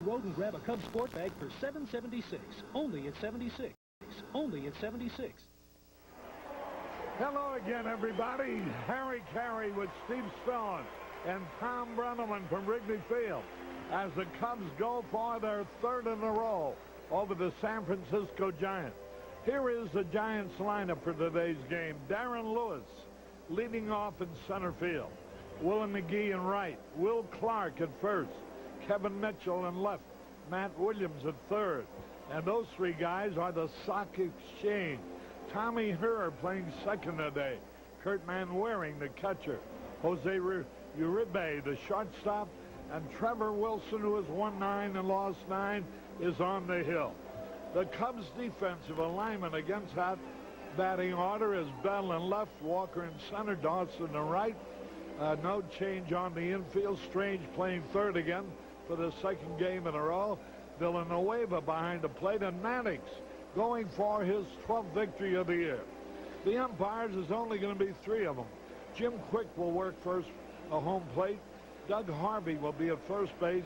Road and grab a Cubs sport bag for $7.76. Only at 76. Only at 76. Hello again, everybody. Harry Carey with Steve Stone and Tom Brenneman from Wrigley Field as the Cubs go for their third in a row over the San Francisco Giants. Here is the Giants lineup for today's game. Darren Lewis leading off in center field. Willie McGee in right. Will Clark at first. Kevin Mitchell in left. Matt Williams at third. And those three guys are the Sox Exchange. Tommy Herr playing second today. Kurt Manwaring, the catcher. Jose Uribe, the shortstop. And Trevor Wilson, who has won 9 and lost 9, is on the hill. The Cubs defensive alignment against that batting order is Bell in left, Walker in center, Dawson in right. No change on the infield. Strange playing third again for the second game in a row. Villanueva behind the plate, and Mannix going for his 12th victory of the year. The umpires is only going to be 3 of them. Jim Quick will work first a home plate. Doug Harvey will be at first base.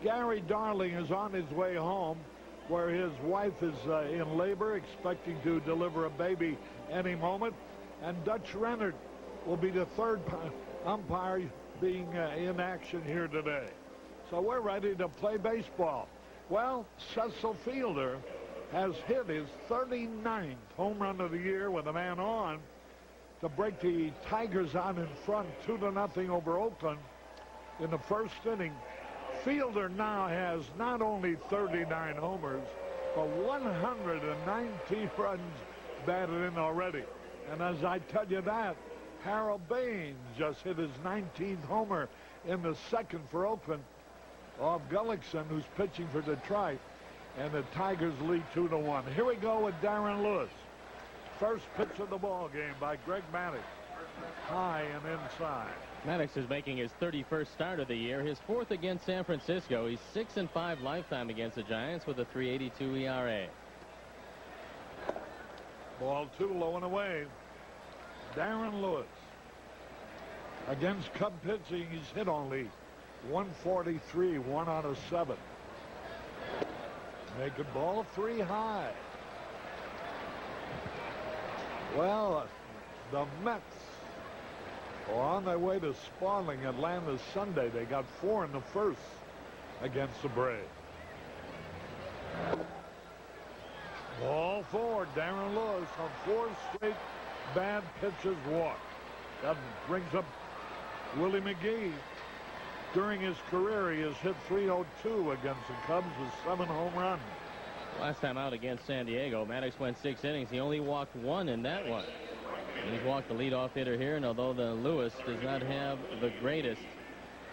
Gary Darling is on his way home, where his wife is in labor, expecting to deliver a baby any moment. And Dutch Rennert will be the third umpire being in action here today. So we're ready to play baseball. Well, Cecil Fielder has hit his 39th home run of the year with a man on to break the Tigers out in front 2-0 over Oakland in the first inning. Fielder now has not only 39 homers, but 119 runs batted in already. And as I tell you that, Harold Baines just hit his 19th homer in the second for Oakland off Gullickson, who's pitching for Detroit. And the Tigers lead 2-1. Here we go with Darren Lewis. First pitch of the ball game by Greg Maddux. High and inside. Maddux is making his 31st start of the year, his 4th against San Francisco. He's 6-5 lifetime against the Giants with a .382 ERA. Ball 2 low and away. Darren Lewis. Against Cub pitching, he's hit only 143, 1 out of 7. Naked ball 3 high. Well, the Mets are on their way to spoiling Atlanta Sunday. They got 4 in the first against the Braves. Ball 4, Darren Lewis on 4 straight bad pitches walked. That brings up Willie McGee. During his career, he has hit .302 against the Cubs with 7 home runs. Last time out against San Diego, Maddux went 6 innings. He only walked 1 in that one. And he's walked the leadoff hitter here, and although the Lewis does not have the greatest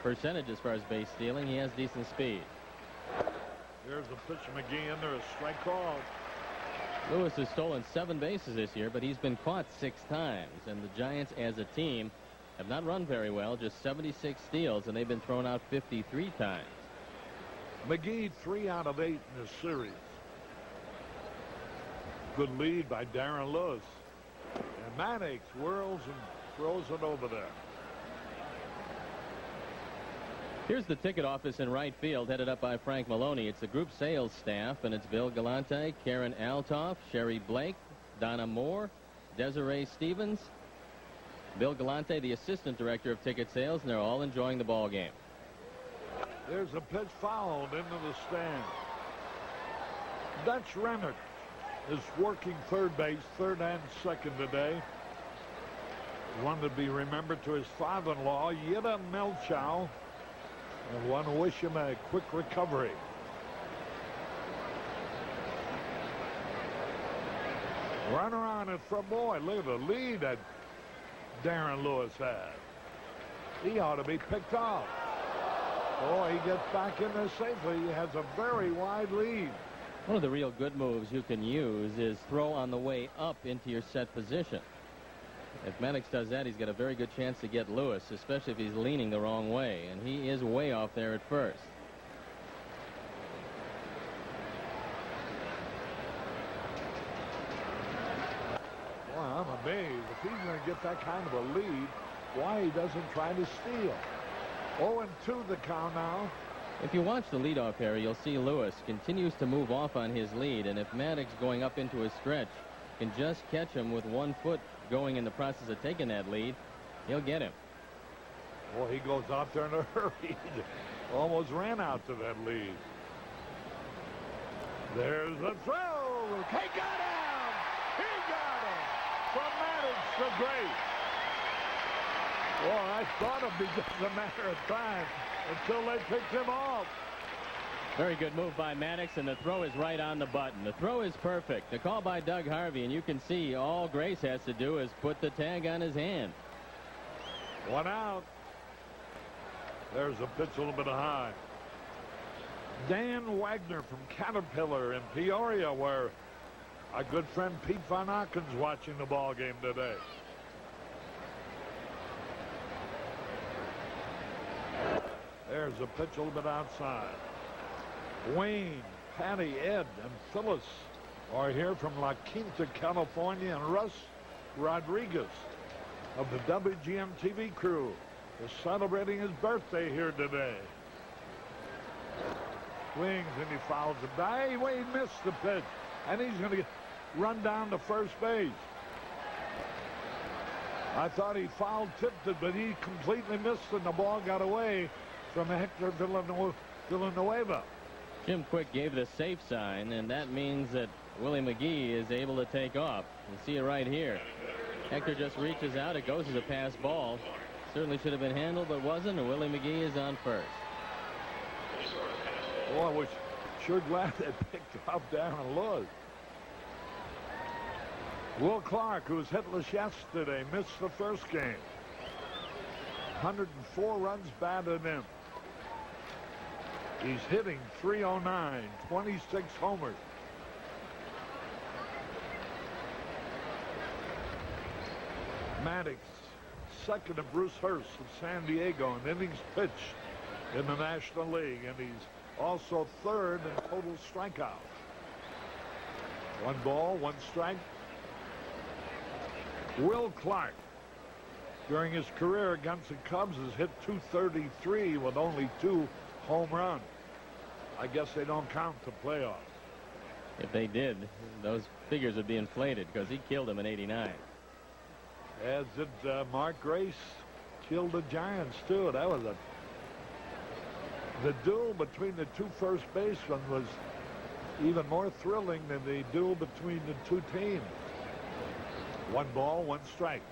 percentage as far as base stealing, he has decent speed. Here's the pitch of McGee in there, a strike call. Lewis has stolen 7 bases this year, but he's been caught 6 times. And the Giants as a team have not run very well, just 76 steals, and they've been thrown out 53 times. McGee 3 out of 8 in this series. Good lead by Darren Lewis. And Mannix whirls and throws it over there. Here's the ticket office in right field, headed up by Frank Maloney. It's the group sales staff, and it's Bill Galante, Karen Altoff, Sherry Blake, Donna Moore, Desiree Stevens, Bill Galante, the assistant director of ticket sales, and they're all enjoying the ball game. There's a pitch fouled into the stand. Dutch Rennert is working third base, third and second today. One to be remembered to his father-in-law, Yitta Melchow, and want to wish him a quick recovery. Runner on it for boy. Look at the lead that Darren Lewis has. He ought to be picked off. Oh, he gets back in there safely. He has a very wide lead. One of the real good moves you can use is throw on the way up into your set position. If Maddux does that, he's got a very good chance to get Lewis, especially if he's leaning the wrong way. And he is way off there at first. Well, I'm amazed. If he's going to get that kind of a lead, why he doesn't try to steal. 0-2 the count now. If you watch the leadoff area, you'll see Lewis continues to move off on his lead, and if Maddox going up into his stretch can just catch him with 1 foot going in the process of taking that lead, he'll get him. Well, he goes out there in a hurry. Almost ran out to that lead. There's a throw. He got him. He got him. From Maddox to Grace. Well, I thought it'd be just a matter of time until they picked him off. Very good move by Maddox, and the throw is right on the button. The throw is perfect. The call by Doug Harvey, and you can see all Grace has to do is put the tag on his hand. 1 out. There's a pitch a little bit high. Dan Wagner from Caterpillar in Peoria, where our good friend Pete Van Auken's watching the ball game today. There's a pitch a little bit outside. Wayne, Patty, Ed, and Phyllis are here from La Quinta, California, and Russ Rodriguez of the WGN TV crew is celebrating his birthday here today. Swings and he fouls it. Hey, Wayne missed the pitch, and he's going to run down to first base. I thought he foul tipped it, but he completely missed it, and the ball got away from Hector Villanueva. Jim Quick gave the safe sign, and that means that Willie McGee is able to take off. You see it right here. Hector just reaches out. It goes as a pass ball. Certainly should have been handled, but wasn't, and Willie McGee is on first. Boy, I was sure glad they picked up Darren Lewis. Will Clark, who was hitless yesterday, missed the first game. 104 runs batted in. He's hitting .309, 26 homers. Maddox, second to Bruce Hurst of San Diego in innings pitched in the National League, and he's also third in total strikeout. 1 ball, 1 strike. Will Clark, during his career against the Cubs, has hit .233 with only 2 home runs. I guess they don't count the playoffs. If they did, those figures would be inflated because he killed him in '89. As did Mark Grace, killed the Giants too. That was the duel between the 2 first basemen was even more thrilling than the duel between the 2 teams. 1 ball, 1 strike.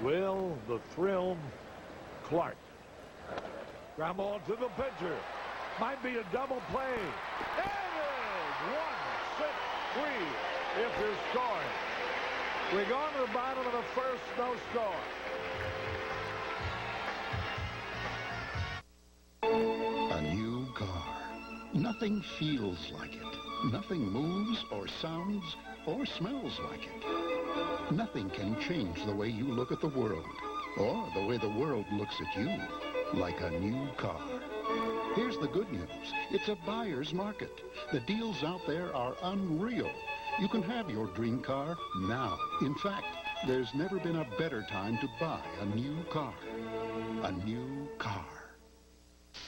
Will the thrill Clark. Ground ball to the pitcher. Might be a double play. It is 1-6-3 if you're scoring. We're going to the bottom of the first, no score. A new car. Nothing feels like it. Nothing moves or sounds or smells like it. Nothing can change the way you look at the world or the way the world looks at you, like a new car. Here's the good news. It's a buyer's market. The deals out there are unreal. You can have your dream car now. In fact, there's never been a better time to buy a new car. A new car.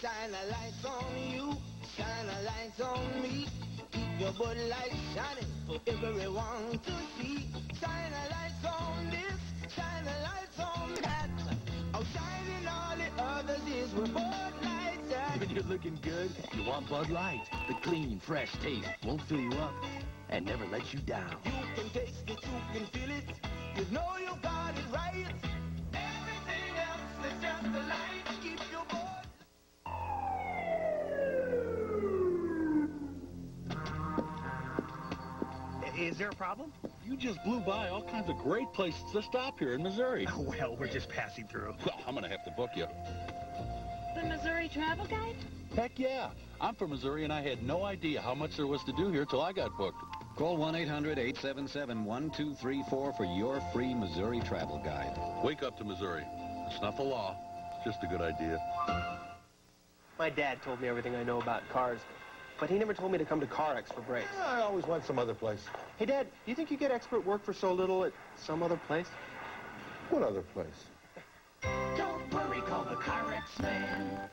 Shine a light on you, shine a light on me. Keep your bud light shining for everyone to see. Shine a light on this, shine a light on that. Oh, shining all the others is where Bud Light's at. When you're looking good, you want Bud Light. The clean, fresh taste won't fill you up and never lets you down. You can taste it, you can feel it. You know you got it right. Everything else is just a light. Keep your Bud. Is there a problem? You just blew by all kinds of great places to stop here in Missouri. Well, we're just passing through. Well, I'm going to have to book you. The Missouri Travel Guide? Heck yeah. I'm from Missouri, and I had no idea how much there was to do here till I got booked. Call 1-800-877-1234 for your free Missouri Travel Guide. Wake up to Missouri. It's not the law. It's just a good idea. My dad told me everything I know about cars, but he never told me to come to CarX for brakes. I always went some other place. Hey, Dad, do you think you get expert work for so little at some other place? What other place? Don't worry, call the CarX man.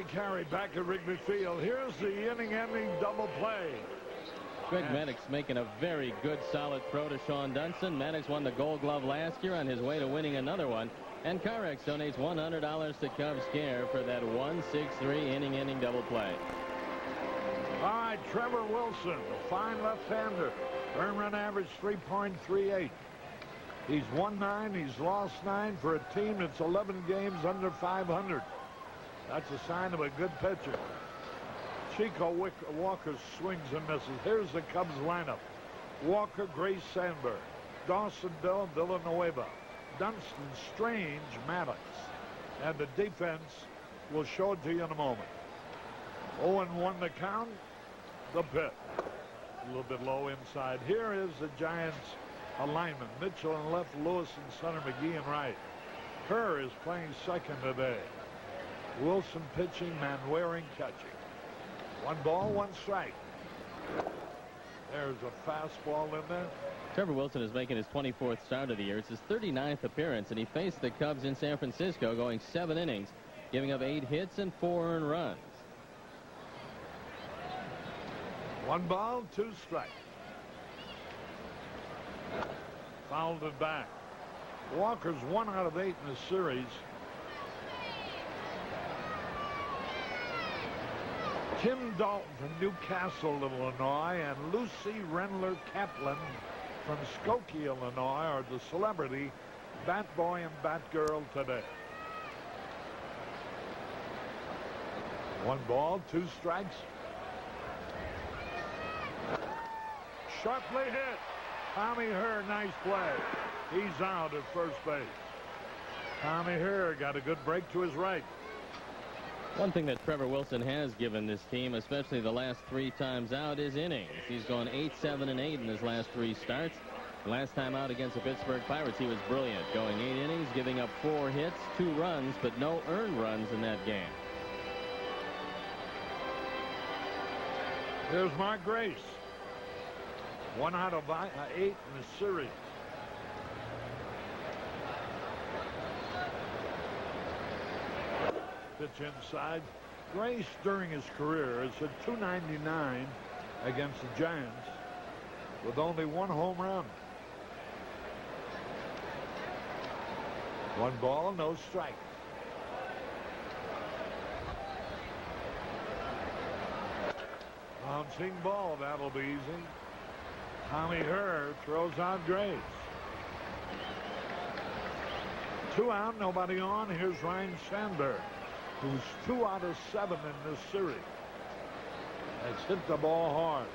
Carey back at Wrigley Field. Here's the inning-ending double play. Greg Maddux making a very good, solid throw to Sean Dunson. Maddux won the Gold Glove last year on his way to winning another one. And Carrex donates $100 to Cubs Care for that 1-6-3 inning-ending double play. All right, Trevor Wilson, a fine left-hander. Earned run average 3.38. He's won 9. He's lost 9 for a team that's 11 games under 500. That's a sign of a good pitcher. Chico Walker swings and misses. Here's the Cubs lineup. Walker, Grace Sandberg, Dawson Bell, Villanueva, Dunston, Strange, Maddox. And the defense will show it to you in a moment. 0-1 the count. The pitch. A little bit low inside. Here is the Giants alignment. Mitchell in left, Lewis in center, McGee in right. Kerr is playing second today. Wilson pitching, Manwaring catching. 1 ball, 1 strike. There's a fastball in there. Trevor Wilson is making his 24th start of the year. It's his 39th appearance, and he faced the Cubs in San Francisco, going 7 innings, giving up 8 hits and 4 earned runs. 1 ball, 2 strikes. Fouled it back. Walker's 1 out of 8 in the series. Tim Dalton from Newcastle, Illinois, and Lucy Rendler Kaplan from Skokie, Illinois, are the celebrity bat boy and bat girl today. 1 ball, 2 strikes. Sharply hit. Tommy Herr, nice play. He's out at first base. Tommy Herr got a good break to his right. One thing that Trevor Wilson has given this team, especially the last 3 times out, is innings. He's gone 8, 7, and 8 in his last 3 starts. Last time out against the Pittsburgh Pirates, he was brilliant, going 8 innings, giving up 4 hits, 2 runs, but no earned runs in that game. Here's Mark Grace. 1 out of 8 in the series. Pitch inside. Grace, during his career, is at .299 against the Giants with only 1 home run. 1 ball, no strike. Bouncing ball, that'll be easy. Tommy Herr throws out Grace. 2 out, nobody on. Here's Ryan Sandberg, who's 2 out of 7 in this series. Has hit the ball hard.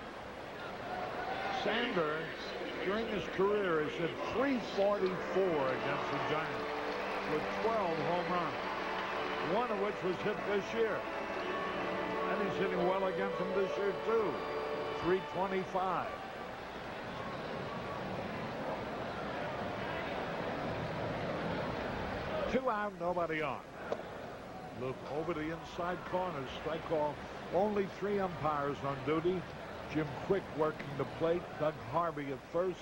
Sandberg, during his career, has hit .344 against the Giants with 12 home runs, 1 of which was hit this year. And he's hitting well against them this year, too. .325. Two out, nobody on. Look over the inside corner. Strike call. Only 3 umpires on duty. Jim Quick working the plate. Doug Harvey at first.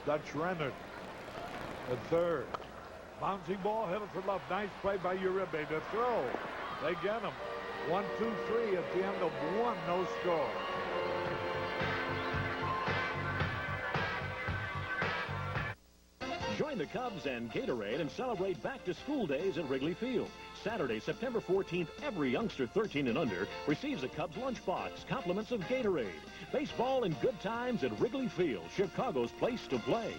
Dutch Renner at third. Bouncing ball, hit it for left. Nice play by Uribe. The throw. They get him. 1, 2, 3 at the end of 1. No score. Join the Cubs and Gatorade and celebrate back-to-school days at Wrigley Field. Saturday, September 14th, every youngster 13 and under receives a Cubs lunchbox, compliments of Gatorade. Baseball and good times at Wrigley Field, Chicago's place to play.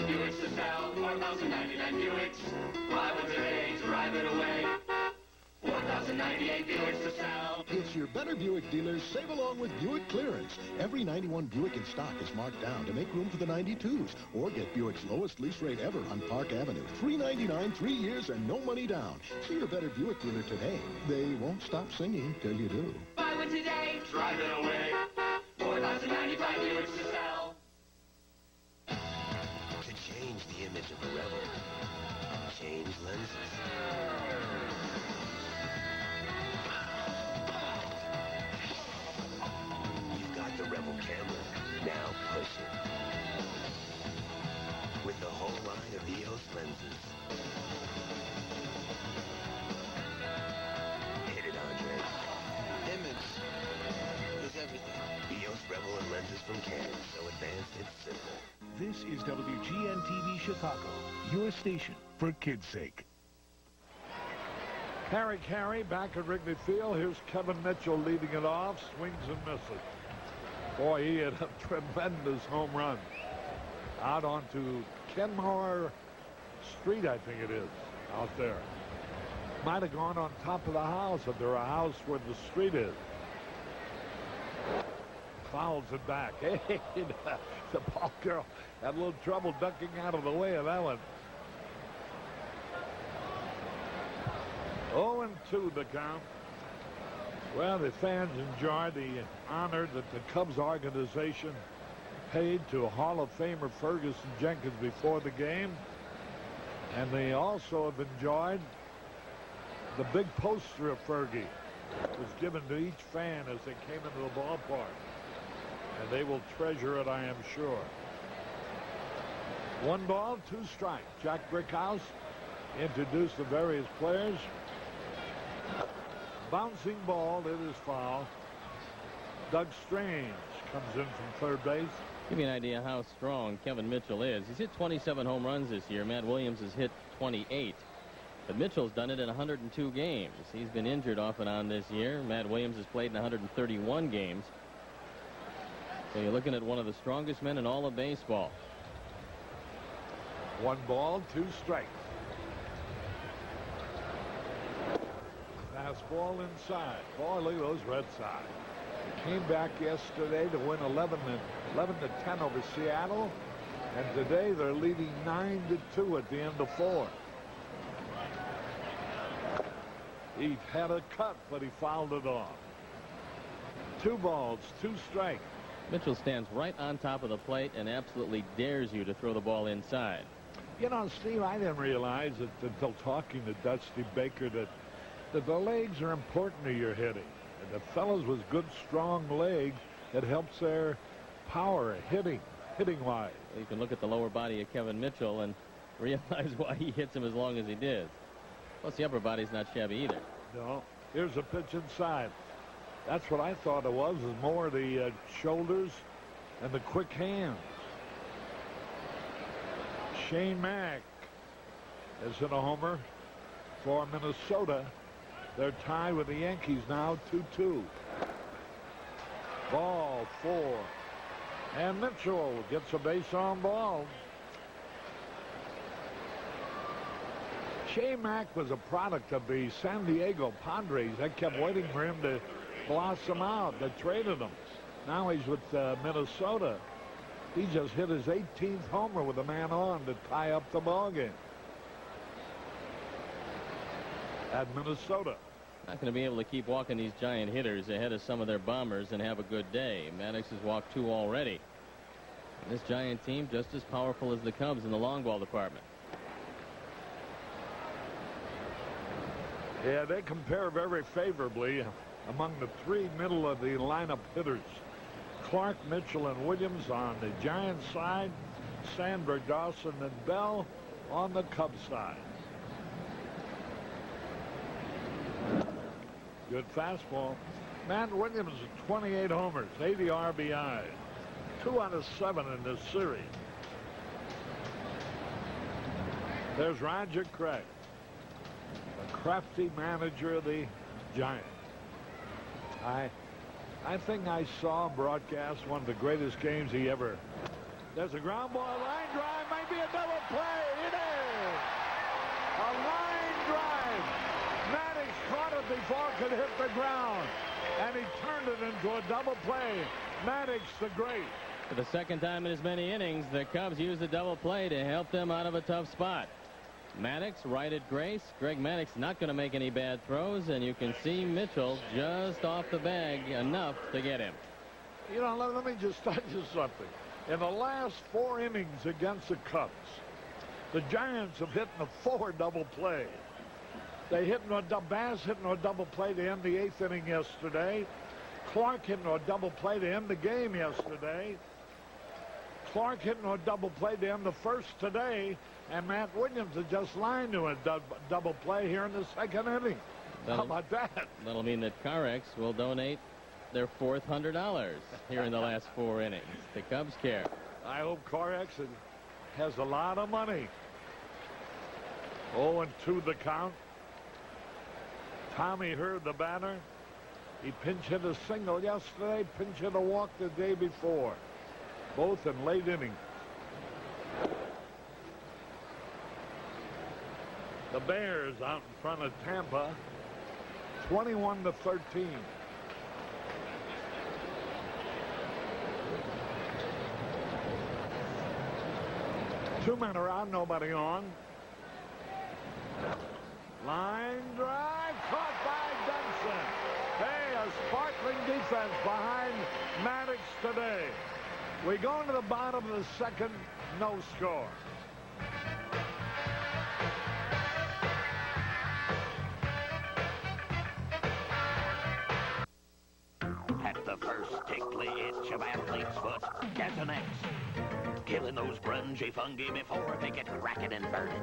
Buicks to sell, 4,099 Buicks. Why would they drive it away? 4,098 Buicks to sell. It's your Better Buick dealers save along with Buick clearance. Every 91 Buick in stock is marked down to make room for the 92s. Or get Buick's lowest lease rate ever on Park Avenue. $399, 3 years, and no money down. See your Better Buick dealer today. They won't stop singing till you do. Buy one today, drive it away. 4,095 Buicks to sell. To change the image of a Rebel, change lenses. You've got the Rebel camera. Now push it. With the whole line of EOS lenses. Hit it, Andre. Image is everything. EOS Rebel and lenses from Canon. So advanced, it's simple. This is WGN-TV Chicago, your station for kids' sake. Carey back at Wrigley Field. Here's Kevin Mitchell leading it off. Swings and misses. Boy, he hit a tremendous home run. Out onto Kenmore Street, I think it is, out there. Might have gone on top of the house if there a house where the street is. Fouls it back. Hey, the ball girl had a little trouble ducking out of the way of that one. 0-2 the count. Well, the fans enjoyed the honor that the Cubs organization paid to Hall of Famer Ferguson Jenkins before the game. And they also have enjoyed the big poster of Fergie was given to each fan as they came into the ballpark. And they will treasure it, I am sure. 1 ball, 2 strikes. Jack Brickhouse introduced the various players. Bouncing ball, it is foul. Doug Strange comes in from third base. Give you an idea how strong Kevin Mitchell is. He's hit 27 home runs this year. Matt Williams has hit 28. But Mitchell's done it in 102 games. He's been injured off and on this year. Matt Williams has played in 131 games. So you're looking at one of the strongest men in all of baseball. 1 ball, 2 strikes. Fastball inside. Boy, look at those Red Sox. They came back yesterday to win 11-10 over Seattle. And today they're leading 9-2 at the end of 4. He had a cut, but he fouled it off. 2 balls, 2 strikes. Mitchell stands right on top of the plate and absolutely dares you to throw the ball inside. You know, Steve, I didn't realize that until talking to Dusty Baker that the legs are important to your hitting. And the fellows with good, strong legs, it helps their power hitting-wise. You can look at the lower body of Kevin Mitchell and realize why he hits him as long as he did. Plus, the upper body's not shabby either. No. Here's a pitch inside. That's what I thought it was more the shoulders and the quick hands. Shane Mack has hit a homer for Minnesota. They're tied with the Yankees now, 2-2. Ball 4. And Mitchell gets a base on ball. Shane Mack was a product of the San Diego Padres. They kept waiting for him to blossom out. They traded him. Now he's with Minnesota. He just hit his 18th homer with a man on to tie up the ballgame at Minnesota. Not going to be able to keep walking these giant hitters ahead of some of their bombers and have a good day. Maddox has walked 2 already. And this giant team just as powerful as the Cubs in the long ball department. Yeah, they compare very favorably among the 3 middle of the lineup hitters. Clark, Mitchell, and Williams on the Giants side. Sandberg, Dawson, and Bell on the Cubs side. Good fastball. Matt Williams, 28 homers, 80 RBIs. 2 out of 7 in this series. There's Roger Craig, the crafty manager of the Giants. I think I saw him broadcast one of the greatest games he ever. There's a ground ball, line drive, might be a double play. It is a line drive. Maddox caught it it hit the ground, and he turned it into a double play. Maddox the great. For the second time in as many innings, the Cubs used a double play to help them out of a tough spot. Maddox righted Grace. Greg Maddox not going to make any bad throws, and you can see Mitchell just off the bag enough to get him. You know, let me just tell you something. In the last 4 innings against the Cubs, the Giants have hit a 4 double play. They hit Bass hitting a double play to end the 8th inning yesterday. Clark hitting a double play to end the game yesterday. Clark hitting a double play to end the first today. And Matt Williams has just lined to a double play here in the 2nd inning. How about that? That'll mean that Carex will donate their $400 here in the last 4 innings. The Cubs care. I hope Carex has a lot of money. 0-2 the count. Tommy Hurd, the batter. He pinch hit a single yesterday, pinch hit a walk the day before. Both in late innings. The Bears out in front of Tampa, 21-13. Two men are out, nobody on. Line drive, caught by Benson. Hey, a sparkling defense behind Maddox today. We go into the bottom of the 2nd, no score. At the first tickly itch of athlete's foot, Desonex. Killing those grungy fungi before they get cracking and burning.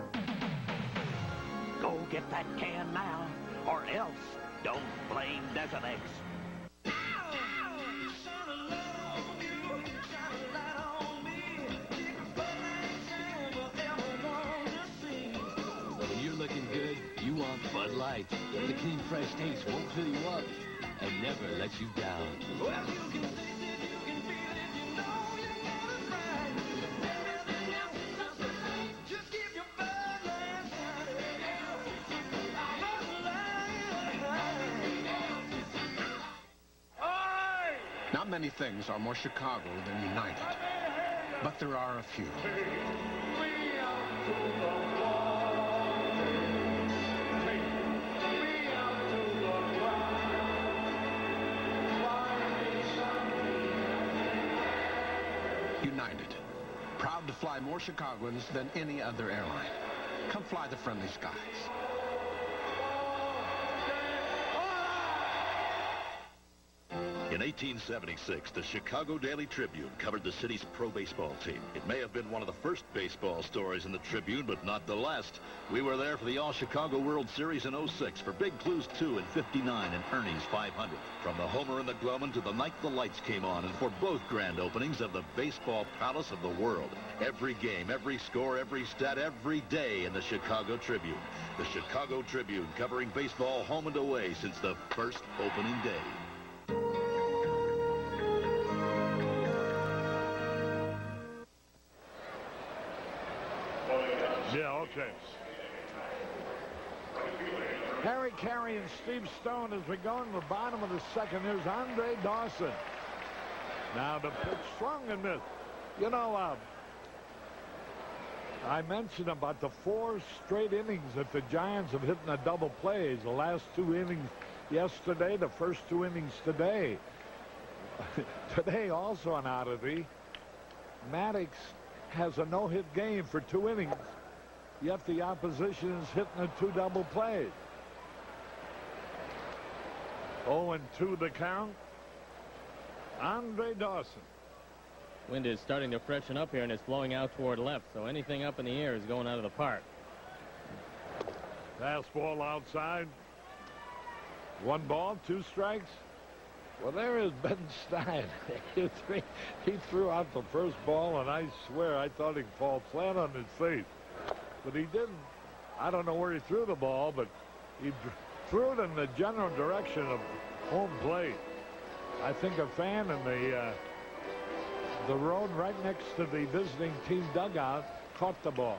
Go get that can now, or else don't blame Desonex. When you're looking good, you want Bud Light. The clean, fresh taste won't fill you up and never let you down. Well, you can taste it, you can feel it, you know you got it right. Everything else is just the same. Just keep your Bud Light shining. Not many things are more Chicago than United, but there are a few. United, proud to fly more Chicagoans than any other airline. Come fly the friendly skies. In 1876, the Chicago Daily Tribune covered the city's pro baseball team. It may have been one of the first baseball stories in the Tribune, but not the last. We were there for the All-Chicago World Series in 06, for Big Clues 2 in 59 and Ernie's 500. From the homer and the glowman to the night the lights came on, and for both grand openings of the baseball palace of the world. Every game, every score, every stat, every day in the Chicago Tribune. The Chicago Tribune covering baseball home and away since the first opening day. Yeah, okay. Harry Carey and Steve Stone as we go in the bottom of the 2nd. Here's Andre Dawson. Now the pitch swung and missed. You know, I mentioned about the 4 straight innings that the Giants have hit in a double plays. The last 2 innings yesterday, the first 2 innings today. Today also an oddity. Maddox has a no-hit game for 2 innings. Yet the opposition is hitting the 2 double plays. 0-2 the count. Andre Dawson. Wind is starting to freshen up here, and it's blowing out toward left, so anything up in the air is going out of the park. Fastball outside. 1 ball, 2 strikes. Well, there is Ben Stein. He threw out the first ball, and I swear I thought he'd fall flat on his face. But he didn't. I don't know where he threw the ball, but he threw it in the general direction of home plate. I think a fan in the road right next to the visiting team dugout caught the ball.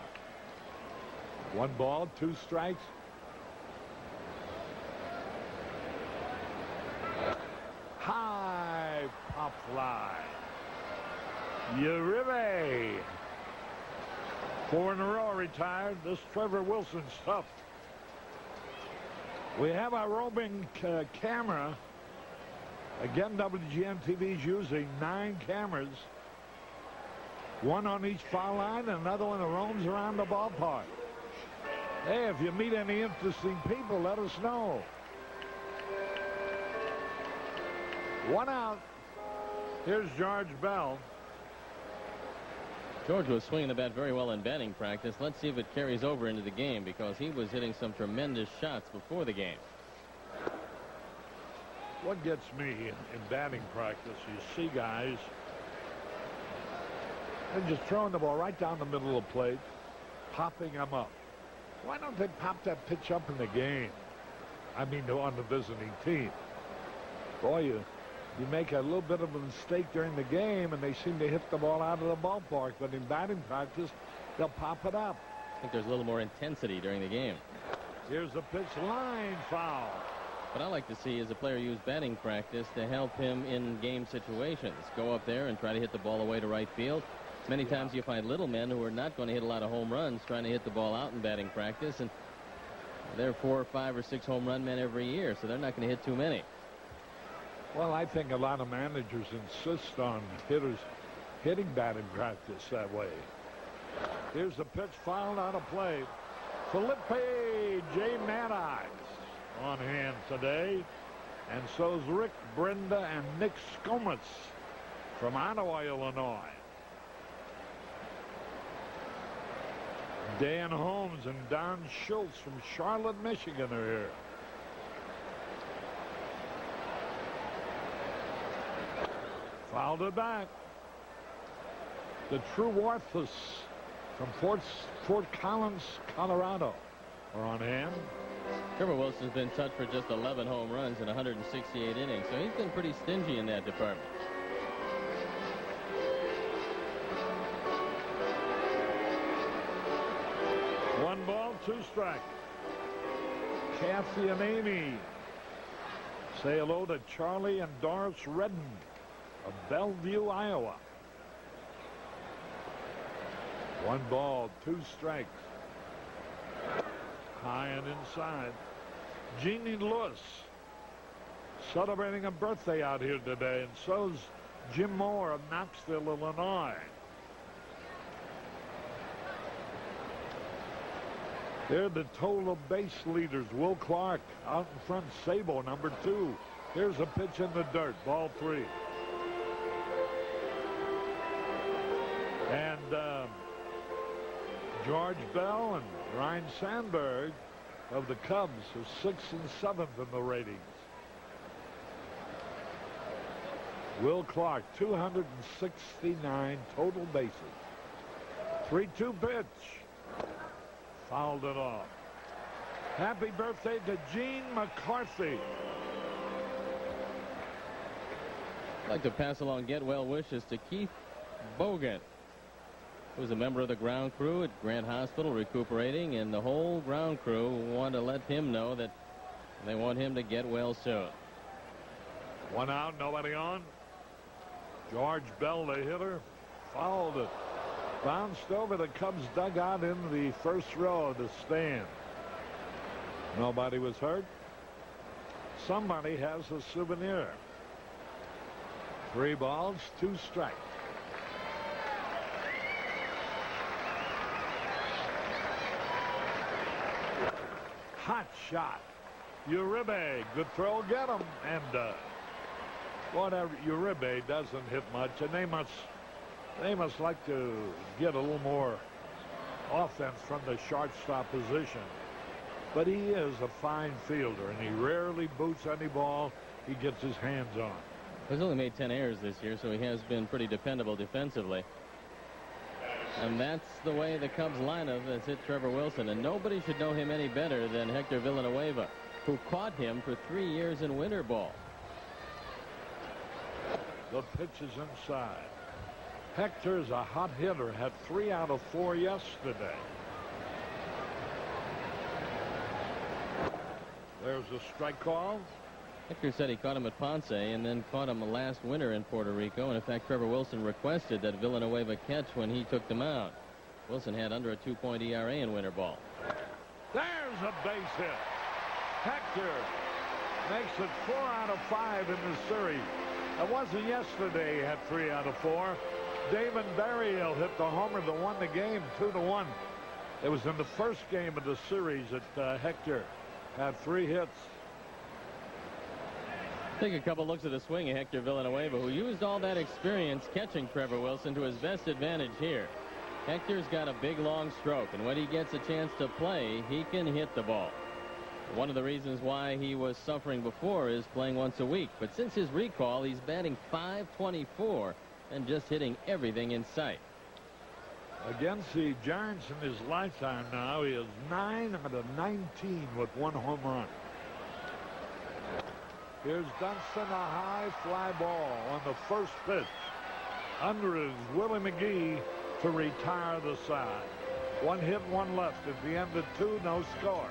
1 ball, 2 strikes. fly. Uribe. 4 in a row retired. This Trevor Wilson stuff. We have our roving camera. Again, WGN-TV is using 9 cameras. 1 on each foul line and another one that roams around the ballpark. Hey, if you meet any interesting people, let us know. 1 out. Here's George Bell. George was swinging the bat very well in batting practice. Let's see if it carries over into the game, because he was hitting some tremendous shots before the game. What gets me in batting practice, you see guys, they're just throwing the ball right down the middle of the plate, popping them up. Why don't they pop that pitch up in the game? I mean, on the visiting team. Boy, you make a little bit of a mistake during the game, and they seem to hit the ball out of the ballpark. But in batting practice, they'll pop it up. I think there's a little more intensity during the game. Here's a pitch, line foul. What I like to see is a player use batting practice to help him in game situations. Go up there and try to hit the ball away to right field. Many times you find little men who are not going to hit a lot of home runs trying to hit the ball out in batting practice, and they're 4 or 5 or 6 home run men every year, so they're not going to hit too many. Well, I think a lot of managers insist on hitters hitting batting practice that way. Here's the pitch, fouled out of play. Felipe J. Maddox on hand today. And so's Rick Brenda and Nick Skomitz from Ottawa, Illinois. Dan Holmes and Don Schultz from Charlotte, Michigan are here. Fouled it back. The True Worthless from Fort Collins, Colorado are on hand. Trevor Wilson's been touched for just 11 home runs in 168 innings, so he's been pretty stingy in that department. One ball, 2 strikes. Kathy and Amy say hello to Charlie and Doris Redden of Bellevue, Iowa. 1 ball, 2 strikes. High and inside. Jeannie Lewis celebrating a birthday out here today, and so's Jim Moore of Knoxville, Illinois. They're the total base leaders. Will Clark out in front, Sabo, number 2. Here's a pitch in the dirt, ball 3. And George Bell and Ryan Sandberg of the Cubs are 6th and 7th in the ratings. Will Clark, 269 total bases. 3-2 pitch. Fouled it off. Happy birthday to Gene McCarthy. I'd like to pass along get well wishes to Keith Bogan, who's a member of the ground crew at Grant Hospital recuperating, and the whole ground crew want to let him know that they want him to get well soon. 1 out, nobody on. George Bell, the hitter, fouled it. Bounced over the Cubs dugout in the first row of the stand. Nobody was hurt. Somebody has a souvenir. 3 balls, 2 strikes. Hot shot. Uribe, good throw, get him. And whatever, Uribe doesn't hit much, and they must like to get a little more offense from the shortstop position. But he is a fine fielder, and he rarely boots any ball he gets his hands on. He's only made 10 errors this year, so he has been pretty dependable defensively. And that's the way the Cubs lineup has hit Trevor Wilson. And nobody should know him any better than Hector Villanueva, who caught him for 3 years in winter ball. The pitch is inside. Hector's a hot hitter, had 3 out of 4 yesterday. There's a strike call. Hector said he caught him at Ponce and then caught him last winter in Puerto Rico. And in fact, Trevor Wilson requested that Villanueva catch when he took them out. Wilson had under a 2-point ERA in winter ball. There's a base hit. Hector makes it 4 out of 5 in this series. It wasn't yesterday he had 3 out of 4. Damon Berryhill hit the homer that won the game 2-1. It was in the first game of the series that Hector had 3 hits. Take a couple looks at the swing of Hector Villanueva, who used all that experience catching Trevor Wilson to his best advantage here. Hector's got a big, long stroke, and when he gets a chance to play, he can hit the ball. One of the reasons why he was suffering before is playing once a week. But since his recall, he's batting .524 and just hitting everything in sight. Against the Giants in his lifetime now, he is 9 out of 19 with 1 home run. Here's Dunston, a high fly ball on the first pitch. Under is Willie McGee to retire the side. 1 hit, 1 left at the end of 2, no score.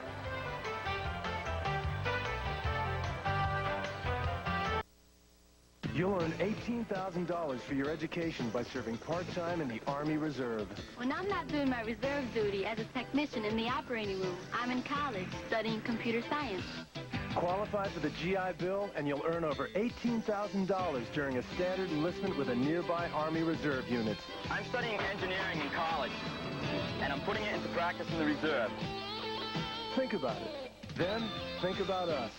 You'll earn $18,000 for your education by serving part-time in the Army Reserve. When I'm not doing my reserve duty as a technician in the operating room, I'm in college studying computer science. Qualify for the GI Bill, and you'll earn over $18,000 during a standard enlistment with a nearby Army Reserve unit. I'm studying engineering in college, and I'm putting it into practice in the reserve. Think about it. Then, think about us.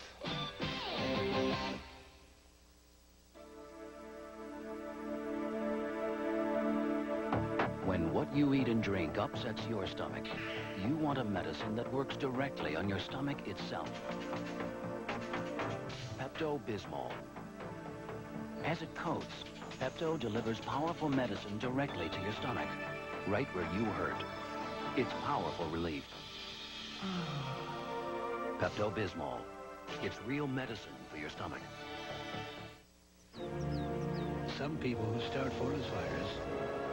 When what you eat and drink upsets your stomach, you want a medicine that works directly on your stomach itself. Pepto-Bismol. As it coats, Pepto delivers powerful medicine directly to your stomach, right where you hurt. It's powerful relief. Pepto-Bismol. It's real medicine for your stomach. Some people who start forest fires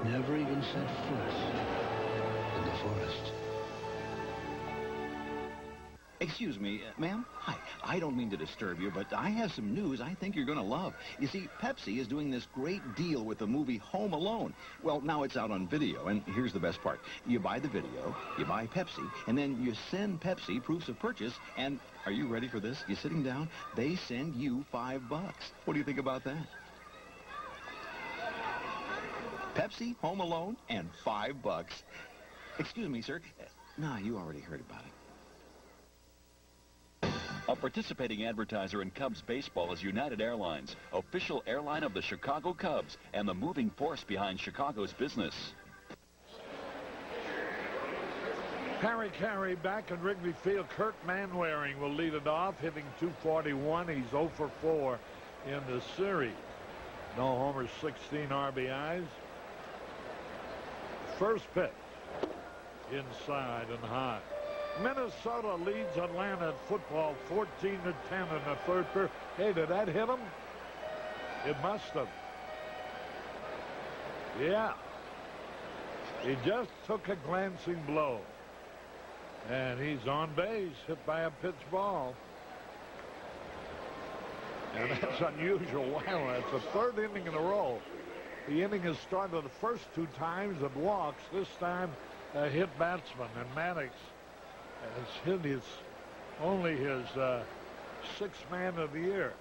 never even set foot in the forest. Excuse me, ma'am? Hi. I don't mean to disturb you, but I have some news I think you're going to love. You see, Pepsi is doing this great deal with the movie Home Alone. Well, now it's out on video, and here's the best part. You buy the video, you buy Pepsi, and then you send Pepsi proofs of purchase, and are you ready for this? You're sitting down, they send you $5. What do you think about that? Pepsi, Home Alone, and $5. Excuse me, sir. No, you already heard about it. A participating advertiser in Cubs baseball is United Airlines, official airline of the Chicago Cubs and the moving force behind Chicago's business. Harry Carey back in Wrigley Field. Kurt Manwaring will lead it off, hitting .241. He's 0 for 4 in the series. No homers, 16 RBIs. First pitch, inside and high. Minnesota leads Atlanta at football 14-10 in the third period. Hey, did that hit him? It must have. Yeah. He just took a glancing blow. And he's on base, hit by a pitch ball. And that's unusual. Wow, that's the 3rd inning in a row. The inning has started the first 2 times of walks. This time, a hit batsman. And Maddox has hit only his 6th man of the year.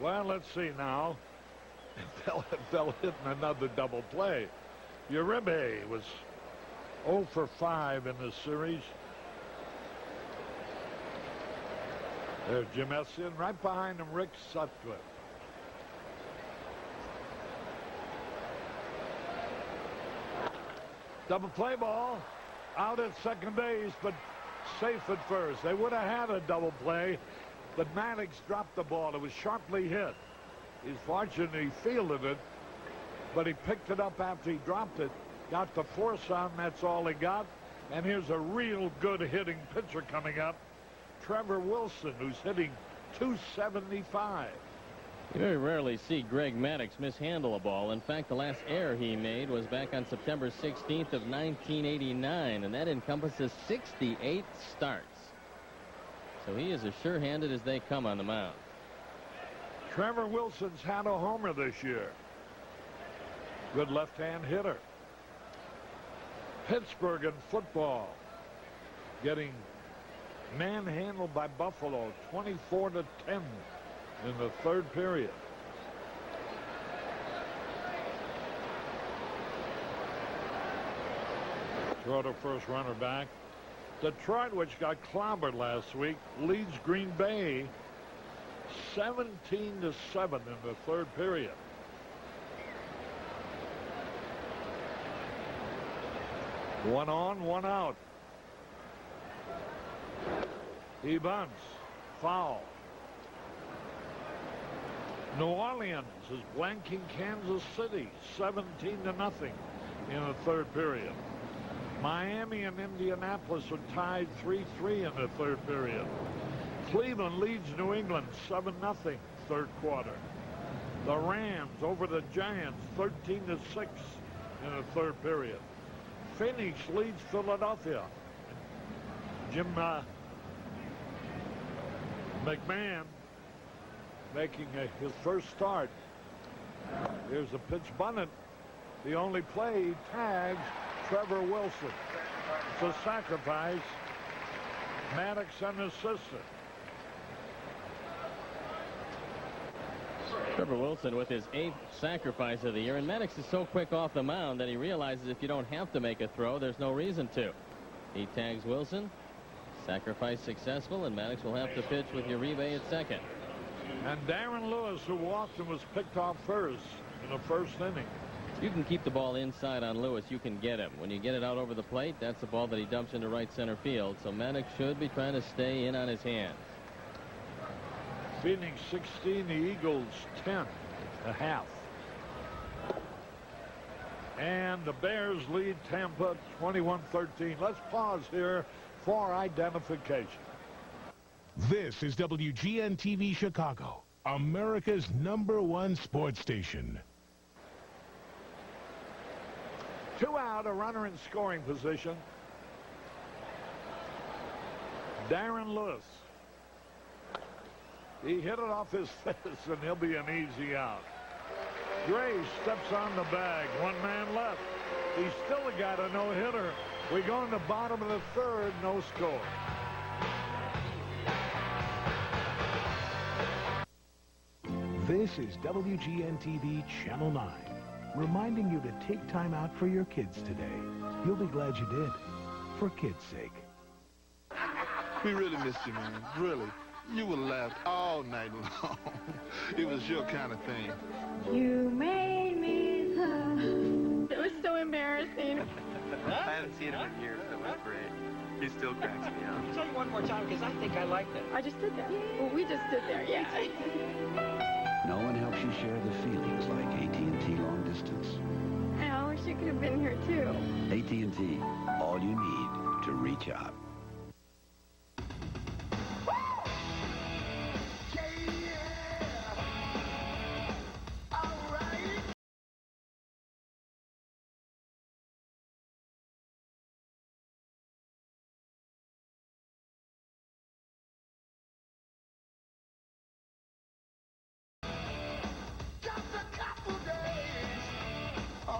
Well, let's see now. They'll hit another double play. Uribe was 0 for 5 in the series. There's Jim Essian. Right behind him, Rick Sutcliffe. Double play ball. Out at second base, but safe at first. They would have had a double play, but Maddox dropped the ball. It was sharply hit. He's fortunate he fielded it, but he picked it up after he dropped it. Got the force on, that's all he got. And here's a real good hitting pitcher coming up. Trevor Wilson, who's hitting .275. You very rarely see Greg Maddux mishandle a ball. In fact, the last error he made was back on September 16th of 1989, and that encompasses 68 starts. so he is as sure-handed as they come on the mound. Trevor Wilson's had a homer this year. Good left-hand hitter. Pittsburgh in football getting manhandled by Buffalo 24-10 in the third period. Throw to first, runner back. Detroit, which got clobbered last week, leads Green Bay 17-7 in the third period. One on, one out. He bunts. Foul. New Orleans is blanking Kansas City 17-0 in the third period. Miami and Indianapolis are tied 3-3 in the third period. Cleveland leads New England 7-0 third quarter. The Rams over the Giants 13-6 in the third period. Phoenix leads Philadelphia. Jim McMahon making his first start. Here's a pitch bunted. The only play, he tags Trevor Wilson. It's a sacrifice. Maddox an assistant. Trevor Wilson with his 8th sacrifice of the year, and Maddox is so quick off the mound that he realizes if you don't have to make a throw, there's no reason to. He tags Wilson. Sacrifice successful, and Maddox will have to pitch with Uribe at second. And Darren Lewis, who walked and was picked off first in the first inning. You can keep the ball inside on Lewis. You can get him. When you get it out over the plate, that's the ball that he dumps into right center field. So Maddox should be trying to stay in on his hands. Phoenix 16, the Eagles 10 1/2. And the Bears lead Tampa 21-13. Let's pause here for identification. This is WGN-TV Chicago, America's #1 sports station. 2 out, a runner in scoring position. Darren Lewis. He hit it off his fist, and he'll be an easy out. Gray steps on the bag. 1 man left. He's still got a no-hitter. We go in the bottom of the third, no score. This is WGN-TV Channel 9, reminding you to take time out for your kids today. You'll be glad you did, for kids' sake. We really missed you, man. Really. You would have laughed all night long. It was your kind of thing. You made me laugh. It was so embarrassing. I haven't seen him in years. It was great. He still cracks me up. Tell you one more time, because I think I like that. I just stood there. Well, we just stood there, yeah. No one helps you share the feelings like AT&T long distance. I wish you could have been here, too. AT&T, all you need to reach out.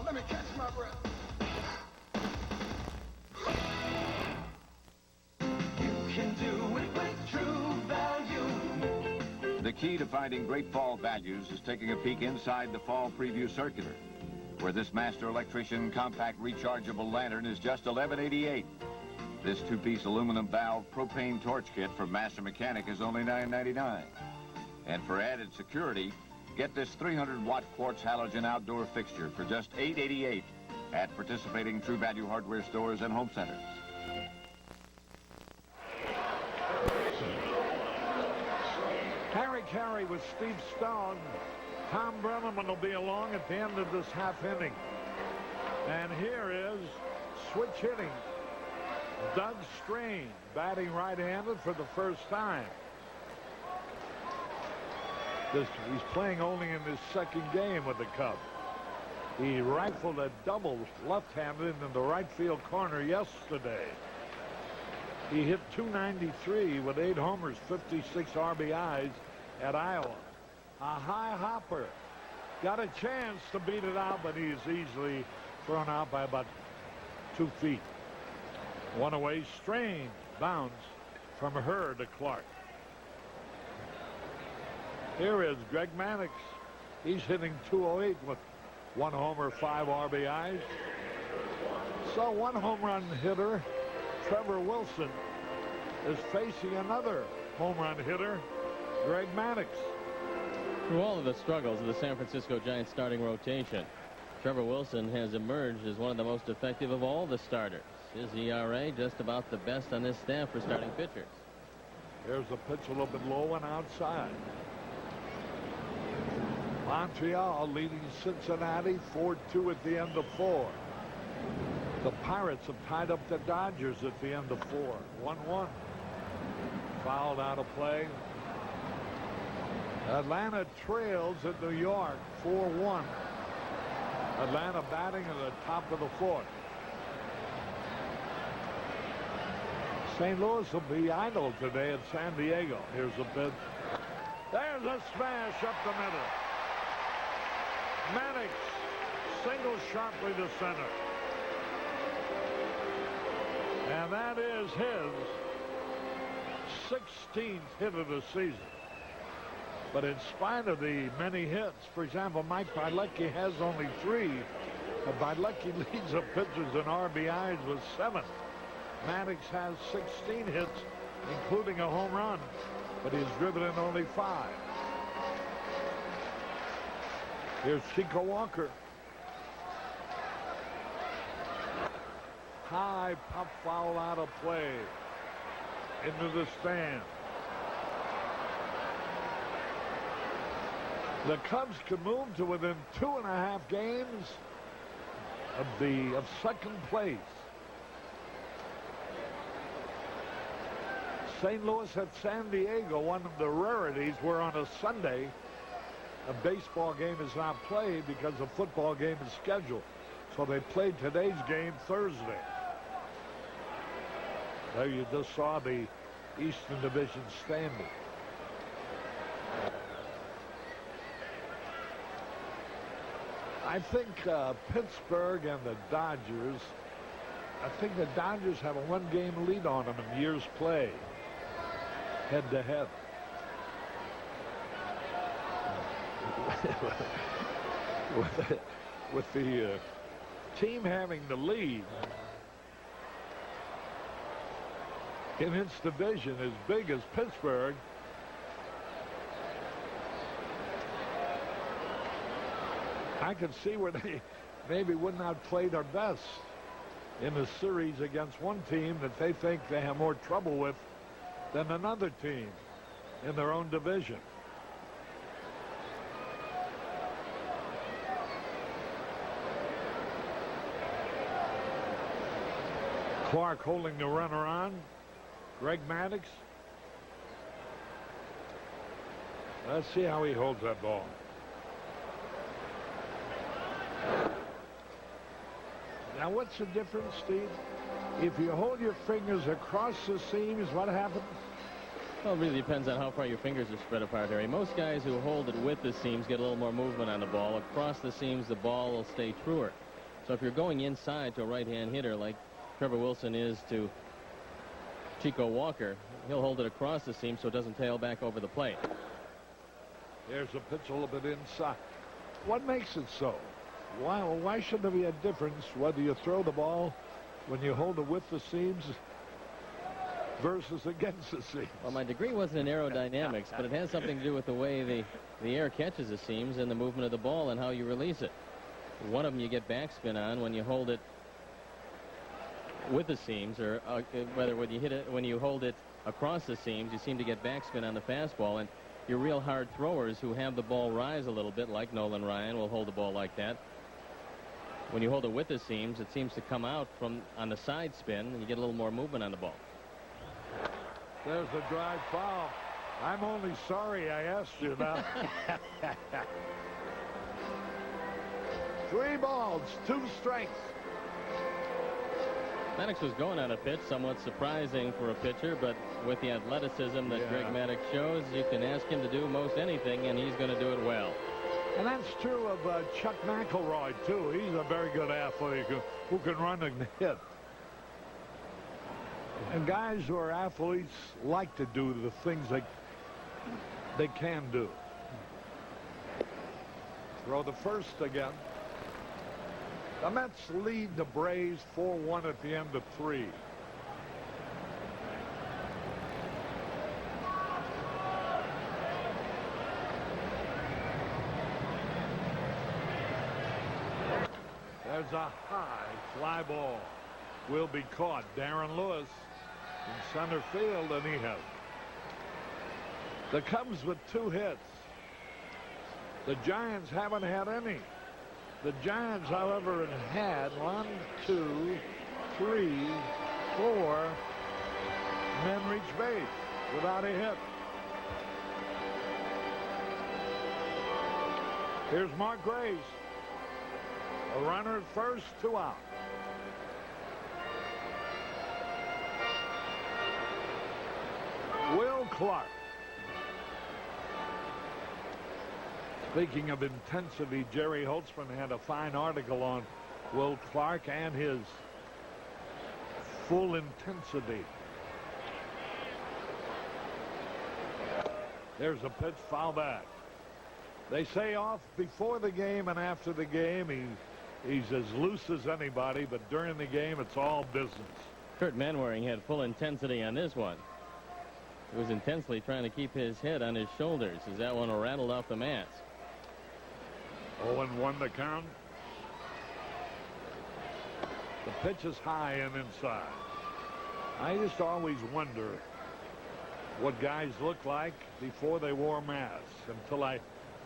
Let me catch my breath. You can do it with True Value. The key to finding great fall values is taking a peek inside the fall preview circular, where this Master Electrician compact rechargeable lantern is just $11.88. This 2-piece aluminum valve propane torch kit from Master Mechanic is only $9.99. And for added security, get this 300-watt quartz halogen outdoor fixture for just $8.88 at participating True Value hardware stores and home centers. Harry Carey with Steve Stone. Tom Brenneman will be along at the end of this half inning. And here is switch hitting. Doug Strain batting right-handed for the first time. He's playing only in his second game with the Cubs. He rifled a double left-handed into the right field corner yesterday. He hit .293 with 8 homers, 56 RBIs at Iowa. A high hopper. Got a chance to beat it out, but he is easily thrown out by about 2 feet. One away, strange bounce from her to Clark. Here is Greg Mannix. He's hitting .208 with 1 homer, 5 RBIs. So one home run hitter, Trevor Wilson, is facing another home run hitter, Greg Mannix. Through all of the struggles of the San Francisco Giants starting rotation, Trevor Wilson has emerged as one of the most effective of all the starters. His ERA just about the best on this staff for starting pitchers. Here's the pitch a little bit low and outside. Montreal leading Cincinnati 4-2 at the end of 4. The Pirates have tied up the Dodgers at the end of 4. 1-1. Fouled out of play. Atlanta trails at New York 4-1. Atlanta batting at the top of the 4th. St. Louis will be idle today at San Diego. Here's a pitch. There's a smash up the middle. Mannix singles sharply to center. And that is his 16th hit of the season. But in spite of the many hits, for example, Mike Bilecki has only 3. Bilecki leads the pitchers in RBIs with 7. Mannix has 16 hits, including a home run, but he's driven in only 5. Here's Chico Walker. High pop foul out of play. Into the stand. The Cubs can move to within 2.5 games of second place. St. Louis at San Diego, one of the rarities where on a Sunday a baseball game is not played because a football game is scheduled. So they played today's game Thursday. There you just saw the Eastern Division standing. I think Pittsburgh and the Dodgers, I think the Dodgers have a 1-game lead on them in years play, head to head. with the team having the lead in its division as big as Pittsburgh, I could see where they maybe would not play their best in the series against one team that they think they have more trouble with than another team in their own division. Clark holding the runner on. Greg Maddux. Let's see how he holds that ball. Now, what's the difference, Steve? If you hold your fingers across the seams, what happens? Well, it really depends on how far your fingers are spread apart, Harry. Most guys who hold it with the seams get a little more movement on the ball. Across the seams, the ball will stay truer. So if you're going inside to a right-hand hitter like Trevor Wilson is to Chico Walker, he'll hold it across the seam so it doesn't tail back over the plate. There's a pitch a little bit inside. What makes it so? Why should there be a difference whether you throw the ball when you hold it with the seams versus against the seams? Well, my degree wasn't in aerodynamics, but it has something to do with the way the air catches the seams and the movement of the ball and how you release it. One of them you get backspin on when you hold it with the seams, or whether when you hit it, when you hold it across the seams, you seem to get backspin on the fastball. And your real hard throwers who have the ball rise a little bit, like Nolan Ryan, will hold the ball like that. When you hold it with the seams, it seems to come out from on the side spin, and you get a little more movement on the ball. There's a drive foul. I'm only sorry I asked you now. 3 balls, 2 strikes. Maddox was going on a pitch, somewhat surprising for a pitcher, but with the athleticism that Greg Maddox shows, you can ask him to do most anything, and he's going to do it well. And that's true of Chuck McElroy, too. He's a very good athlete who can run and hit. And guys who are athletes like to do the things they can do. Throw the first again. The Mets lead the Braves 4-1 at the end of 3. There's a high fly ball. Will be caught. Darren Lewis in center field, and he has it. The Cubs with 2 hits. The Giants haven't had any. The Giants, however, had 1, 2, 3, 4 men reach base without a hit. Here's Mark Grace. A runner at first, 2 out. Will Clark. Speaking of intensity, Jerry Holtzman had a fine article on Will Clark and his full intensity. There's a pitch, foul back. They say off before the game and after the game, he's as loose as anybody, but during the game, it's all business. Kurt Manwaring had full intensity on this one. He was intensely trying to keep his head on his shoulders as that one rattled off the mats. 0-1 the count. The pitch is high and inside. I just always wonder what guys look like before they wore masks, until I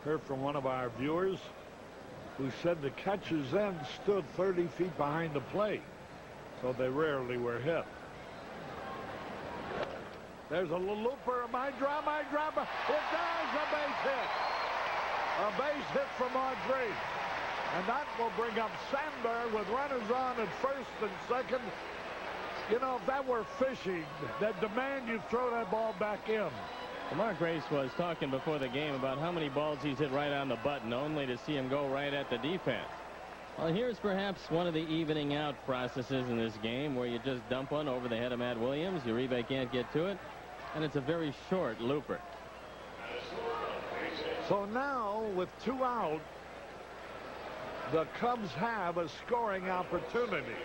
heard from one of our viewers who said the catcher's then stood 30 feet behind the plate, so they rarely were hit. There's a looper. My drop. It does. A base hit. A base hit from Audrey. And that will bring up Sandberg with runners on at first and second. You know, if that were fishing, that demand you throw that ball back in. Mark Grace was talking before the game about how many balls he's hit right on the button, only to see him go right at the defense. Well, here's perhaps one of the evening out processes in this game where you just dump one over the head of Matt Williams. Uribe can't get to it, and it's a very short looper. So now, with 2 out, the Cubs have a scoring opportunity.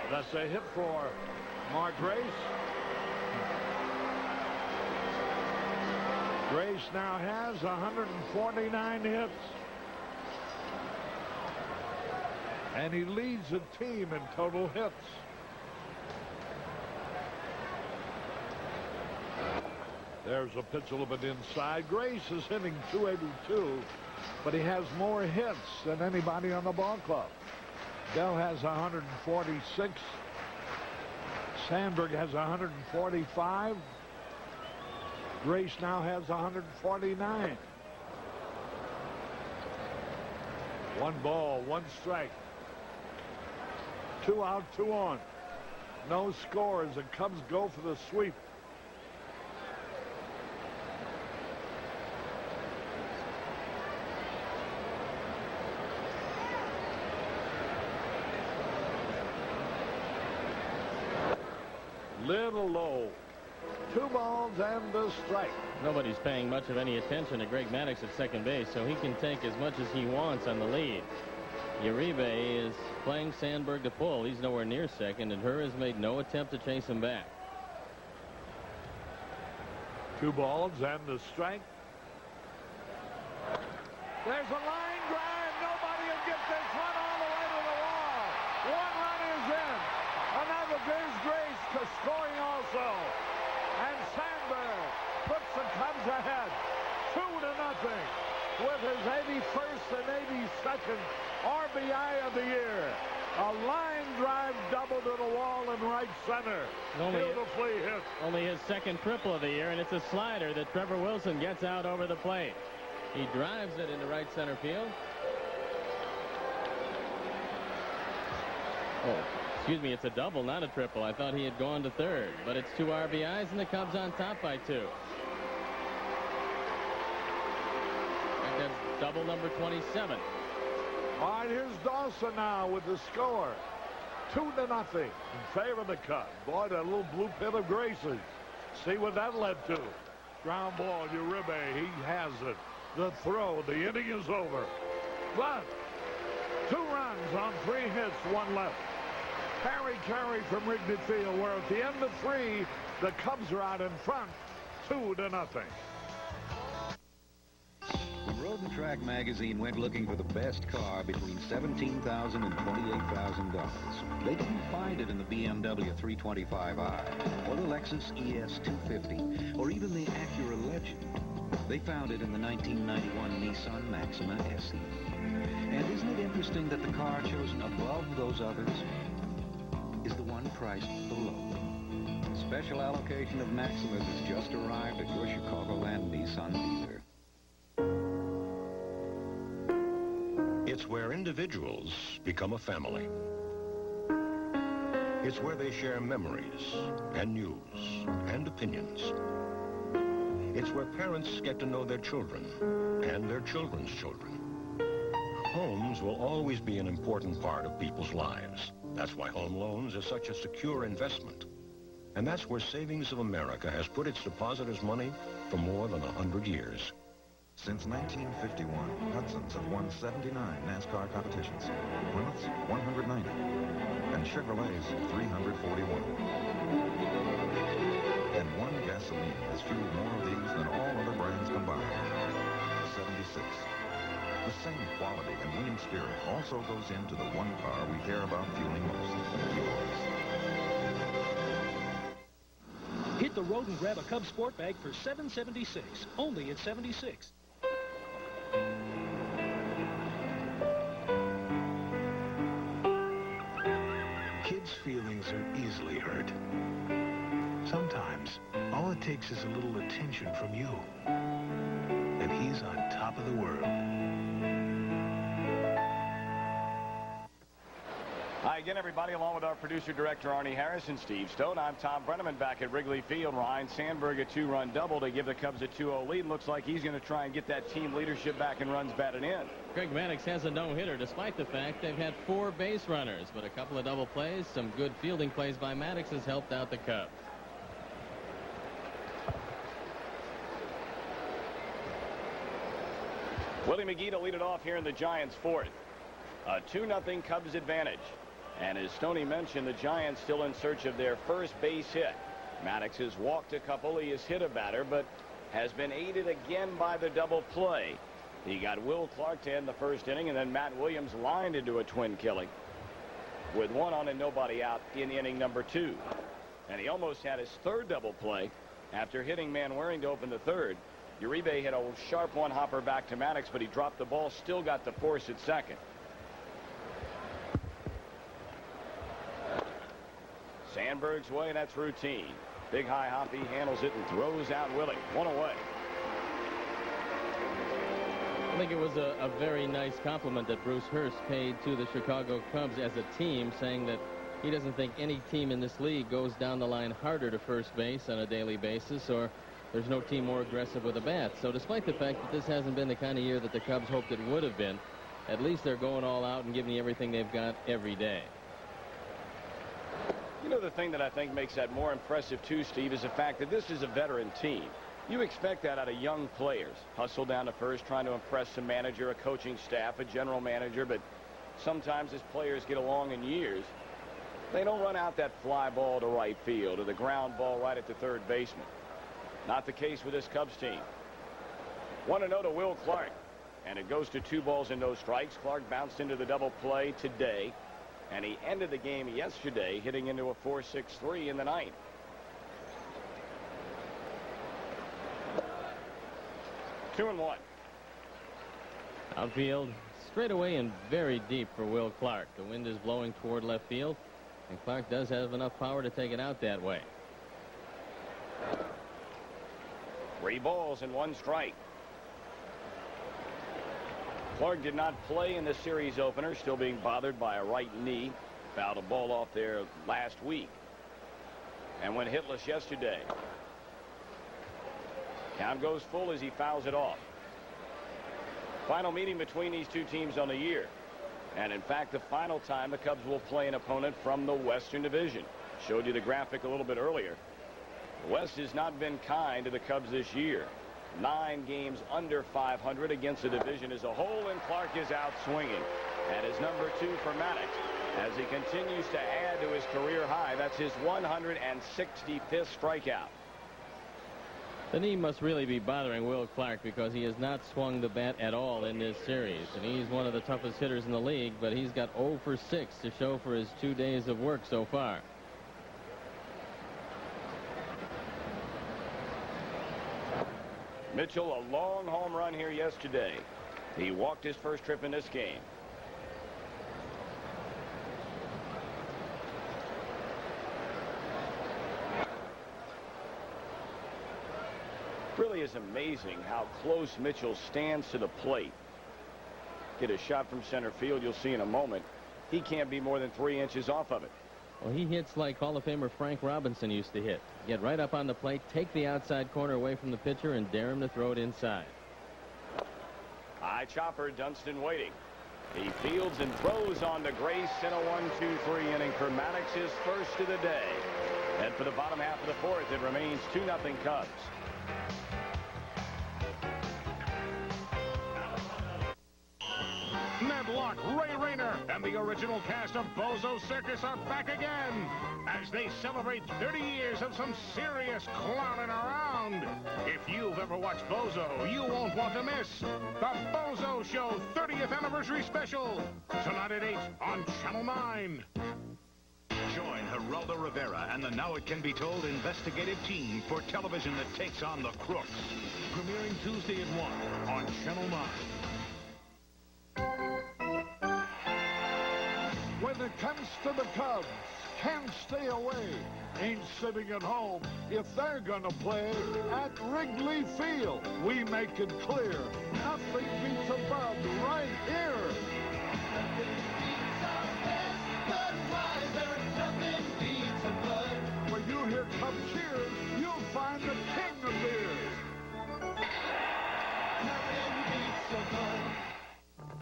That's a hit for Mark Grace. Grace now has 149 hits. And he leads the team in total hits. There's a pitch a little bit inside. Grace is hitting .282, but he has more hits than anybody on the ball club. Dell has 146. Sandberg has 145. Grace now has 149. 1 ball, 1 strike. 2 out, 2 on. No score as the Cubs go for the sweep. Little low. 2 balls and a strike. Nobody's paying much of any attention to Greg Maddox at second base, so he can take as much as he wants on the lead. Uribe is playing Sandberg to pull. He's nowhere near second, and Herr has made no attempt to chase him back. 2 balls and a strike. There's a line drive. Nobody will get this one all the way to the wall. 1 run is in. Another. There's Grace scoring also. And Sandberg puts the Cubs ahead 2-0 with his 81st and 82nd RBI of the year. A line drive double to the wall in right center. Beautifully hit. Only his second triple of the year, and it's a slider that Trevor Wilson gets out over the plate. He drives it into right center field. Oh, Excuse me, it's a double, not a triple. I thought he had gone to third, but it's 2 RBIs, and the Cubs on top by 2. And that's double number 27. All right, here's Dawson now with the score. 2-0 in favor of the Cubs. Boy, that little blue pit of graces. See what that led to. Ground ball, Uribe, he has it. The throw, the inning is over. But 2 runs on 3 hits, 1 left. Harry Carey from Wrigley Field, where at the end of 3, the Cubs are out in front, 2-0. When Road and Track magazine went looking for the best car between $17,000 and $28,000, they didn't find it in the BMW 325i, or the Lexus ES 250, or even the Acura Legend. They found it in the 1991 Nissan Maxima SE. And isn't it interesting that the car chosen above those others is the one priced below? The special allocation of Maximas has just arrived at your Chicagoland Nissan dealer. It's where individuals become a family. It's where they share memories and news and opinions. It's where parents get to know their children and their children's children. Homes will always be an important part of people's lives. That's why home loans is such a secure investment. And that's where Savings of America has put its depositors' money for more than 100 years. Since 1951, Hudson's have won 79 NASCAR competitions, Plymouth's 190, and Chevrolet's 341. And one gasoline has fueled more of these than all other brands combined. 76. The same quality and winning spirit also goes into the one car we care about fueling most, yours. Hit the road and grab a Cubs sport bag for $7.76, only at 76. Kids' feelings are easily hurt. Sometimes, all it takes is a little attention from you, and he's on top of the world. Hi again, everybody, along with our producer-director Arnie Harris and Steve Stone. I'm Tom Brenneman back at Wrigley Field. Ryan Sandberg a 2-run double to give the Cubs a 2-0 lead. Looks like he's going to try and get that team leadership back and runs batted in. Greg Maddux has a no-hitter despite the fact they've had 4 base runners, but a couple of double plays, some good fielding plays by Maddux has helped out the Cubs. Willie McGee to lead it off here in the Giants' 4th. A 2-0 Cubs advantage. And as Stoney mentioned, the Giants still in search of their first base hit. Maddux has walked a couple. He has hit a batter, but has been aided again by the double play. He got Will Clark to end the first inning, and then Matt Williams lined into a twin killing with 1 on and nobody out in inning number 2. And he almost had his 3rd double play after hitting Manwaring to open the 3rd. Uribe hit a sharp one-hopper back to Maddux, but he dropped the ball, still got the force at 2nd. Sandberg's way, that's routine. Big high hop, he handles it and throws out Willie. 1 away. I think it was a very nice compliment that Bruce Hurst paid to the Chicago Cubs as a team, saying that he doesn't think any team in this league goes down the line harder to first base on a daily basis, or there's no team more aggressive with a bat. So despite the fact that this hasn't been the kind of year that the Cubs hoped it would have been, at least they're going all out and giving you everything they've got every day. You know, the thing that I think makes that more impressive too, Steve, is the fact that this is a veteran team. You expect that out of young players. Hustle down to first, trying to impress a manager, a coaching staff, a general manager, but sometimes as players get along in years, they don't run out that fly ball to right field or the ground ball right at the third baseman. Not the case with this Cubs team. 1-0 to Will Clark, and it goes to 2 balls and no strikes. Clark bounced into the double play today, and he ended the game yesterday hitting into a 4-6-3 in the 9th. Two and 1. Outfield straight away and very deep for Will Clark. The wind is blowing toward left field, and Clark does have enough power to take it out that way. 3 balls and 1 strike. Clark did not play in the series opener, still being bothered by a right knee. Fouled a ball off there last week and went hitless yesterday. Count goes full as he fouls it off. Final meeting between these two teams on the year. And in fact, the final time the Cubs will play an opponent from the Western Division. Showed you the graphic a little bit earlier. The West has not been kind to the Cubs this year. 9 games under 500 against the division as a whole, and Clark is out swinging. And his number 2 for Maddox as he continues to add to his career high. That's his 165th strikeout. The knee must really be bothering Will Clark because he has not swung the bat at all in this series. And he's one of the toughest hitters in the league, but he's got 0 for 6 to show for his 2 days of work so far. Mitchell, a long home run here yesterday. He walked his first trip in this game. Really is amazing how close Mitchell stands to the plate. Get a shot from center field, you'll see in a moment. He can't be more than 3 inches off of it. Well, he hits like Hall of Famer Frank Robinson used to hit. Get right up on the plate, take the outside corner away from the pitcher, and dare him to throw it inside. High chopper, Dunston waiting. He fields and throws on to Grace in a 1-2-3 inning for Maddox, his first of the day. And for the bottom half of the 4th, it remains 2-0 Cubs. Ned Locke, Ray Rayner, and the original cast of Bozo Circus are back again as they celebrate 30 years of some serious clowning around. If you've ever watched Bozo, you won't want to miss the Bozo Show 30th Anniversary Special, tonight at 8 on Channel 9. Join Geraldo Rivera and the Now It Can Be Told investigative team for television that takes on the crooks. Premiering Tuesday at 1 on Channel 9. When it comes to the Cubs, can't stay away, ain't sitting at home. If they're gonna play at Wrigley Field, we make it clear, nothing beats a Bud right here. When you hear Cubs cheers, you'll find the king of beers.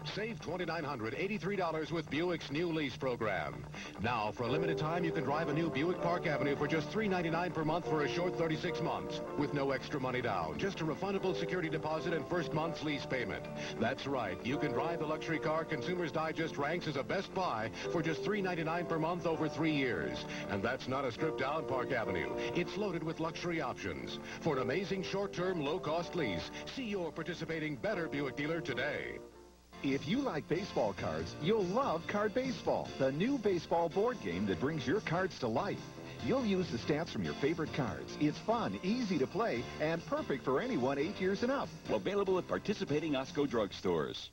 Save $2,983 with Buick's new lease program. Now, for a limited time, you can drive a new Buick Park Avenue for just $399 per month for a short 36 months, with no extra money down, just a refundable security deposit and first month's lease payment. That's right, you can drive the luxury car Consumers Digest ranks as a best buy for just $399 per month over 3 years. And that's not a stripped-down Park Avenue. It's loaded with luxury options. For an amazing short-term, low-cost lease, see your participating Better Buick dealer today. If you like baseball cards, you'll love Card Baseball, the new baseball board game that brings your cards to life. You'll use the stats from your favorite cards. It's fun, easy to play, and perfect for anyone 8 years and up. Available at participating Osco drugstores.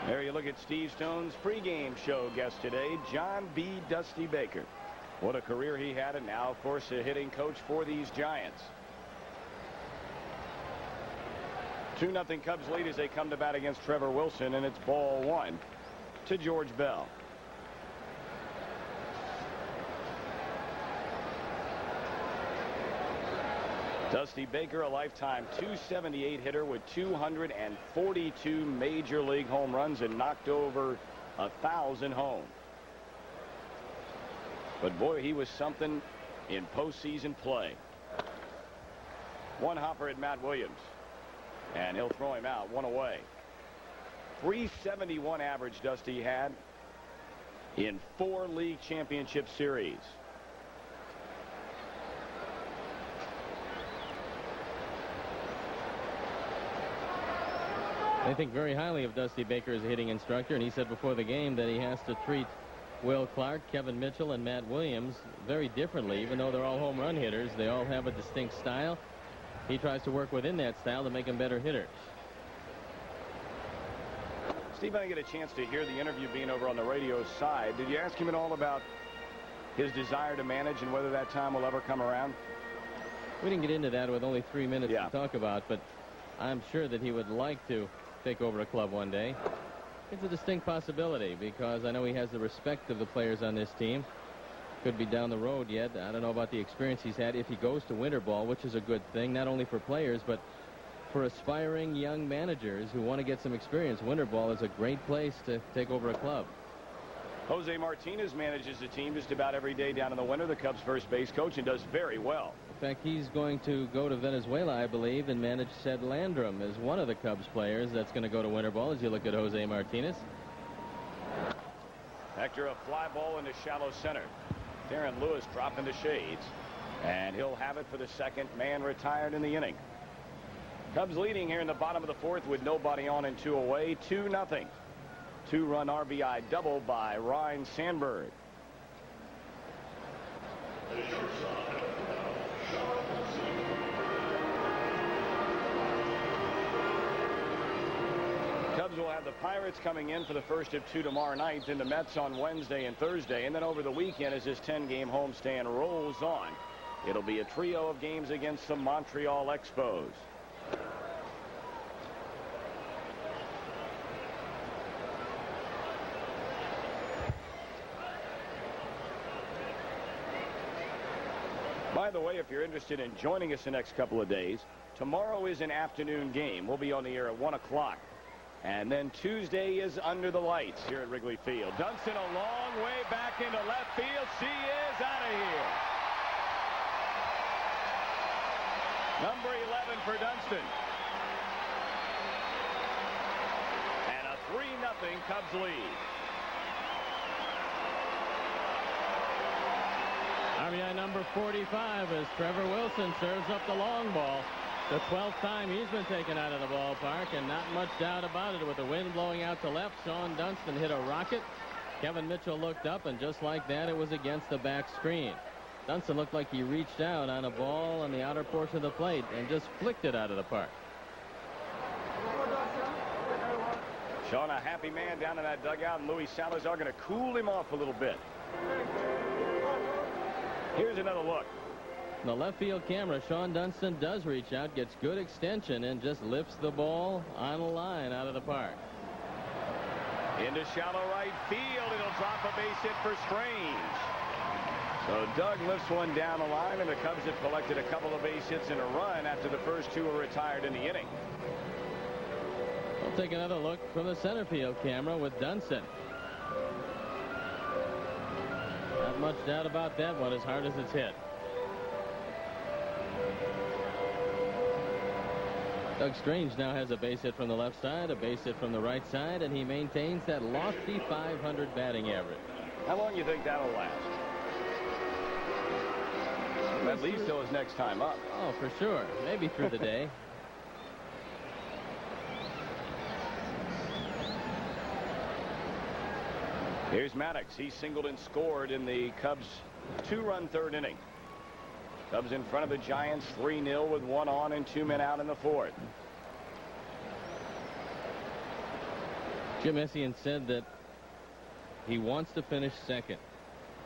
There you look at Steve Stone's pregame show guest today, John B. Dusty Baker. What a career he had, and now, of course, a hitting coach for these Giants. 2-0 Cubs lead as they come to bat against Trevor Wilson, and it's ball 1 to George Bell. Dusty Baker, a lifetime .278 hitter with 242 major league home runs and knocked over 1,000 home. But boy, he was something in postseason play. One hopper at Matt Williams. And he'll throw him out, 1 away. 371 average Dusty had in 4 league championship series. They think very highly of Dusty Baker as a hitting instructor, and he said before the game that he has to treat Will Clark, Kevin Mitchell, and Matt Williams very differently. Even though they're all home run hitters, they all have a distinct style. He tries to work within that style to make them better hitters. Steve, I didn't get a chance to hear the interview being over on the radio side. Did you ask him at all about his desire to manage and whether that time will ever come around? We didn't get into that with only 3 minutes to talk about, but I'm sure that he would like to take over a club one day. It's a distinct possibility because I know he has the respect of the players on this team. Could be down the road yet. I don't know about the experience he's had if he goes to winter ball, which is a good thing, not only for players, but for aspiring young managers who want to get some experience. Winter ball is a great place to take over a club. Jose Martinez manages the team just about every day down in the winter, the Cubs first base coach, and does very well. In fact, he's going to go to Venezuela, I believe, and manage Ced Landrum as one of the Cubs players that's going to go to winter ball as you look at Jose Martinez. After a fly ball into shallow center. Darren Lewis dropping the shades, and he'll have it for the second man retired in the inning. Cubs leading here in the bottom of the fourth with nobody on and 2 away, 2-0. 2-run RBI double by Ryne Sandberg. Cubs will have the Pirates coming in for the first of 2 tomorrow night, then the Mets on Wednesday and Thursday, and then over the weekend as this 10-game homestand rolls on. It'll be a trio of games against the Montreal Expos. By the way, if you're interested in joining us the next couple of days, tomorrow is an afternoon game. We'll be on the air at 1 o'clock. And then Tuesday is Under the Lights here at Wrigley Field. Dunston a long way back into left field. She is out of here. Number 11 for Dunston. And a 3-0 Cubs lead. RBI number 45 as Trevor Wilson serves up the long ball. The 12th time he's been taken out of the ballpark, and not much doubt about it. With the wind blowing out to left, Sean Dunston hit a rocket. Kevin Mitchell looked up, and just like that, it was against the back screen. Dunston looked like he reached out on a ball on the outer portion of the plate and just flicked it out of the park. Sean, a happy man down in that dugout, and Luis Salazar going to cool him off a little bit. Here's another look. The left field camera, Sean Dunston does reach out, gets good extension, and just lifts the ball on a line out of the park. Into shallow right field. It'll drop a base hit for Strange. So Doug lifts one down the line, and the Cubs have collected a couple of base hits in a run after the first 2 were retired in the inning. We'll take another look from the center field camera with Dunston. Not much doubt about that one, as hard as it's hit. Doug Strange now has a base hit from the left side, a base hit from the right side, and he maintains that lofty .500 batting average. How long do you think that'll last? At least till his next time up. Oh, for sure. Maybe through the day. Here's Maddox. He singled and scored in the Cubs' 2-run third inning. Cubs in front of the Giants 3-0 with 1 on and 2 men out in the fourth. Jim Essien said that he wants to finish second.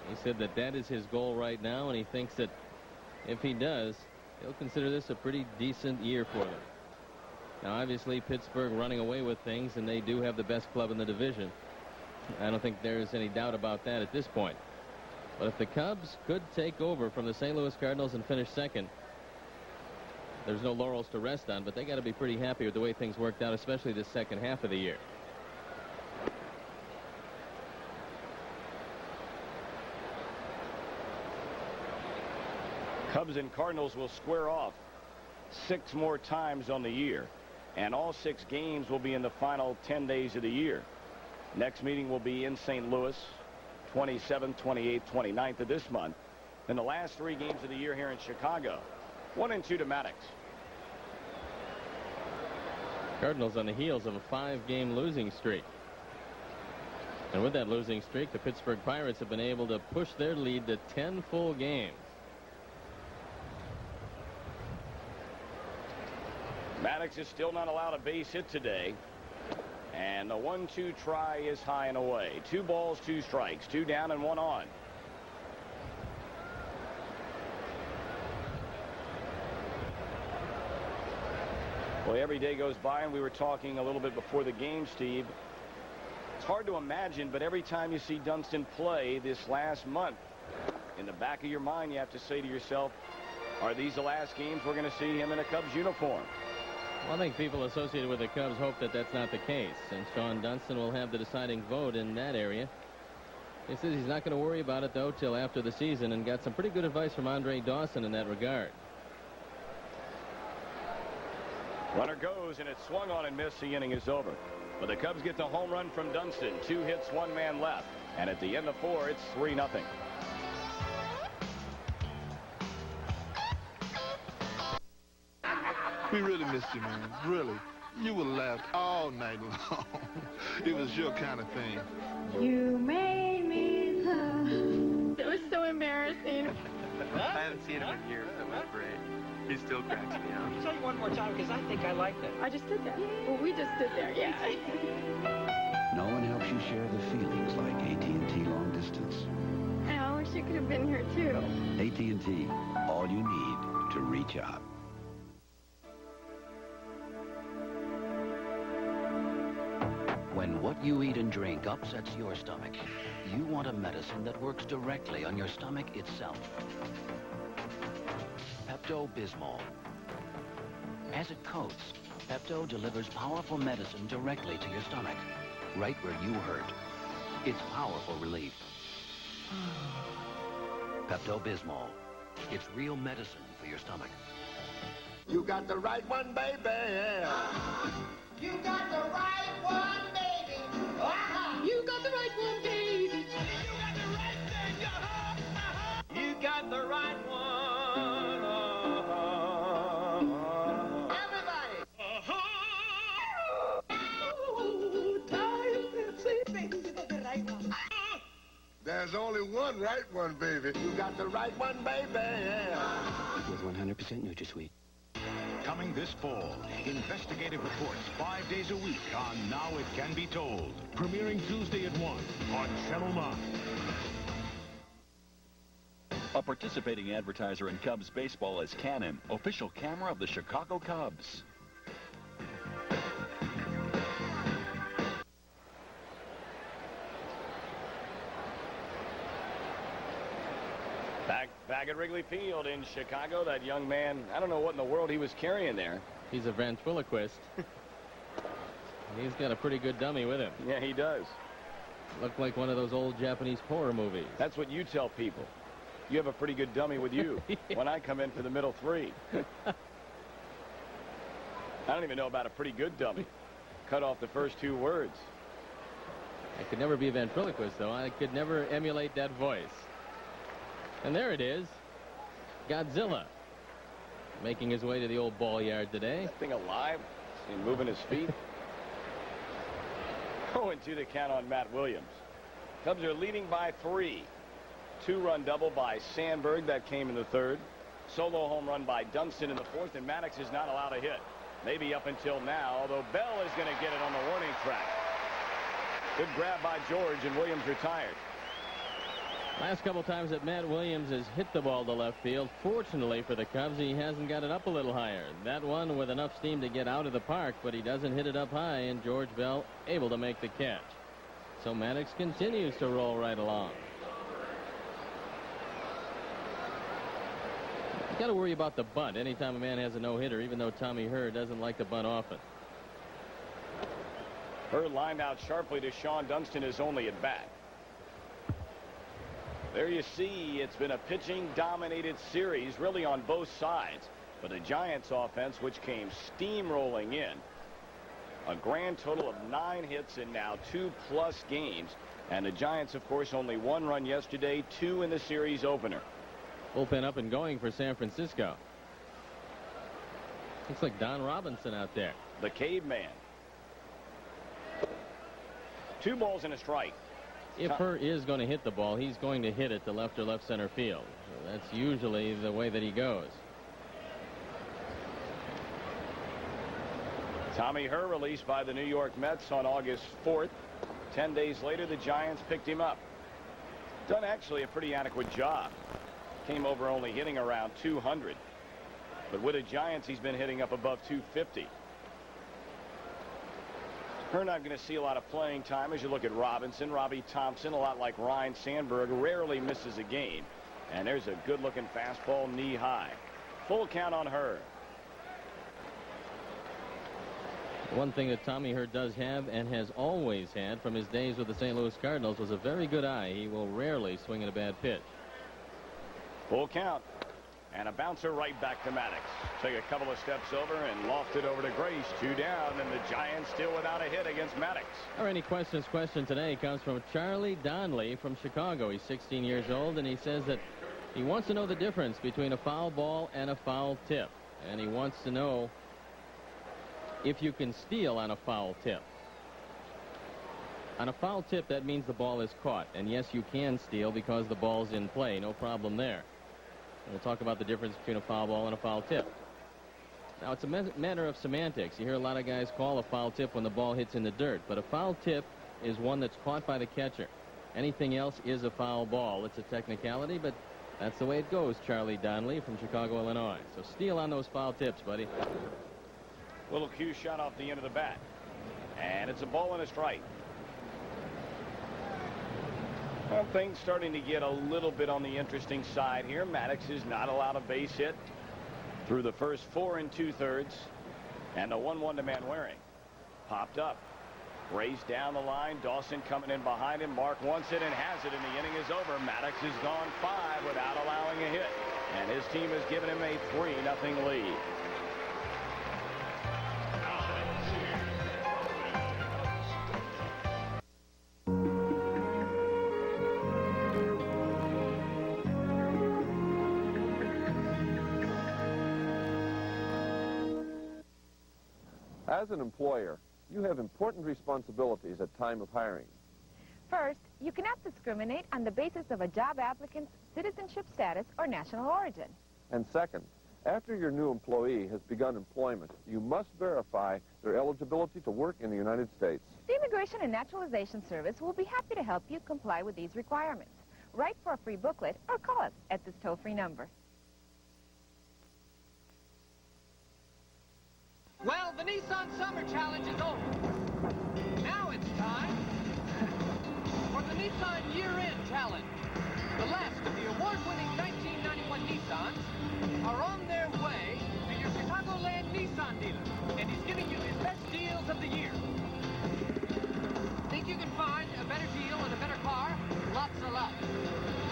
He said that that is his goal right now, and he thinks that if he does, he'll consider this a pretty decent year for them. Now, obviously, Pittsburgh running away with things, and they do have the best club in the division. I don't think there's any doubt about that at this point. But if the Cubs could take over from the St. Louis Cardinals and finish second, there's no laurels to rest on, but they got to be pretty happy with the way things worked out, especially the second half of the year. Cubs and Cardinals will square off 6 more times on the year, and all 6 games will be in the final 10 days of the year. Next meeting will be in St. Louis, 27th, 28th, 29th of this month. Then the last 3 games of the year here in Chicago. 1 and 2 to Maddox. Cardinals on the heels of a 5-game losing streak. And with that losing streak, the Pittsburgh Pirates have been able to push their lead to 10 full games. Maddox is still not allowed a base hit today. And the 1-2 try is high and away. 2 balls, 2 strikes, 2 down and 1 on. Well, every day goes by, and we were talking a little bit before the game, Steve. It's hard to imagine, but every time you see Dunston play this last month, in the back of your mind, you have to say to yourself, are these the last games we're going to see him in a Cubs uniform? Well, I think people associated with the Cubs hope that that's not the case, and Sean Dunston will have the deciding vote in that area. He says he's not going to worry about it, though, till after the season, and got some pretty good advice from Andre Dawson in that regard. Runner goes, and it's swung on and missed. The inning is over. But the Cubs get the home run from Dunston. 2 hits, 1 man left. And at the end of 4, it's 3-0. We really missed you, man. Really. You would have laughed all night long. It was your kind of thing. You made me laugh. It was so embarrassing. I haven't seen him in years. That was great. He still cracks me up. Say one more time, because I think I like that. I just stood there. Well, we just stood there, yeah. No one helps you share the feelings like AT&T long distance. I wish you could have been here, too. AT&T, all you need to reach out. When what you eat and drink upsets your stomach, you want a medicine that works directly on your stomach itself. Pepto-Bismol. As it coats, Pepto delivers powerful medicine directly to your stomach, right where you hurt. It's powerful relief. Pepto-Bismol. It's real medicine for your stomach. You got the right one, baby. You got the right one, baby. You got the right one, baby. You got the right one. Everybody. Oh, tired Pepsi, baby, you got the right one. There's only one right one, baby. You got the right one, baby. With 100% NutraSweet. Coming this fall, investigative reports 5 days a week on Now It Can Be Told. Premiering Tuesday at 1 on Channel 9. A participating advertiser in Cubs baseball is Canon, official camera of the Chicago Cubs. Back at Wrigley Field in Chicago, that young man, I don't know what in the world he was carrying there. He's a ventriloquist. He's got a pretty good dummy with him. Yeah, he does. Looked like one of those old Japanese horror movies. That's what you tell people. You have a pretty good dummy with you when I come in for the middle 3. I don't even know about a pretty good dummy. Cut off the first 2 words. I could never be a ventriloquist, though. I could never emulate that voice. And there it is. Godzilla. Making his way to the old ball yard today. That thing alive? See him moving his feet? 0-2 the count on Matt Williams. Cubs are leading by 3. 2-run double by Sandberg. That came in the 3rd. Solo home run by Dunston in the 4th. And Maddox is not allowed a hit. Maybe up until now, although Bell is going to get it on the warning track. Good grab by George, and Williams retired. Last couple times that Matt Williams has hit the ball to left field, fortunately for the Cubs, he hasn't got it up a little higher. That one with enough steam to get out of the park, but he doesn't hit it up high, and George Bell able to make the catch. So Maddox continues to roll right along. You got to worry about the bunt anytime a man has a no-hitter, even though Tommy Herr doesn't like to bunt often. Herr lined out sharply to Sean Dunston, his only at bat. There you see, it's been a pitching-dominated series, really on both sides. But the Giants' offense, which came steamrolling in, a grand total of 9 hits in now 2+ games. And the Giants, of course, only 1 run yesterday, 2 in the series opener. Bullpen up and going for San Francisco. Looks like Don Robinson out there. The caveman. 2 balls and a strike. If Herr is going to hit the ball, he's going to hit it to left or left center field. So that's usually the way that he goes. Tommy Herr released by the New York Mets on August 4th. 10 days later, the Giants picked him up. Done actually a pretty adequate job. Came over only hitting around 200. But with the Giants, he's been hitting up above 250. We're not going to see a lot of playing time as you look at Robinson. Robbie Thompson, a lot like Ryan Sandberg, rarely misses a game. And there's a good-looking fastball knee high. Full count on her. One thing that Tommy Hurt does have and has always had from his days with the St. Louis Cardinals was a very good eye. He will rarely swing at a bad pitch. Full count. And a bouncer right back to Maddox. Take a couple of steps over and loft it over to Grace. 2 down, and the Giants still without a hit against Maddox. Our Any Questions question today comes from Charlie Donnelly from Chicago. He's 16 years old, and he says that he wants to know the difference between a foul ball and a foul tip. And he wants to know if you can steal on a foul tip. On a foul tip, that means the ball is caught. And yes, you can steal because the ball's in play. No problem there. And we'll talk about the difference between a foul ball and a foul tip. Now, it's a matter of semantics. You hear a lot of guys call a foul tip when the ball hits in the dirt. But a foul tip is one that's caught by the catcher. Anything else is a foul ball. It's a technicality, but that's the way it goes, Charlie Donnelly from Chicago, Illinois. So steal on those foul tips, buddy. Little cue shot off the end of the bat. And it's a ball and a strike. Well, things starting to get a little bit on the interesting side here. Maddox is not allowed a base hit through the first 4 2/3. And the 1-1 to Manwaring. Popped up. Raised down the line. Dawson coming in behind him. Mark wants it and has it, and the inning is over. Maddox has gone 5 without allowing a hit. And his team has given him a 3-0 lead. As an employer, you have important responsibilities at time of hiring. First, you cannot discriminate on the basis of a job applicant's citizenship status or national origin. And second, after your new employee has begun employment, you must verify their eligibility to work in the United States. The Immigration and Naturalization Service will be happy to help you comply with these requirements. Write for a free booklet or call us at this toll-free number. Well, the Nissan Summer Challenge is over. Now it's time for the Nissan Year-End Challenge. The last of the award-winning 1991 Nissans are on their way to your Chicagoland Nissan dealer, and he's giving you his best deals of the year. Think you can find a better deal and a better car? Lots of luck.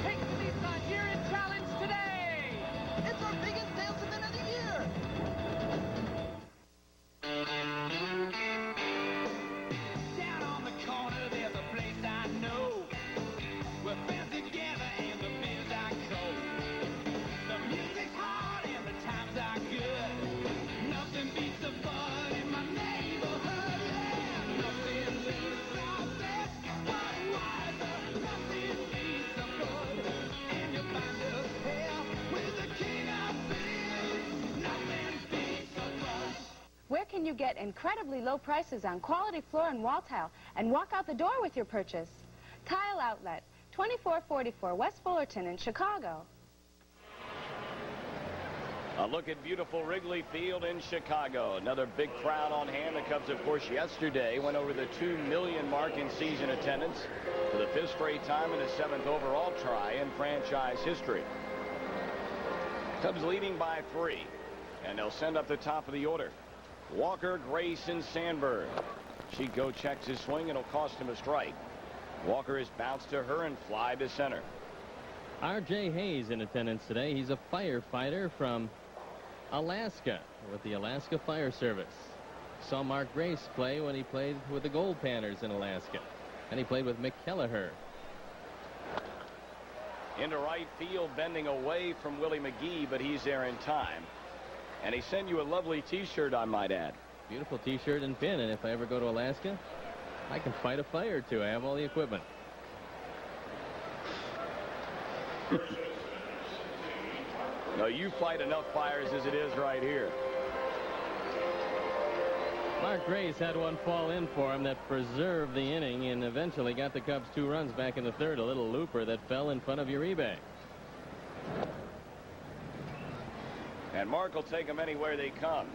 Take the Nissan Year-End Challenge today! It's our biggest sales event of the year! Down on the corner, there's a place I know. We're fans together and the beers are cold. The music's hard and the times are good. Nothing beats the fun in my neighborhood. Yeah, nothing beats the best. Budweiser, nothing beats the good. And you find us here with the king of beers. Nothing beats the buzz. Where can you get incredibly low prices on quality floor and wall tile and walk out the door with your purchase? Tile Outlet, 2444 West Fullerton in Chicago. A look at beautiful Wrigley Field in Chicago. Another big crowd on hand. The Cubs, of course, yesterday went over the 2 million mark in season attendance for the 5th straight time and a 7th overall try in franchise history. Cubs leading by 3, and they'll send up the top of the order. Walker, Grace, and Sandberg. Chico checks his swing. It'll cost him a strike. Walker is bounced to her and fly to center. R.J. Hayes in attendance today. He's a firefighter from Alaska with the Alaska Fire Service. Saw Mark Grace play when he played with the Gold Panthers in Alaska. And he played with Mick Kelleher. Into right field, bending away from Willie McGee, but he's there in time. And he sent you a lovely T-shirt, I might add. Beautiful T-shirt and pin, and if I ever go to Alaska, I can fight a fire or two. I have all the equipment. No, you fight enough fires as it is right here. Mark Grace had one fall in for him that preserved the inning and eventually got the Cubs 2 runs back in the 3rd. A little looper that fell in front of Uribe. And Mark will take them anywhere they come.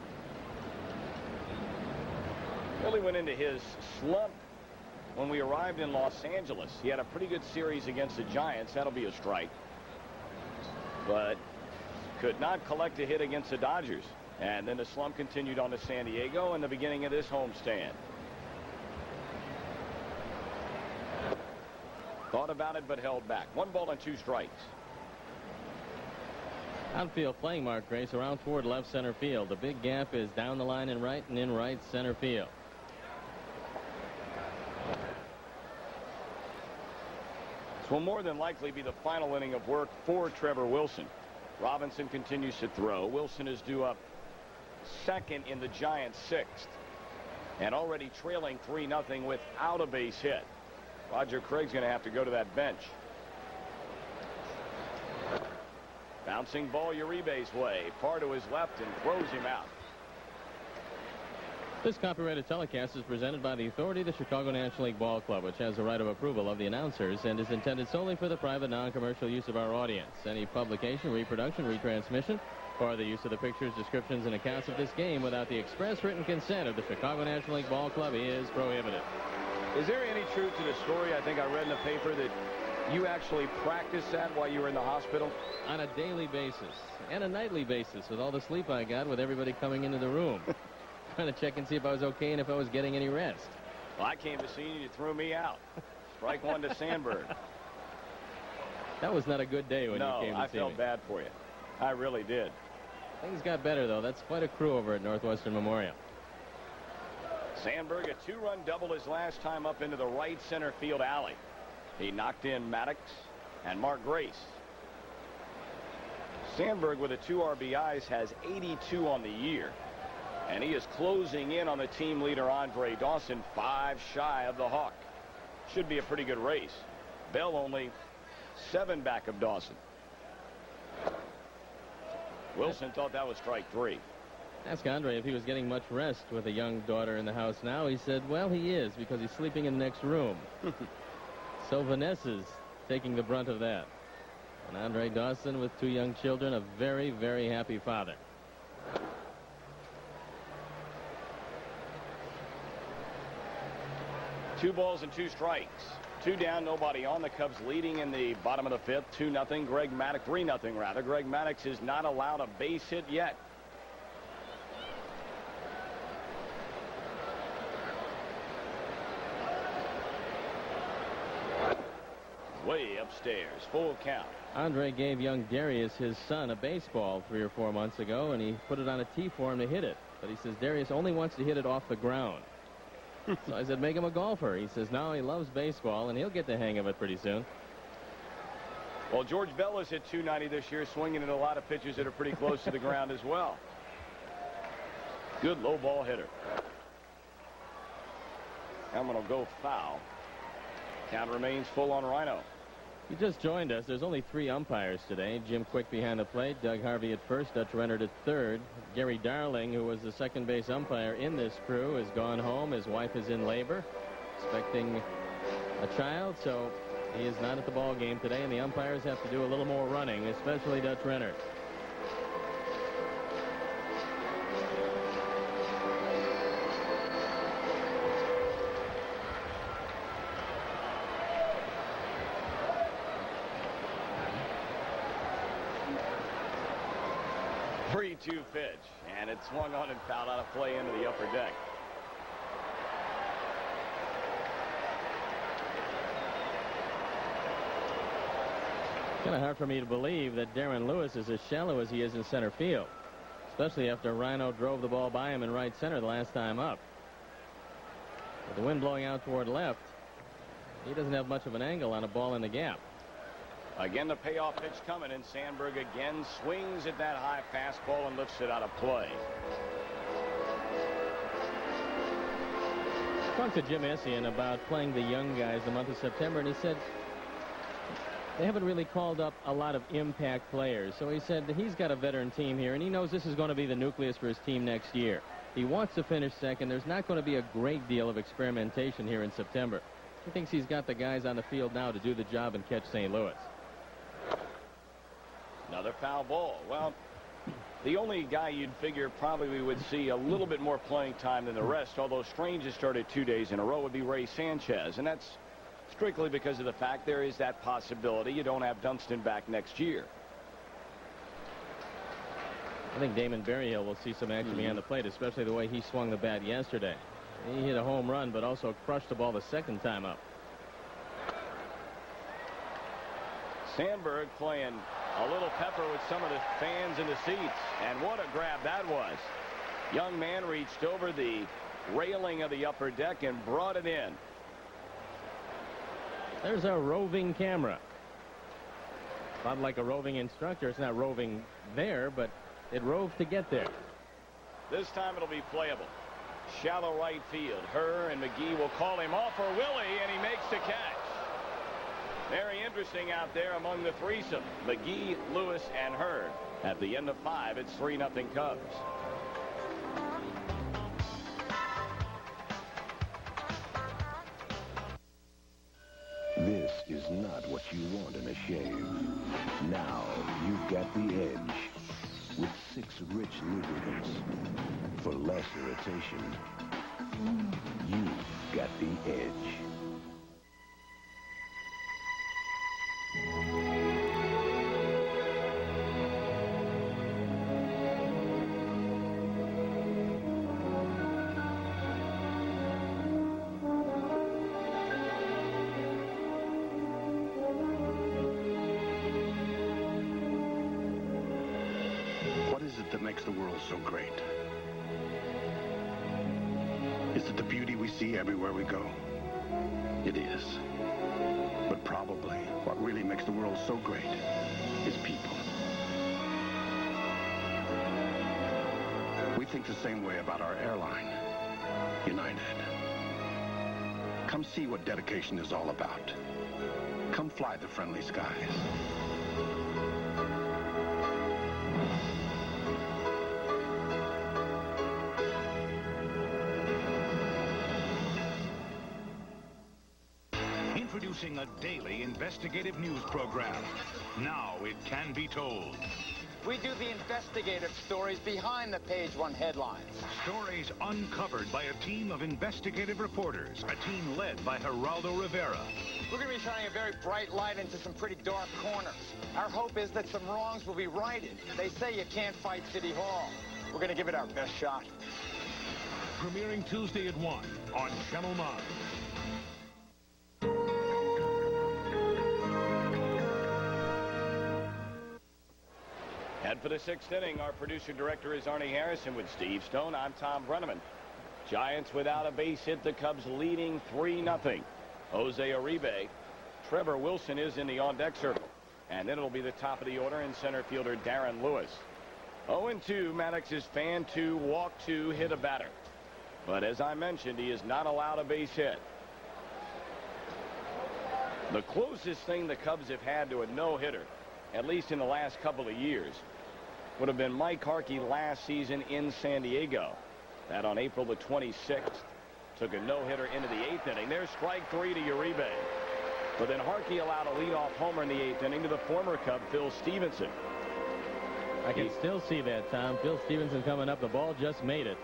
Really went into his slump when we arrived in Los Angeles. He had a pretty good series against the Giants. That'll be a strike. But could not collect a hit against the Dodgers. And then the slump continued on to San Diego in the beginning of this homestand. Thought about it, but held back. 1 ball and 2 strikes. Outfield playing mark, Grace, around toward left center field. The big gap is down the line in right and in right center field. This will more than likely be the final inning of work for Trevor Wilson. Robinson continues to throw. Wilson is due up second in the Giants' 6th. And already trailing 3-0 without a base hit. Roger Craig's going to have to go to that bench. Bouncing ball Uribe's way. Far to his left and throws him out. This copyrighted telecast is presented by the authority of the Chicago National League Ball Club, which has the right of approval of the announcers and is intended solely for the private, non-commercial use of our audience. Any publication, reproduction, retransmission, or the use of the pictures, descriptions, and accounts of this game without the express written consent of the Chicago National League Ball Club is prohibited. Is there any truth to the story? I think I read in the paper that you actually practiced that while you were in the hospital? On a daily basis and a nightly basis with all the sleep I got with everybody coming into the room. Trying to check and see if I was okay and if I was getting any rest. Well, I came to see you. You threw me out. Strike 1 to Sandberg. That was not a good day when you came to see me. No, I felt bad for you. I really did. Things got better, though. That's quite a crew over at Northwestern Memorial. Sandberg, a 2-run double his last time up into the right center field alley. He knocked in Maddox and Mark Grace. Sandberg, with the 2 RBIs, has 82 on the year. And he is closing in on the team leader, Andre Dawson, 5 shy of the Hawk. Should be a pretty good race. Bell only 7 back of Dawson. Wilson thought that was strike 3. Ask Andre if he was getting much rest with a young daughter in the house now. He said, well, he is, because he's sleeping in the next room. So Vanessa's taking the brunt of that. And Andre Dawson, with 2 young children, a very, very happy father. Two balls and 2 strikes. 2 down, nobody on. The Cubs leading in the bottom of the 5th, 2-0. Greg Maddux, 3-0 rather. Greg Maddux is not allowed a base hit yet. Way upstairs, full count. Andre gave young Darius, his son, a baseball 3 or 4 months ago, and he put it on a tee for him to hit it. But he says Darius only wants to hit it off the ground. So I said, make him a golfer. He says, no, he loves baseball, and he'll get the hang of it pretty soon. Well, George Bell has hit .290 this year, swinging at a lot of pitches that are pretty close to the ground as well. Good low ball hitter. I'm going to go foul. Count remains full on Rhino. You just joined us. There's only 3 umpires today. Jim Quick behind the plate, Doug Harvey at first, Dutch Rennert at third. Gary Darling, who was the second base umpire in this crew, has gone home. His wife is in labor, expecting a child, so he is not at the ball game today, and the umpires have to do a little more running, especially Dutch Rennert. Two pitch, and it swung on and fouled out of play into the upper deck. Kind of hard for me to believe that Darren Lewis is as shallow as he is in center field, especially after Rhino drove the ball by him in right center the last time up. With the wind blowing out toward left, he doesn't have much of an angle on a ball in the gap. Again, the payoff pitch coming, and Sandberg again swings at that high fastball and lifts it out of play. Talked to Jim Essien about playing the young guys the month of September, and he said they haven't really called up a lot of impact players. So he said that he's got a veteran team here, and he knows this is going to be the nucleus for his team next year. He wants to finish second. There's not going to be a great deal of experimentation here in September. He thinks he's got the guys on the field now to do the job and catch St. Louis. Another foul ball. Well, The only guy you'd figure probably would see a little bit more playing time than the rest, although Strange has started 2 days in a row, would be Ray Sanchez. And that's strictly because of the fact there is that possibility you don't have Dunston back next year. I think Damon Berryhill will see some action behind the plate, especially the way he swung the bat yesterday. He hit a home run, but also crushed the ball the second time up. Sandberg playing a little pepper with some of the fans in the seats. And what a grab that was. Young man reached over the railing of the upper deck and brought it in. There's a roving camera. Not like a roving instructor. It's not roving there, but it rove to get there. This time it'll be playable. Shallow right field. Herr and McGee will call him off for Willie, and he makes the catch. Very interesting out there among the threesome. McGee, Lewis, and Hurd. At the end of 5, it's 3-0 Cubs. This is not what you want in a shave. Now you've got the edge. With 6 rich lubricants for less irritation. You've got the edge. That makes the world so great? Is it the beauty we see everywhere we go? It is. But probably what really makes the world so great is people. We think the same way about our airline, United. Come see what dedication is all about. Come fly the friendly skies. Introducing a daily investigative news program. Now it can be told. We do the investigative stories behind the page 1 headlines. Stories uncovered by a team of investigative reporters. A team led by Geraldo Rivera. We're going to be shining a very bright light into some pretty dark corners. Our hope is that some wrongs will be righted. They say you can't fight City Hall. We're going to give it our best shot. Premiering Tuesday at 1 on Channel 9. And for the 6th inning, our producer-director is Arnie Harrison with Steve Stone. I'm Tom Brenneman. Giants without a base hit, the Cubs leading 3-0. Jose Uribe. Trevor Wilson is in the on-deck circle. And then it'll be the top of the order in center fielder Darren Lewis. 0-2, Maddox is fan 2, walk 2, hit a batter. But as I mentioned, he is not allowed a base hit. The closest thing the Cubs have had to a no-hitter, at least in the last couple of years, would have been Mike Harkey last season in San Diego. That on April the 26th. Took a no-hitter into the 8th inning. There's strike 3 to Uribe. But then Harkey allowed a leadoff homer in the 8th inning to the former Cub, Phil Stevenson. I can still see that, Tom. Phil Stevenson coming up. The ball just made it.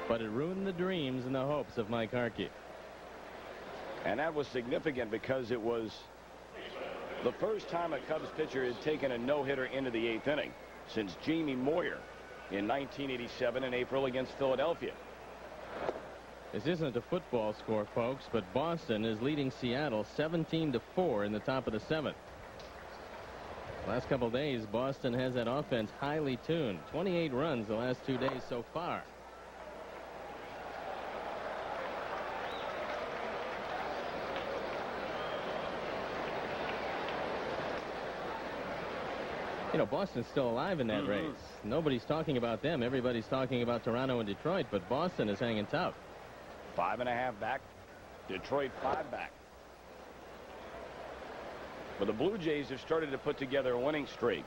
But it ruined the dreams and the hopes of Mike Harkey. And that was significant because it was the first time a Cubs pitcher had taken a no-hitter into the 8th inning since Jamie Moyer in 1987 in April against Philadelphia. This isn't a football score, folks, but Boston is leading Seattle 17-4 in the top of the 7th. Last couple days, Boston has that offense highly tuned. 28 runs the last 2 days so far. You know, Boston's still alive in that race. Nobody's talking about them. Everybody's talking about Toronto and Detroit, but Boston is hanging tough. 5.5 back. Detroit 5 back. But the Blue Jays have started to put together a winning streak.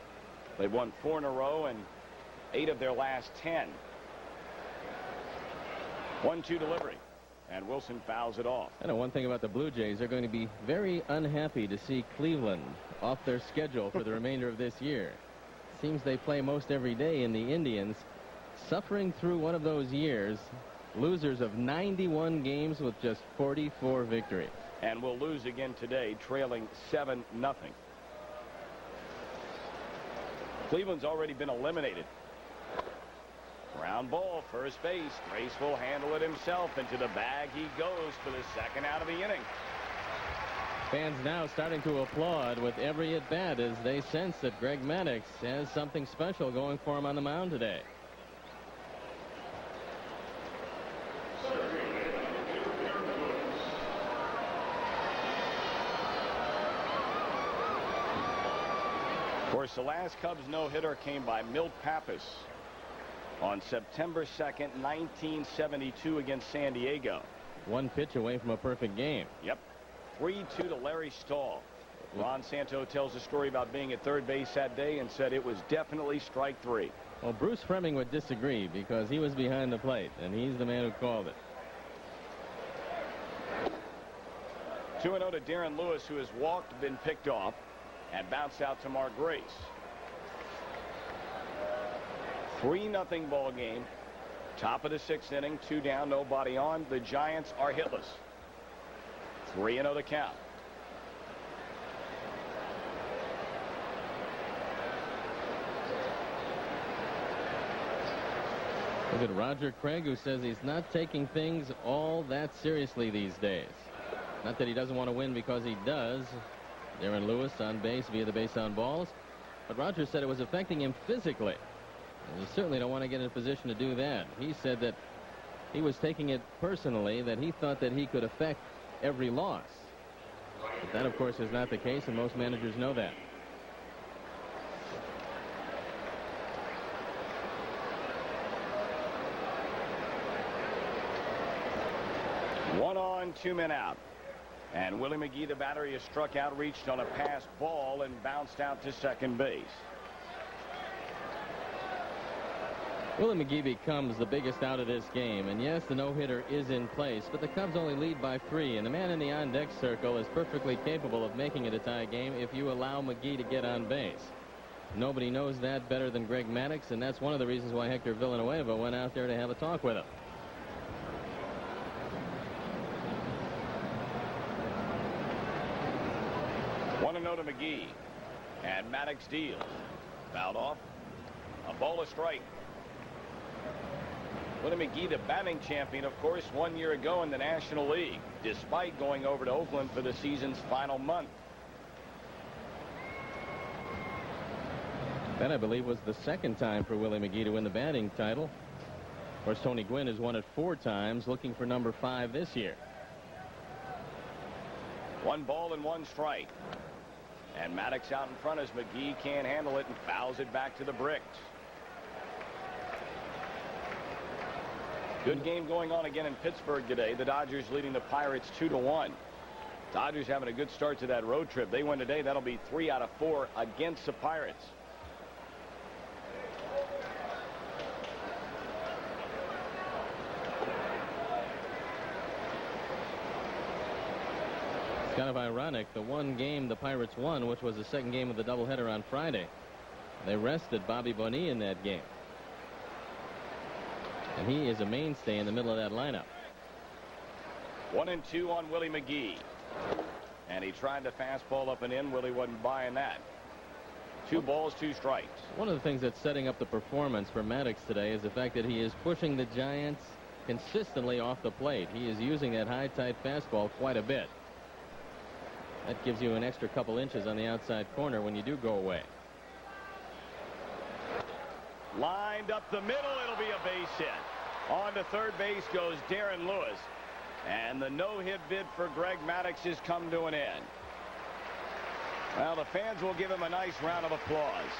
They've won 4 in a row and 8 of their last 10. 1-2 delivery. And Wilson fouls it off. I know one thing about the Blue Jays. They're going to be very unhappy to see Cleveland off their schedule for the remainder of this year. seems they play most every day in the Indians, suffering through one of those years, losers of 91 games with just 44 victories. And will lose again today, trailing 7-0. Cleveland's already been eliminated. Ground ball, first base. Grace will handle it himself. Into the bag he goes for the second out of the inning. Fans now starting to applaud with every at-bat as they sense that Greg Maddux has something special going for him on the mound today. Of course, the last Cubs no-hitter came by Milt Pappas on September 2nd, 1972 against San Diego. One pitch away from a perfect game. Yep. 3-2 to Larry Stahl. Ron Santo tells a story about being at third base that day and said it was definitely strike three. Well, Bruce Fleming would disagree because he was behind the plate, and he's the man who called it. 2-0 to Darren Lewis, who has walked, been picked off, and bounced out to Mark Grace. 3-0 ball game. Top of the 6th inning, 2 down, nobody on. The Giants are hitless. 3-0 the count. Look at Roger Craig, who says he's not taking things all that seriously these days. Not that he doesn't want to win, because he does. Darren Lewis on base via the base on balls. But Roger said it was affecting him physically. And you certainly don't want to get in a position to do that. He said that he was taking it personally, that he thought that he could affect every loss. But that, of course, is not the case, and most managers know that. One on, 2 men out. And Willie McGee, the batter, is struck out, reached on a pass ball, and bounced out to second base. Willie McGee becomes the biggest out of this game. And yes, the no-hitter is in place, but the Cubs only lead by 3. And the man in the on-deck circle is perfectly capable of making it a tie game if you allow McGee to get on base. Nobody knows that better than Greg Maddux, and that's one of the reasons why Hector Villanueva went out there to have a talk with him. To McGee, and Maddux deals. Fouled off. A ball, a strike. Willie McGee, the batting champion, of course, 1 year ago in the National League, despite going over to Oakland for the season's final month. That, I believe, was the second time for Willie McGee to win the batting title. Of course, Tony Gwynn has won it 4 times, looking for number 5 this year. 1 ball and 1 strike. And Maddux out in front as McGee can't handle it and fouls it back to the bricks. Good game going on again in Pittsburgh today. The Dodgers leading the Pirates 2-1. Dodgers having a good start to that road trip. They win today. That'll be 3 out of 4 against the Pirates. Kind of ironic, the one game the Pirates won, which was the second game of the doubleheader on Friday. They rested Bobby Bonilla in that game. And he is a mainstay in the middle of that lineup. 1-2 on Willie McGee. And he tried to fastball up and in. Willie wasn't buying that. 2 balls, 2 strikes. One of the things that's setting up the performance for Maddux today is the fact that he is pushing the Giants consistently off the plate. He is using that high, tight fastball quite a bit. That gives you an extra couple inches on the outside corner when you do go away. Lined up the middle, it'll be a base hit. On to third base goes Darren Lewis. And the no-hit bid for Greg Maddux has come to an end. Well, the fans will give him a nice round of applause.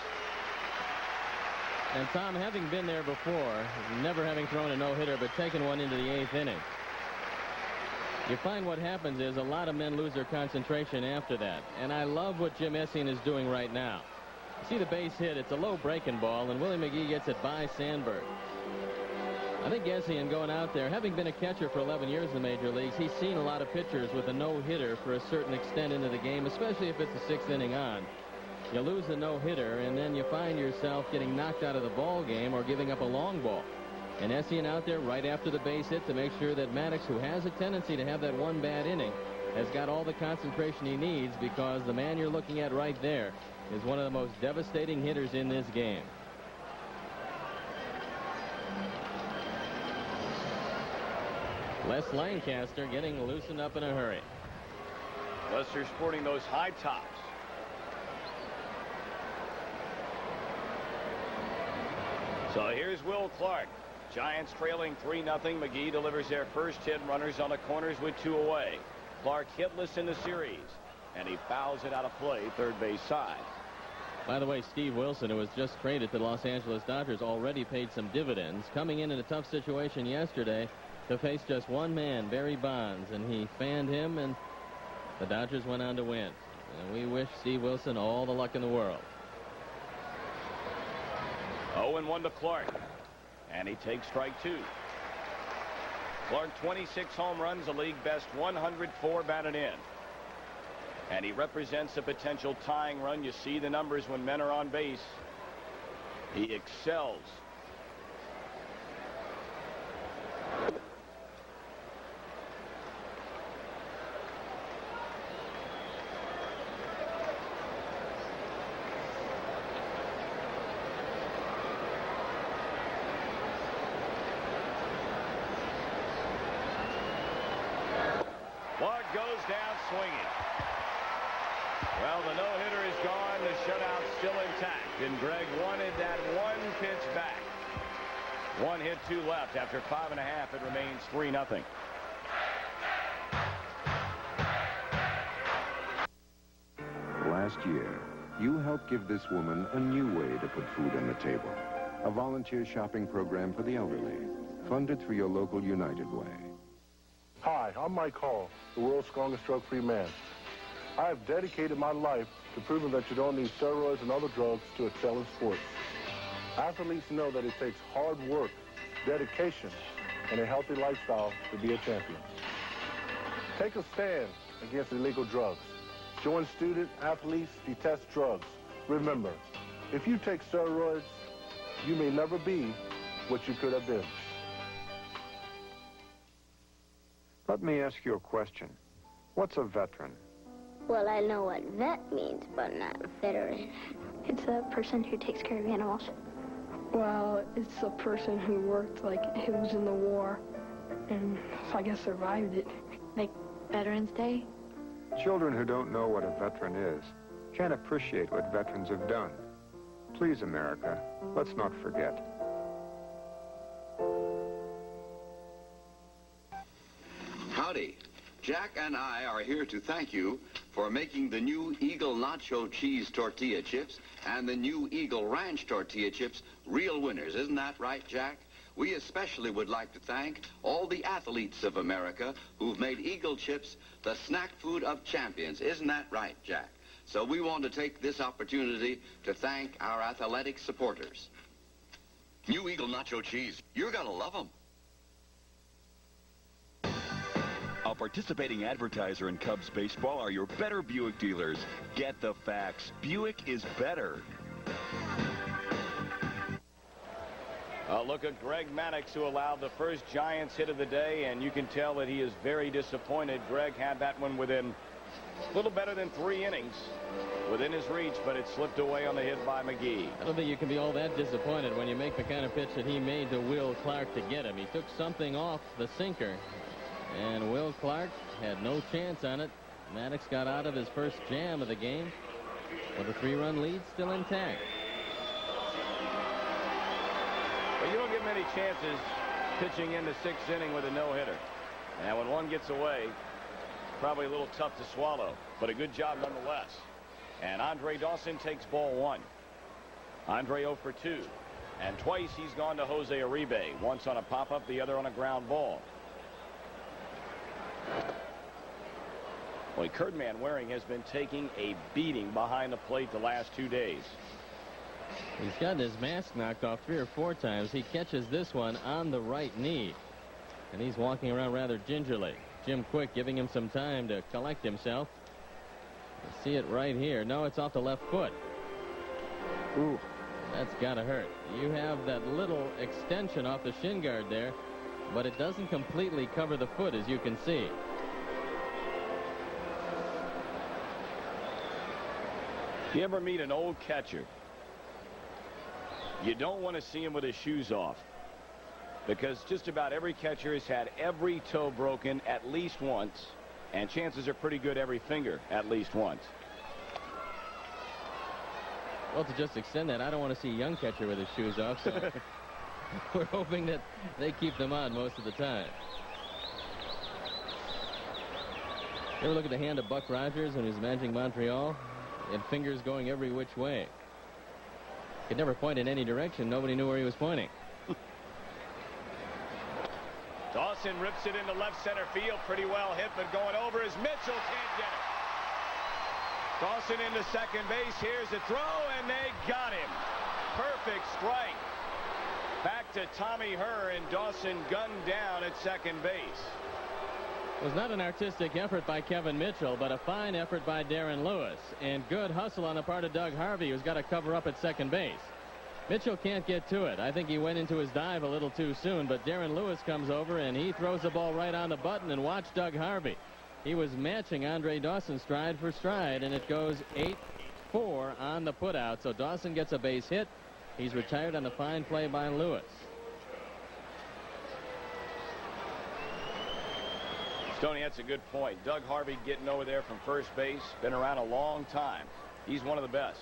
And Tom, having been there before, never having thrown a no-hitter, but taken one into the 8th inning, you find what happens is a lot of men lose their concentration after that. And I love what Jim Essien is doing right now. You see the base hit. It's a low breaking ball, and Willie McGee gets it by Sandberg. I think Essien going out there, having been a catcher for 11 years in the major leagues, he's seen a lot of pitchers with a no-hitter for a certain extent into the game, especially if it's the 6th inning on. You lose a no-hitter, and then you find yourself getting knocked out of the ball game or giving up a long ball. And Essien out there right after the base hit to make sure that Maddox, who has a tendency to have that one bad inning, has got all the concentration he needs, because the man you're looking at right there is one of the most devastating hitters in this game. Les Lancaster getting loosened up in a hurry. Lester sporting those high tops. So here's Will Clark. Giants trailing 3-0. McGee delivers their first hit. Runners on the corners with 2 away. Clark hitless in the series, and he fouls it out of play, third base side. By the way, Steve Wilson, who was just traded to the Los Angeles Dodgers, already paid some dividends, coming in a tough situation yesterday to face just one man, Barry Bonds, and he fanned him, and the Dodgers went on to win. And we wish Steve Wilson all the luck in the world. 0-1 to Clark, and he takes strike 2. Clark, 26 home runs, a league best 104 batted in. And he represents a potential tying run. You see the numbers when men are on base. He excels. Clark goes down swinging. Well, the no-hitter is gone. The shutout's still intact. And Greg wanted that one pitch back. 1 hit, 2 left. After 5 1/2, it remains 3-0. Last year, you helped give this woman a new way to put food on the table. A volunteer shopping program for the elderly, funded through your local United Way. Hi, I'm Mike Hall, the world's strongest drug-free man. I have dedicated my life to proving that you don't need steroids and other drugs to excel in sports. Athletes know that it takes hard work, dedication, and a healthy lifestyle to be a champion. Take a stand against illegal drugs. Join student athletes detest drugs. Remember, if you take steroids, you may never be what you could have been. Let me ask you a question. What's a veteran? Well, I know what vet means, but not veteran. It's a person who takes care of animals. Well, it's a person who worked, like, who was in the war, and I guess survived it. Like Veterans Day? Children who don't know what a veteran is can't appreciate what veterans have done. Please, America, let's not forget. Howdy. Jack and I are here to thank you for making the new Eagle Nacho Cheese Tortilla Chips and the new Eagle Ranch Tortilla Chips real winners. Isn't that right, Jack? We especially would like to thank all the athletes of America who've made Eagle Chips the snack food of champions. Isn't that right, Jack? So we want to take this opportunity to thank our athletic supporters. New Eagle Nacho Cheese. You're gonna love them. A participating advertiser in Cubs baseball are your better Buick dealers. Get the facts. Buick is better. A look at Greg Maddux, who allowed the first Giants hit of the day, and you can tell that he is very disappointed. Greg had that one within a little better than 3 innings, within his reach, but it slipped away on the hit by McGee. I don't think you can be all that disappointed when you make the kind of pitch that he made to Will Clark to get him. He took something off the sinker, and Will Clark had no chance on it. Maddux got out of his first jam of the game, with a 3-run lead still intact. But you don't get many chances pitching in the 6th inning with a no-hitter. And when one gets away, probably a little tough to swallow, but a good job nonetheless. And Andre Dawson takes ball 1. Andre 0 for 2. And twice he's gone to Jose Uribe, once on a pop-up, the other on a ground ball. Boy, Kurt Manwaring has been taking a beating behind the plate the last 2 days. He's gotten his mask knocked off 3 or 4 times. He catches this one on the right knee, and he's walking around rather gingerly. Jim Quick giving him some time to collect himself. You see it right here. No, it's off the left foot. Ooh, that's got to hurt. You have that little extension off the shin guard there, but it doesn't completely cover the foot, as you can see. You ever meet an old catcher? You don't want to see him with his shoes off, because just about every catcher has had every toe broken at least once, and chances are pretty good every finger at least once. Well, to just extend that, I don't want to see a young catcher with his shoes off, so we're hoping that they keep them on most of the time. You ever look at the hand of Buck Rogers when he was managing Montreal? He had fingers going every which way. Could never point in any direction. Nobody knew where he was pointing. Dawson rips it into left center field. Pretty well hit, but going over as Mitchell can't get it. Dawson into second base. Here's a throw, and they got him. Perfect strike. Back to Tommy Herr, and Dawson gunned down at second base. It was not an artistic effort by Kevin Mitchell, but a fine effort by Darren Lewis. And good hustle on the part of Doug Harvey, who's got to cover up at second base. Mitchell can't get to it. I think he went into his dive a little too soon, but Darren Lewis comes over, and he throws the ball right on the button. And watch Doug Harvey. He was matching Andre Dawson stride for stride, and it goes 8-4 on the putout. So Dawson gets a base hit. He's retired on the fine play by Lewis. Stoney, that's a good point. Doug Harvey getting over there from first base. Been around a long time. He's one of the best.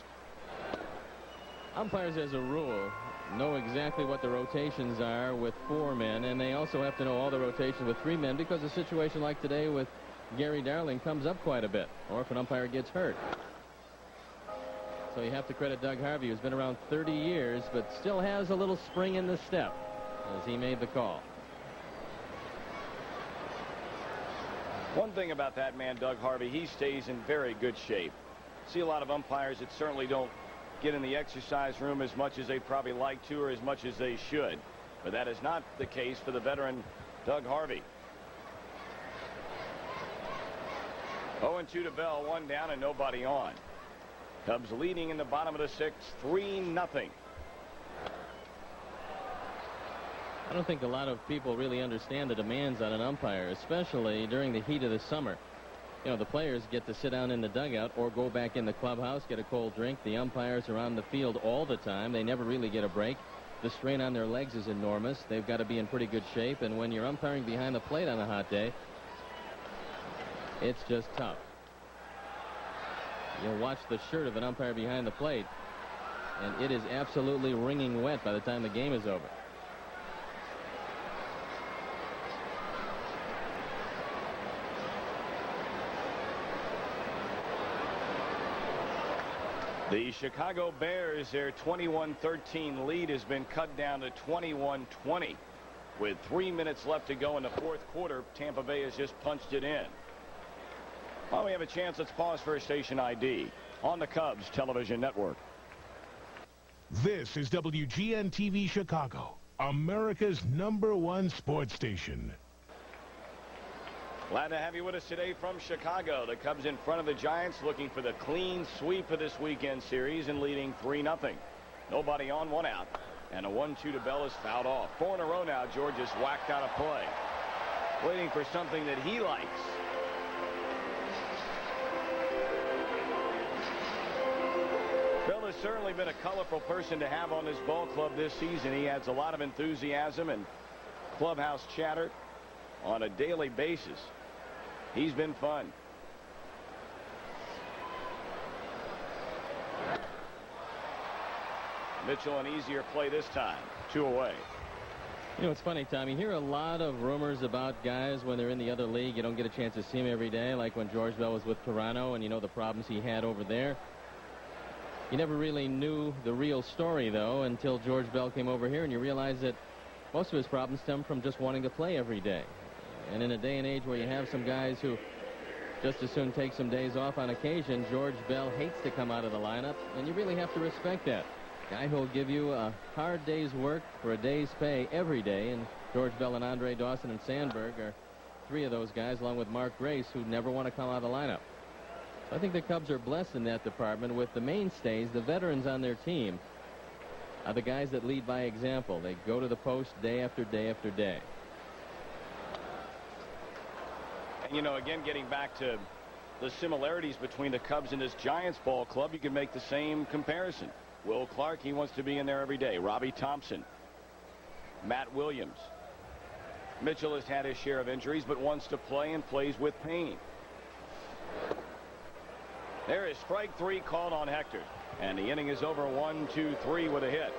Umpires, as a rule, know exactly what the rotations are with 4 men, and they also have to know all the rotations with 3 men, because a situation like today with Gary Darling comes up quite a bit, or if an umpire gets hurt. So you have to credit Doug Harvey, who's been around 30 years, but still has a little spring in the step as he made the call. One thing about that man, Doug Harvey, he stays in very good shape. See a lot of umpires that certainly don't get in the exercise room as much as they probably like to, or as much as they should. But that is not the case for the veteran Doug Harvey. 0-2 to Bell, 1 down and nobody on. Cubs leading in the bottom of the 6th, 3-0. I don't think a lot of people really understand the demands on an umpire, especially during the heat of the summer. You know, the players get to sit down in the dugout or go back in the clubhouse, get a cold drink. The umpires are on the field all the time. They never really get a break. The strain on their legs is enormous. They've got to be in pretty good shape. And when you're umpiring behind the plate on a hot day, it's just tough. You'll watch the shirt of an umpire behind the plate, and it is absolutely wringing wet by the time the game is over. The Chicago Bears, their 21-13 lead has been cut down to 21-20. With 3 minutes left to go in the 4th quarter, Tampa Bay has just punched it in. While we have a chance, let's pause for a station ID on the Cubs television network. This is WGN-TV Chicago, America's #1 sports station. Glad to have you with us today from Chicago. The Cubs in front of the Giants, looking for the clean sweep of this weekend series and leading 3-0. Nobody on, 1 out. And a 1-2 to Bell is fouled off. 4 in a row now. George has whacked out a play. Waiting for something that he likes. Bell has certainly been a colorful person to have on this ball club this season. He adds a lot of enthusiasm and clubhouse chatter on a daily basis. He's been fun. Mitchell, an easier play this time. 2 away. You know, it's funny, Tom. You hear a lot of rumors about guys when they're in the other league. You don't get a chance to see him every day, like when George Bell was with Toronto, and you know the problems he had over there. You never really knew the real story, though, until George Bell came over here, and you realize that most of his problems stem from just wanting to play every day. And in a day and age where you have some guys who just as soon take some days off on occasion, George Bell hates to come out of the lineup, and you really have to respect that. Guy who'll give you a hard day's work for a day's pay every day, and George Bell and Andre Dawson and Sandberg are 3 of those guys, along with Mark Grace, who never want to come out of the lineup. I think the Cubs are blessed in that department with the mainstays, the veterans on their team, are the guys that lead by example. They go to the post day after day after day. And, you know, again, getting back to the similarities between the Cubs and this Giants ball club, you can make the same comparison. Will Clark, he wants to be in there every day. Robbie Thompson, Matt Williams. Mitchell has had his share of injuries, but wants to play and plays with pain. There is strike 3 called on Hector. And the inning is over 1-2-3 with a hit.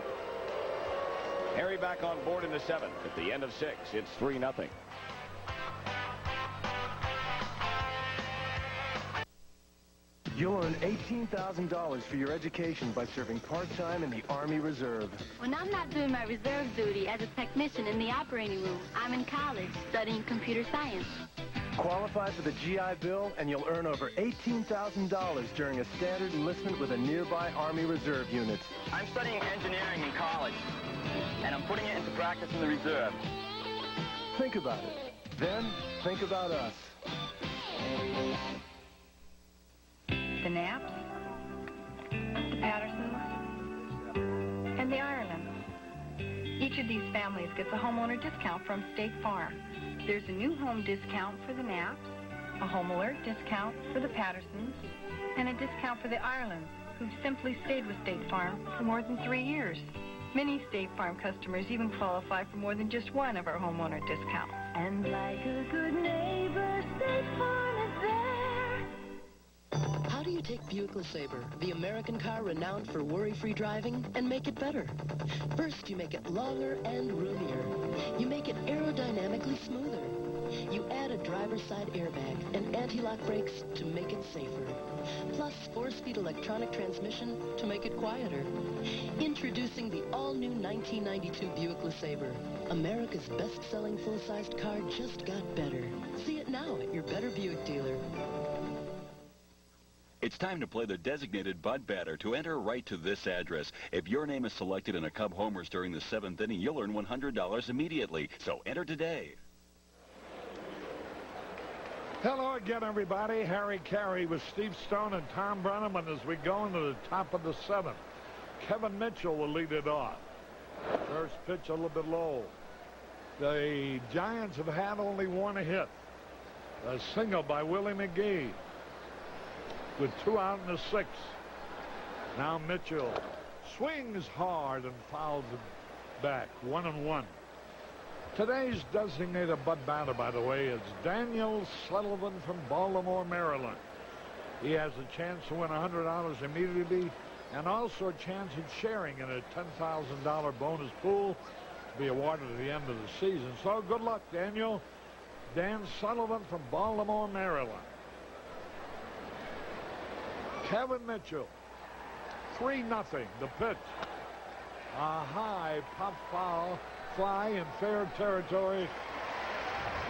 Harry back on board in the 7th. At the end of 6, it's 3-0. You'll earn $18,000 for your education by serving part-time in the Army Reserve. When I'm not doing my reserve duty as a technician in the operating room, I'm in college studying computer science. Qualify for the GI Bill, and you'll earn over $18,000 during a standard enlistment with a nearby Army Reserve unit. I'm studying engineering in college, and I'm putting it into practice in the reserve. Think about it. Then, think about us. The Knapps, the Pattersons, and the Irelands. Each of these families gets a homeowner discount from State Farm. There's a new home discount for the Knapps, a home alert discount for the Pattersons, and a discount for the Irelands, who've simply stayed with State Farm for more than 3 years. Many State Farm customers even qualify for more than just one of our homeowner discounts. And like a good neighbor, State Farm is there. How do you take Buick LeSabre, the American car renowned for worry-free driving, and make it better? First, you make it longer and roomier. You make it aerodynamically smoother. You add a driver's side airbag and anti-lock brakes to make it safer. Plus, 4-speed electronic transmission to make it quieter. Introducing the all-new 1992 Buick LeSabre. America's best-selling full-sized car just got better. See it now at your Better Buick dealer. It's time to play the designated Bud Batter. To enter, write to this address. If your name is selected in a Cub homers during the 7th inning, you'll earn $100 immediately. So enter today. Hello again, everybody. Harry Carey with Steve Stone and Tom Brenneman as we go into the top of the 7th. Kevin Mitchell will lead it off. First pitch a little bit low. The Giants have had only one hit. A single by Willie McGee. With 2 out in the 6th. Now Mitchell swings hard and fouls it back. 1-1. Today's designated Bud Batter, by the way, is Daniel Sullivan from Baltimore, Maryland. He has a chance to win $100 immediately and also a chance of sharing in a $10,000 bonus pool to be awarded at the end of the season. So good luck, Daniel. Dan Sullivan from Baltimore, Maryland. Kevin Mitchell, 3-0, the pitch. A high pop foul, fly in fair territory.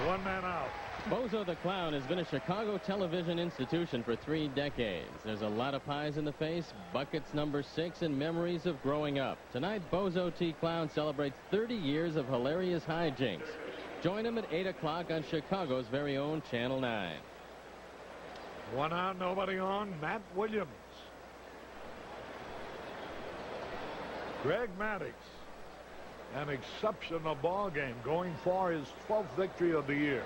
1 man out. Bozo the Clown has been a Chicago television institution for 3 decades. There's a lot of pies in the face, buckets number 6, and memories of growing up. Tonight, Bozo T. Clown celebrates 30 years of hilarious hijinks. Join him at 8 o'clock on Chicago's very own Channel 9. 1 out, nobody on. Matt Williams. Greg Maddux. An exceptional ball game going for his 12th victory of the year.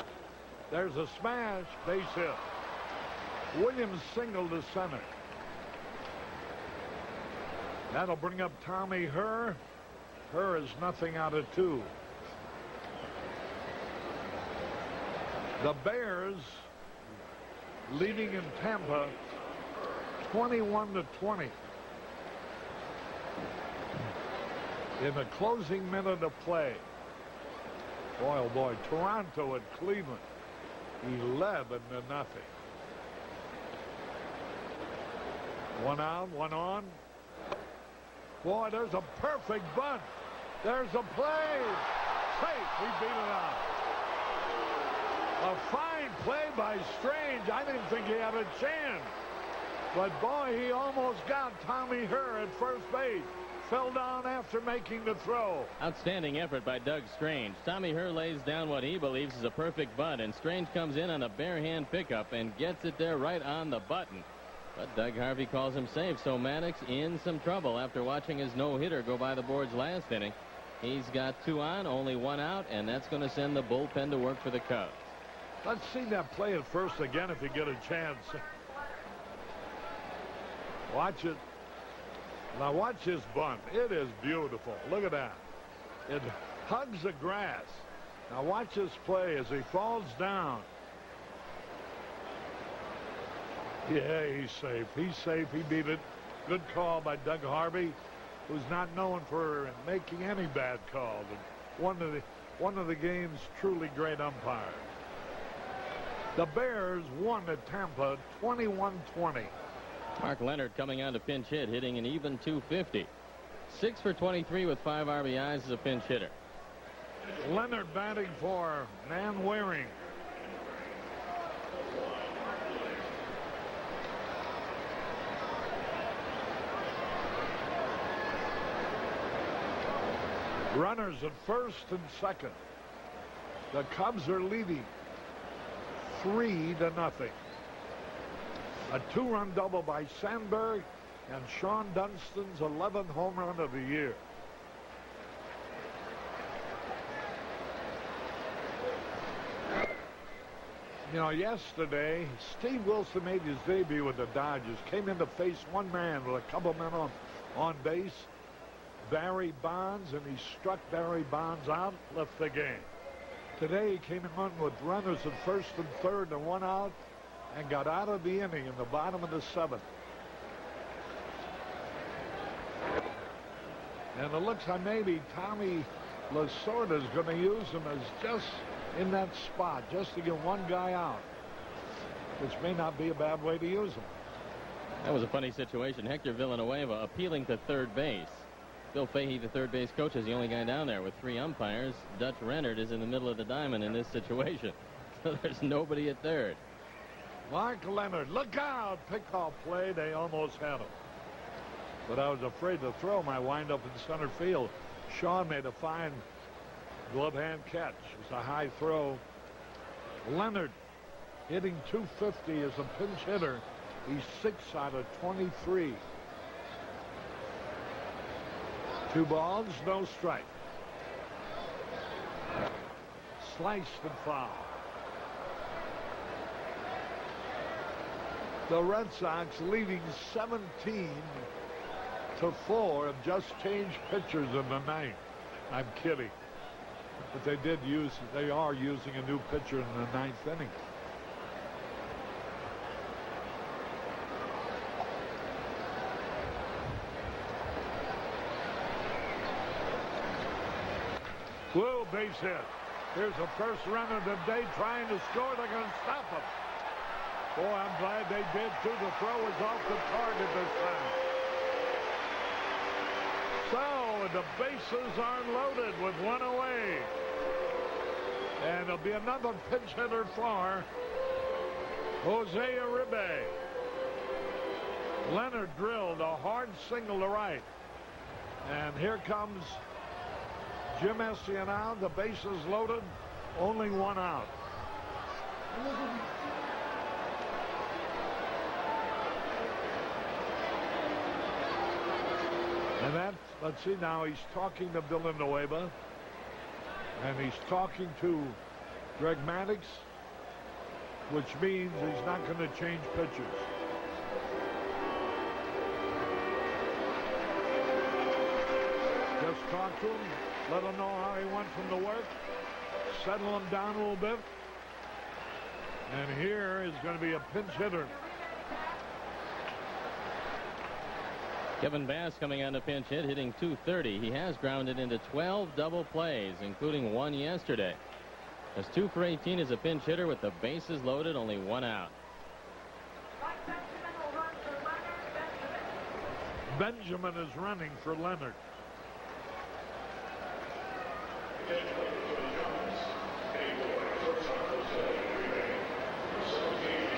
There's a smash, base hit. Williams single to center. That'll bring up Tommy Herr. Herr is nothing out of 2. The Bears leading in Tampa 21-20. In the closing minute of play. Boy, oh boy, Toronto and Cleveland 11-0. 1 out, 1 on. Boy, there's a perfect bunt. There's a play. Safe, we beat it out. A fine play by Strange. I didn't think he had a chance. But boy, he almost got Tommy Herr at first base. Fell down after making the throw. Outstanding effort by Doug Strange. Tommy Herr lays down what he believes is a perfect bunt, and Strange comes in on a bare hand pickup and gets it there right on the button. But Doug Harvey calls him safe, so Maddox in some trouble after watching his no-hitter go by the boards last inning. He's got 2 on, only 1 out, and that's going to send the bullpen to work for the Cubs. Let's see that play at first again if you get a chance. Watch it. Now watch this bunt. It is beautiful. Look at that. It hugs the grass. Now watch this play as he falls down. Yeah, he's safe. He's safe. He beat it. Good call by Doug Harvey, who's not known for making any bad calls. One of the game's truly great umpires. The Bears won at Tampa 21-20. Mark Leonard coming on to pinch hit, hitting an even .250. 6 for 23 with 5 RBIs as a pinch hitter. Leonard batting for Nan Waring. Runners at first and second. The Cubs are leading 3-0. A 2-run double by Sandberg and Sean Dunstan's 11th home run of the year. You know, yesterday, Steve Wilson made his debut with the Dodgers. Came in to face one man with a couple men on base, Barry Bonds, and he struck Barry Bonds out, left the game. Today, he came in with runners at first and third and 1 out, and got out of the inning in the bottom of the 7th. And it looks like maybe Tommy Lasorda is going to use him as just in that spot, just to get one guy out, which may not be a bad way to use him. That was a funny situation. Hector Villanueva appealing to third base. Bill Fahey, the third base coach, is the only guy down there with 3 umpires. Dutch Rennert is in the middle of the diamond in this situation. So there's nobody at third. Mark Leonard, look out! Pickoff play, they almost had him. But I was afraid to throw my wind-up in center field. Sean made a fine glove hand catch. It's a high throw. Leonard hitting .250 as a pinch hitter. He's 6 out of 23. 2 balls, no strike. Sliced and foul. The Red Sox leading 17-4 have just changed pitchers in the 9th. I'm kidding. But they are using a new pitcher in the 9th inning. Whoa, base hit. Here's the first runner of the day trying to score. They're going to stop him. Boy, I'm glad they did, too. The throw was off the target this time. So, the bases are loaded with 1 away. And there'll be another pinch hitter for Jose Uribe. Leonard drilled a hard single to right. And here comes Jim Estienne. The bases loaded, only 1 out. And that, let's see now, he's talking to Villanueva. And he's talking to Greg Maddux, which means he's not going to change pitchers. Just talk to him, let him know how he went from the work, settle him down a little bit. And here is going to be a pinch hitter. Kevin Bass coming on the pinch hit, hitting .230. He has grounded into 12 double plays, including 1 yesterday. That's 2 for 18 as a pinch hitter with the bases loaded, only 1 out. Benjamin is running for Leonard.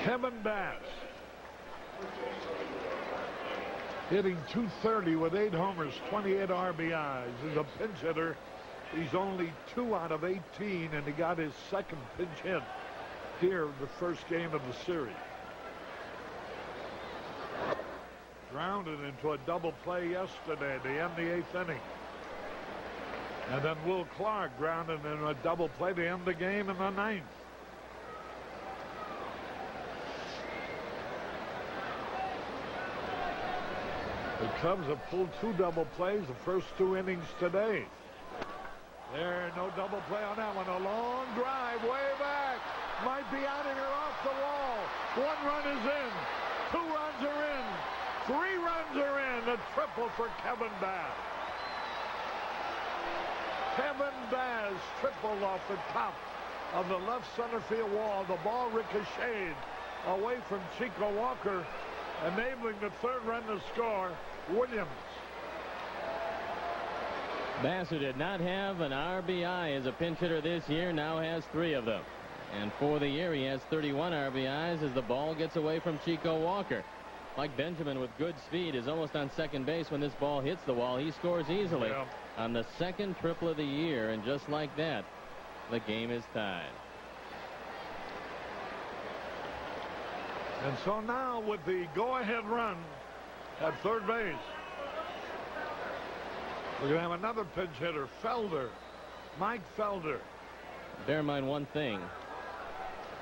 Kevin Bass hitting .230 with 8 homers, 28 RBIs. As a pinch hitter, he's only 2 out of 18, and he got his 2nd pinch hit. here the first game of the series. grounded into a double play yesterday to end the 8th inning. And then Will Clark grounded in a double play to end the game in the 9th. The Cubs have pulled 2 double plays the first 2 innings today. There, no double play on that one. A long drive way back. Might be out of here off the wall. 1 run is in. 2 runs are in. 3 runs are in. A triple for Kevin Bass. Kevin Bass tripled off the top of the left center field wall. The ball ricocheted away from Chico Walker, enabling the 3rd run to score, Williams. Bass, who did not have an RBI as a pinch hitter this year, now has 3 of them. And for the year, he has 31 RBIs as the ball gets away from Chico Walker. Mike Benjamin, with good speed, is almost on second base when this ball hits the wall. He scores easily on the 2nd triple of the year, and just like that, the game is tied. And so now with the go-ahead run at 3rd base, we're going to have another pinch hitter, Felder, Mike Felder. Bear in mind one thing.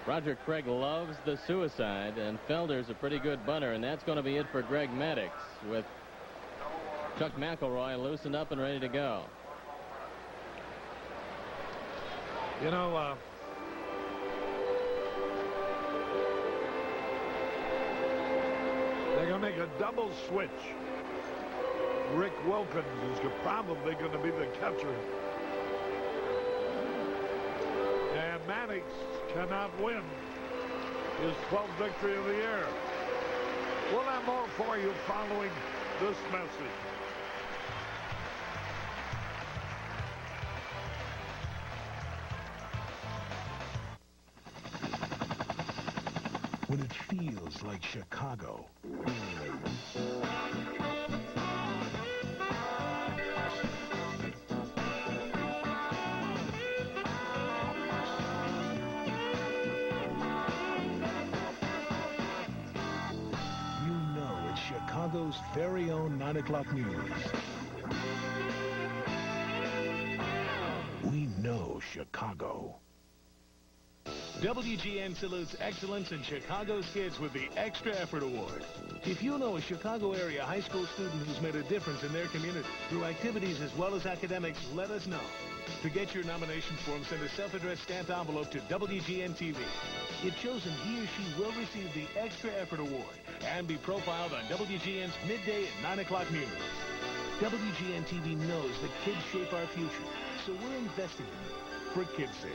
Roger Craig loves the suicide, and Felder's a pretty good bunter, and that's going to be it for Greg Maddux, with Chuck McElroy loosened up and ready to go. You know, they're going to make a double switch. Rick Wilkins is probably going to be the catcher. And Maddux cannot win his 12th victory of the year. We'll have more for you following this message. When it feels like Chicago. Chicago's very own 9 o'clock news. We know Chicago. WGN salutes excellence in Chicago's kids with the Extra Effort Award. If you know a Chicago area high school student who's made a difference in their community through activities as well as academics, let us know. To get your nomination form, send a self-addressed stamped envelope to WGN TV. If chosen, he or she will receive the Extra Effort Award and be profiled on WGN's midday at 9 o'clock news. WGN TV knows that kids shape our future, so we're investing in them for kids' sake.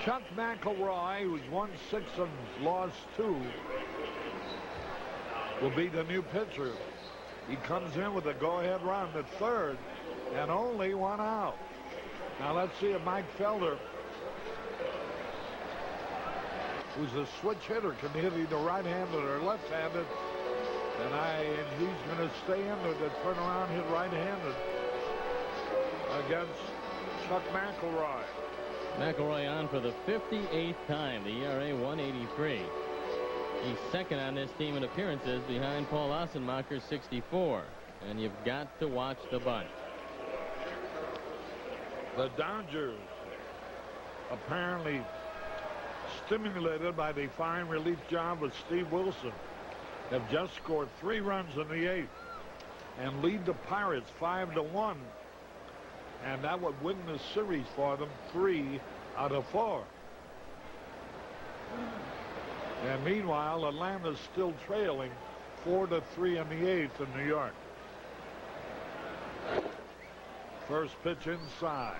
Chuck McElroy, who's won 6 and lost 2, will be the new pitcher. He comes in with a go-ahead run at 3rd and only 1 out. Now let's see if Mike Felder, who's a switch hitter, can hit either right-handed or left-handed. And he's going to stay in with the turnaround hit right-handed against Chuck McElroy. McElroy on for the 58th time, the ERA 183. He's second on this team in appearances behind Paul Ossenmacher's 64. And you've got to watch the bunt. The Dodgers, apparently stimulated by the fine relief job of Steve Wilson, have just scored 3 runs in the 8th and lead the Pirates 5-1. And that would win the series for them 3 out of 4. And meanwhile, Atlanta's still trailing 4-3 in the 8th in New York. First pitch inside.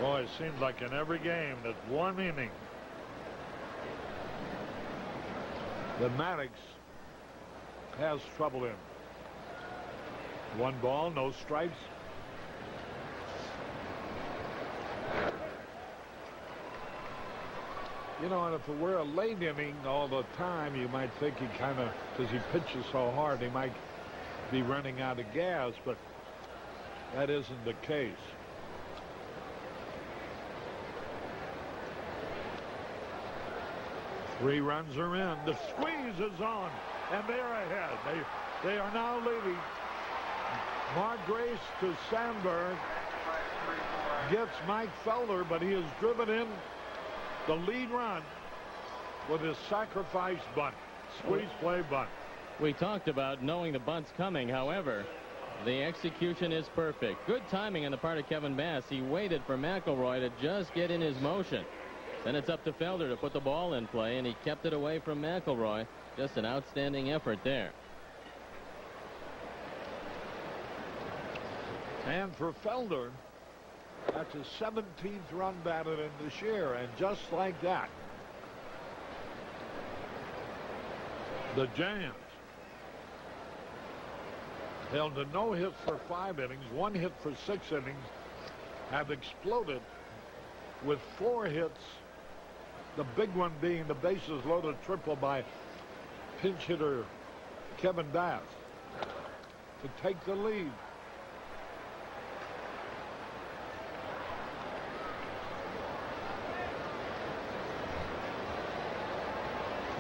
Boy, it seems like in every game that 1 inning that Maddux has trouble in. 1 ball, no strikes. You know, and if it were a late inning all the time, you might think he kind of, because he pitches so hard, he might be running out of gas, but that isn't the case. 3 runs are in. The squeeze is on, and they're ahead. They are now leading. Mark Grace to Sandberg. Gets Mike Felder, but he has driven in the lead run with his sacrifice bunt. Squeeze play bunt. We talked about knowing the bunt's coming. However, the execution is perfect. Good timing on the part of Kevin Bass. He waited for McElroy to just get in his motion. Then it's up to Felder to put the ball in play, and he kept it away from McElroy. Just an outstanding effort there. And for Felder, that's his 17th run batted in this year, and just like that, the Giants held to no hits for 5 innings, 1 hit for 6 innings, have exploded with 4 hits, the big one being the bases loaded triple by pinch hitter Kevin Bass to take the lead.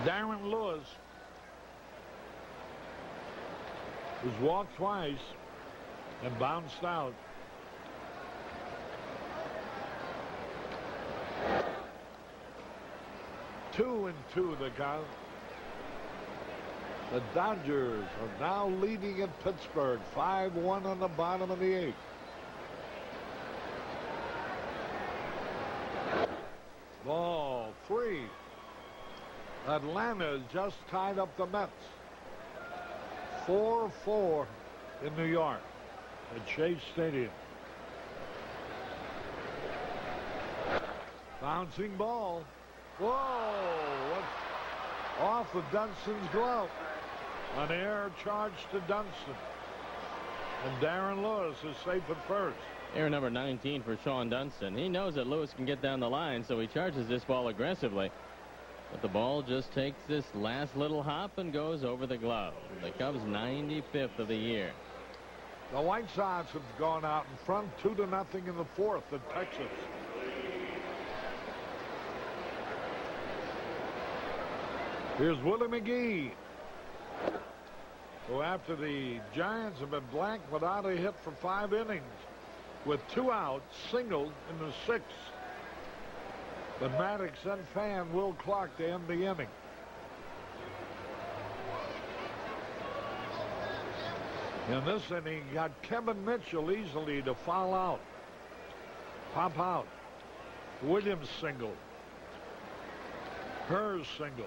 Darren Lewis was walked twice and bounced out. Two and two the count. The Dodgers are now leading at Pittsburgh, 5-1 on the bottom of the 8th. Ball 3. Atlanta has just tied up the Mets. 4-4 in New York at Chase Stadium. Bouncing ball. Whoa! What's off of Dunston's glove? An error charge to Dunston. And Darren Lewis is safe at first. Error number 19 for Sean Dunston. He knows that Lewis can get down the line, so he charges this ball aggressively. But the ball just takes this last little hop and goes over the glove. The Cubs' 95th of the year. The White Sox have gone out in front 2-0 in the 4th at Texas. Here's Willie McGee, who after the Giants have been blank without a hit for 5 innings, with 2 outs, singled in the 6th. But Maddox and Fan Will Clark to end the inning. In this inning, got Kevin Mitchell easily to foul out. Pop out. Williams single. Hers single.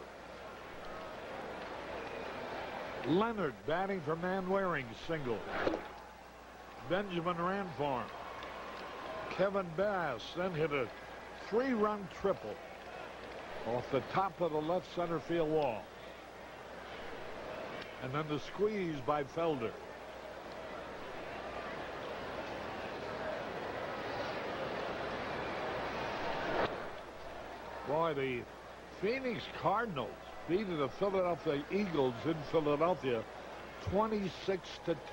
Leonard batting for Manwaring single. Benjamin ran for him. Kevin Bass then hit a 3-run triple off the top of the left center field wall. And then the squeeze by Felder. Boy, the Phoenix Cardinals beat the Philadelphia Eagles in Philadelphia 26-10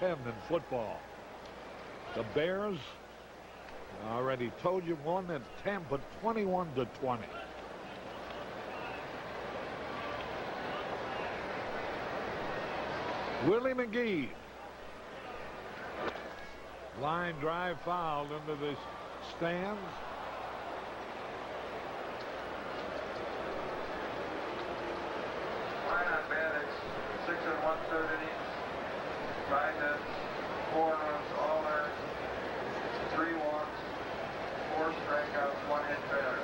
in football. The Bears, I already told you, won at Tampa 21-20. Willie McGee. Line drive foul into the stands. Ryan Maddox, 6 1/3 innings, 5 hits, 4 runs, all earned, 3 walks, 4 strikeouts, 1 hit batter.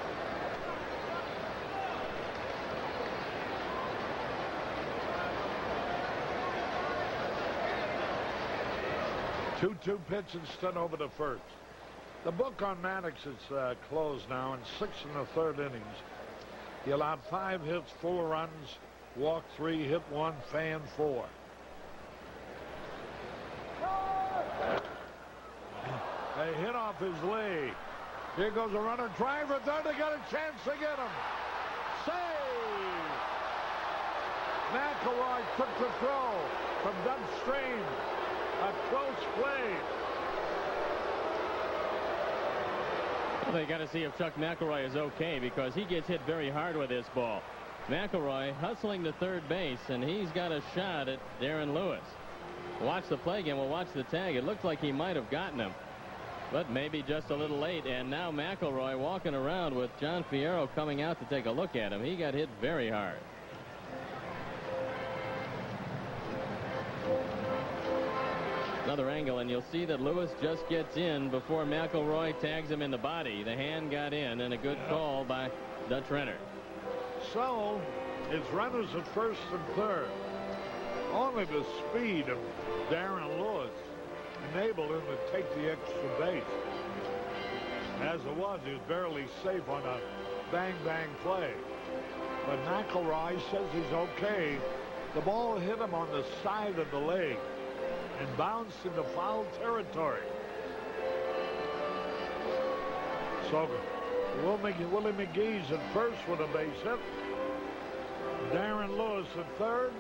Two pitch instead over the first. The book on Maddox is closed now in 6 1/3 innings. He allowed 5 hits, 4 runs, walked 3, hit 1, fan 4. A hit off his leg. Here goes a runner, driver, third, they got a chance to get him. Save! McElroy took the throw from Dunstream. A close play. Well, they got to see if Chuck McElroy is okay, because he gets hit very hard with this ball. McElroy hustling to third base, and he's got a shot at Darren Lewis. Watch the play again. We'll watch the tag. It looked like he might have gotten him, but maybe just a little late. And now McElroy walking around with John Fierro coming out to take a look at him. He got hit very hard. Another angle, and you'll see that Lewis just gets in before McElroy tags him in the body. The hand got in, and a good call by Dutch Renner. So, it's runners at first and third. Only the speed of Darren Lewis enabled him to take the extra base. As it was, he was barely safe on a bang-bang play. But McElroy says he's okay. The ball hit him on the side of the leg and bounced into foul territory. So Willie McGee's at first with a base hit. Darren Lewis at third.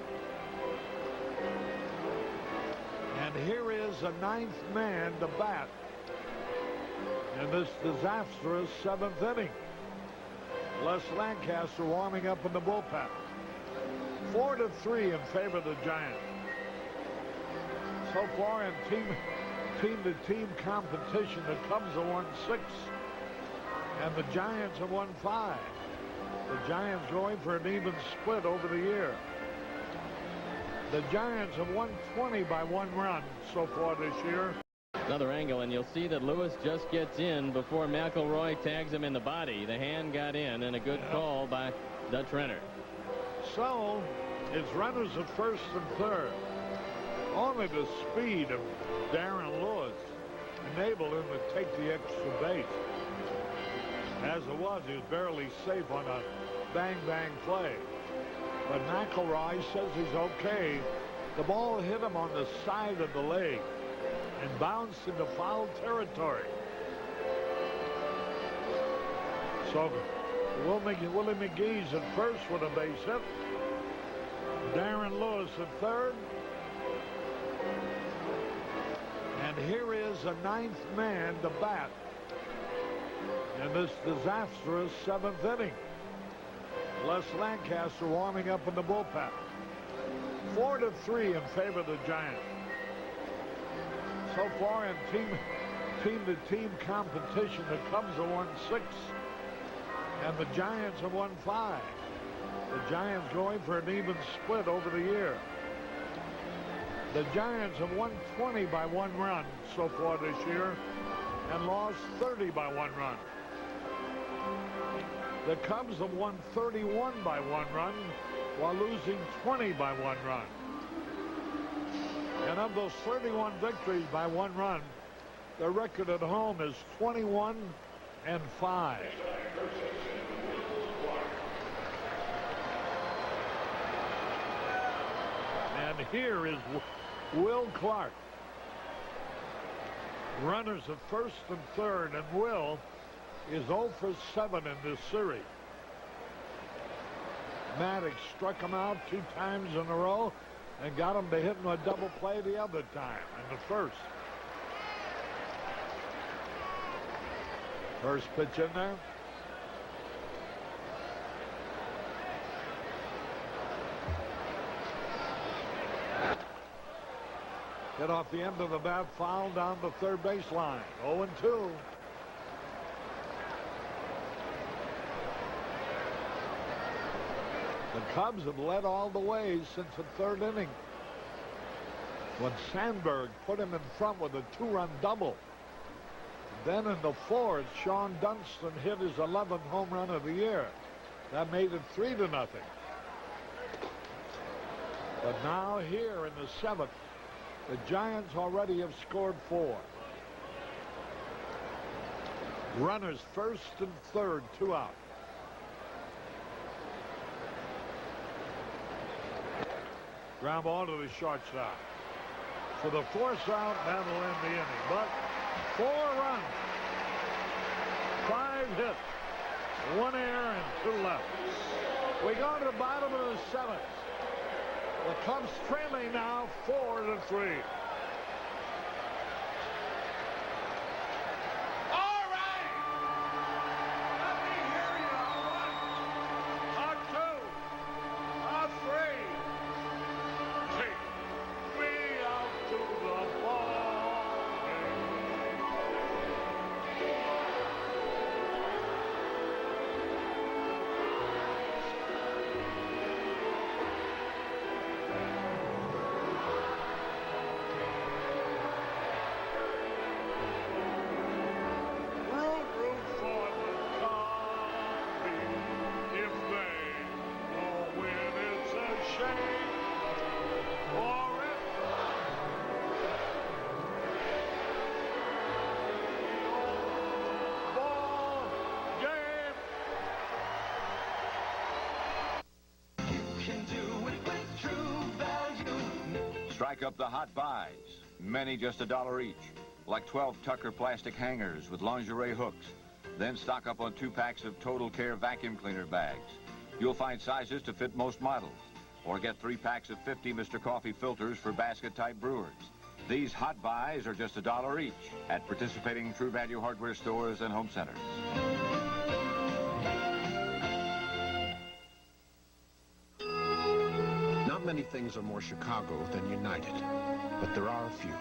And here is a ninth man to bat in this disastrous seventh inning. Les Lancaster warming up in the bullpen. 4-3 in favor of the Giants. So far in team-to-team competition, the Cubs have won 6, and the Giants have won 5. The Giants going for an even split over the year. The Giants have won 20 by 1 run so far this year. Another angle, and you'll see that Lewis just gets in before McElroy tags him in the body. The hand got in, and a good call by Dutch Renner. So, it's runners at first and third. Only the speed of Darren Lewis enabled him to take the extra base. As it was, he was barely safe on a bang-bang play. But McElroy says he's okay. The ball hit him on the side of the leg and bounced into foul territory. So Willie McGee's at first with a base hit. Darren Lewis at third. And here is a ninth man to bat in this disastrous seventh inning. Les Lancaster warming up in the bullpen. 4-3 in favor of the Giants. So far in team-to-team competition, the Cubs have won 6, and the Giants have won 5. The Giants going for an even split over the year. The Giants have won 20 by 1 run so far this year and lost 30 by 1 run. The Cubs have won 31 by 1 run while losing 20 by 1 run. And of those 31 victories by 1 run, their record at home is 21-5. And here is Will Clark. Runners at first and third, and Will is 0 for 7 in this series. Maddox struck him out 2 times in a row and got him to hit him a double play the other time in the first. First pitch in there. Hit off the end of the bat, foul down the third baseline. 0-2. The Cubs have led all the way since the third inning, when Sandberg put him in front with a 2-run double. Then in the fourth, Sean Dunston hit his 11th home run of the year. That made it 3-0. But now here in the seventh, the Giants already have scored 4. Runners first and third, 2 out. Ground ball to the shortstop. For the 4th out, that'll end the inning. But 4 runs, 5 hits, 1 error, and 2 left. We go to the bottom of the 7th. The Cubs trailing now 4-3. All right. Let me hear you. All right. 2. Pick up the hot buys, many just $1 each, like 12 Tucker plastic hangers with lingerie hooks. Then stock up on 2 packs of Total Care vacuum cleaner bags. You'll find sizes to fit most models. Or get 3 packs of 50 Mr. Coffee filters for basket-type brewers. These hot buys are just $1 each at participating True Value hardware stores and home centers. Not many things are more Chicago than United, but there are a few.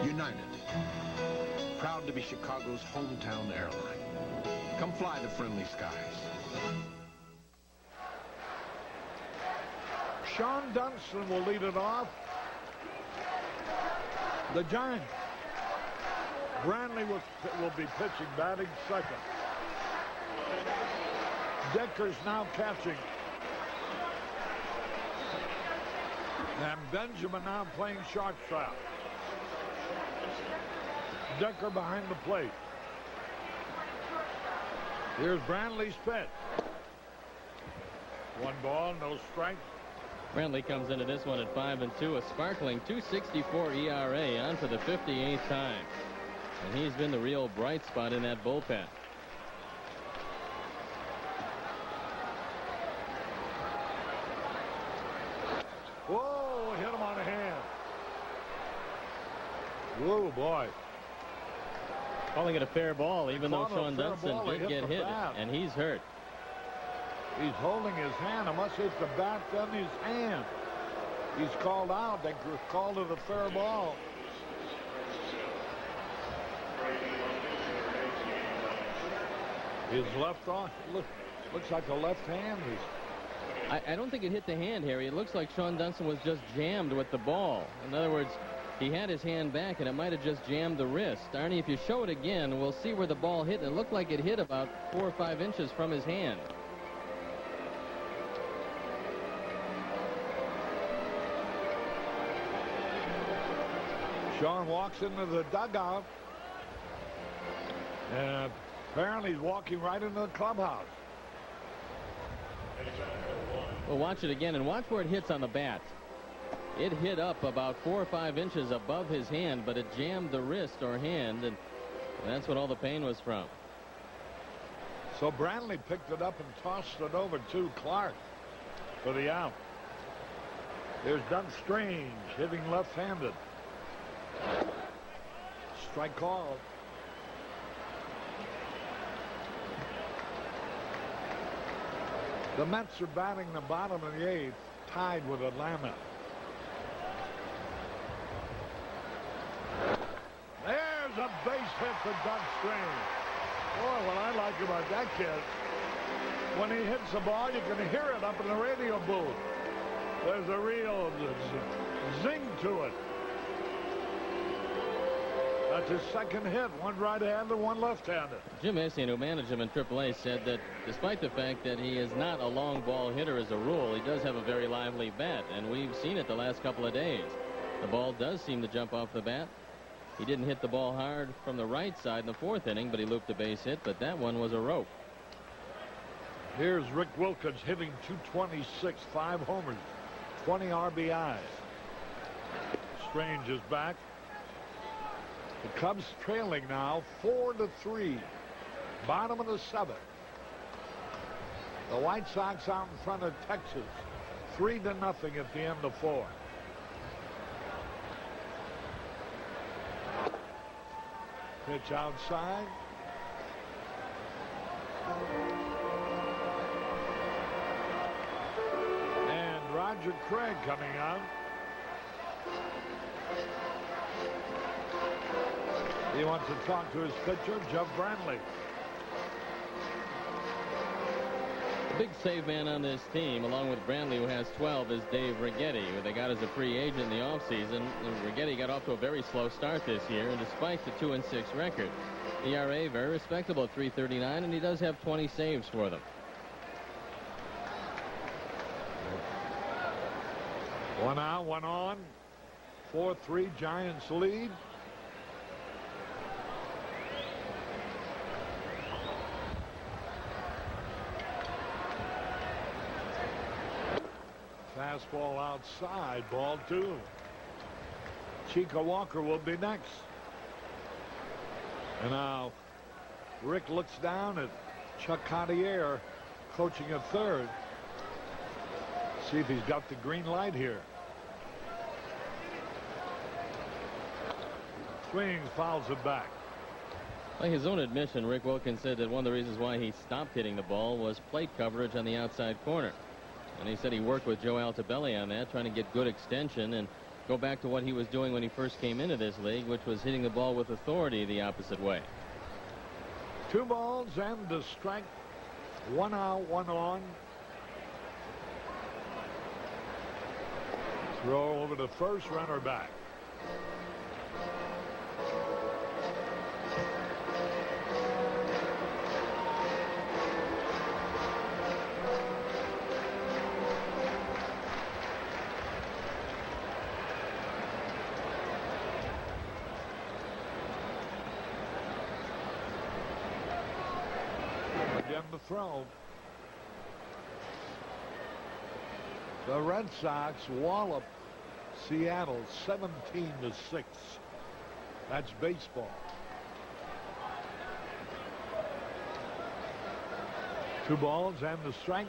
United, proud to be Chicago's hometown airline. Come fly the friendly skies. Sean Dunston will lead it off. The Giants. Brantley will be pitching, batting second. Decker's now catching. And Benjamin now playing shortstop. Decker behind the plate. Here's Brantley's pitch. 1 ball, no strike. Brantley comes into this one at 5-2, a sparkling 2.64 ERA, on for the 58th time. And he's been the real bright spot in that bullpen. Whoa, hit him on the hand. Whoa, boy. Calling it a fair ball, even though Sean Dunston did get hit, and he's hurt. He's holding his hand. It must hit the bat, then his hand. He's called out. They called it a fair ball. His left arm, looks like a left hand. I don't think it hit the hand, Harry. It looks like Sean Dunston was just jammed with the ball. In other words, he had his hand back, and it might have just jammed the wrist. Arnie, if you show it again, we'll see where the ball hit. And it looked like it hit about 4 or 5 inches from his hand. Sean walks into the dugout, and apparently he's walking right into the clubhouse. Well, watch it again, and watch where it hits on the bat. It hit up about 4 or 5 inches above his hand, but it jammed the wrist or hand, and that's what all the pain was from. So Brantley picked it up and tossed it over to Clark for the out. There's Doug Strange hitting left-handed. Strike call. The Mets are batting the bottom of the 8th, tied with Atlanta. There's a base hit for Doug Strange. Boy, what I like about that kid, when he hits the ball, you can hear it up in the radio booth. There's a real zing to it. That's his second hit, 1 right-handed, 1 left-handed. Jim Essien, who managed him in AAA, said that despite the fact that he is not a long ball hitter as a rule, he does have a very lively bat, and we've seen it the last couple of days. The ball does seem to jump off the bat. He didn't hit the ball hard from the right side in the 4th inning, but he looped a base hit, but that one was a rope. Here's Rick Wilkins hitting .226, 5 homers, 20 RBIs. Strange is back. The Cubs trailing now 4-3. Bottom of the 7th. The White Sox out in front of Texas. 3-0 at the end of 4. Pitch outside. And Roger Craig coming out. He wants to talk to his pitcher, Jeff Brantley. The big save man on this team, along with Brantley, who has 12, is Dave Righetti, who they got as a free agent in the offseason. Righetti got off to a very slow start this year, and despite the 2-6 record, ERA very respectable at .339, and he does have 20 saves for them. One out, one on. 4-3 Giants lead. Fastball outside, ball 2. Chico Walker will be next. And now Rick looks down at Chuck Cartier coaching at third. See if he's got the green light here. Swings, fouls it back. By his own admission, Rick Wilkins said that one of the reasons why he stopped hitting the ball was plate coverage on the outside corner. And he said he worked with Joe Altobelli on that, trying to get good extension and go back to what he was doing when he first came into this league, which was hitting the ball with authority the opposite way. 2 balls and a strike. 1 out, 1 on. Throw over to first, runner back. Again the throw. The Red Sox wallop Seattle 17-6. That's baseball. 2 balls and the strike.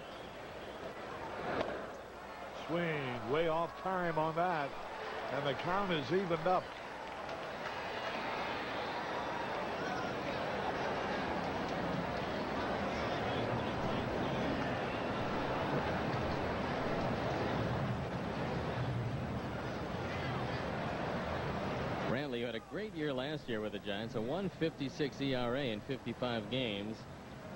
Swing way off time on that, and the count is evened up. Brantley had a great year last year with the Giants, a 1.56 ERA in 55 games.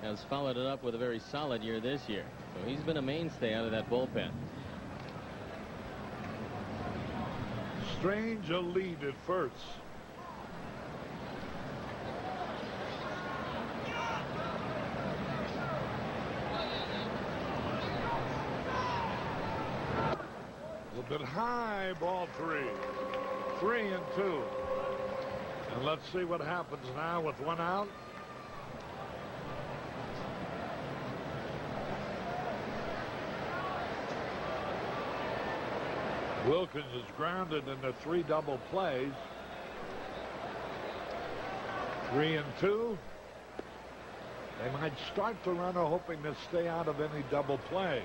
Has followed it up with a very solid year this year. So he's been a mainstay out of that bullpen. Strange a lead at first. A little bit high, ball 3. 3-2. And let's see what happens now with 1 out. Wilkins is grounded in the 3 double plays. 3-2. They might start the runner hoping to stay out of any double play.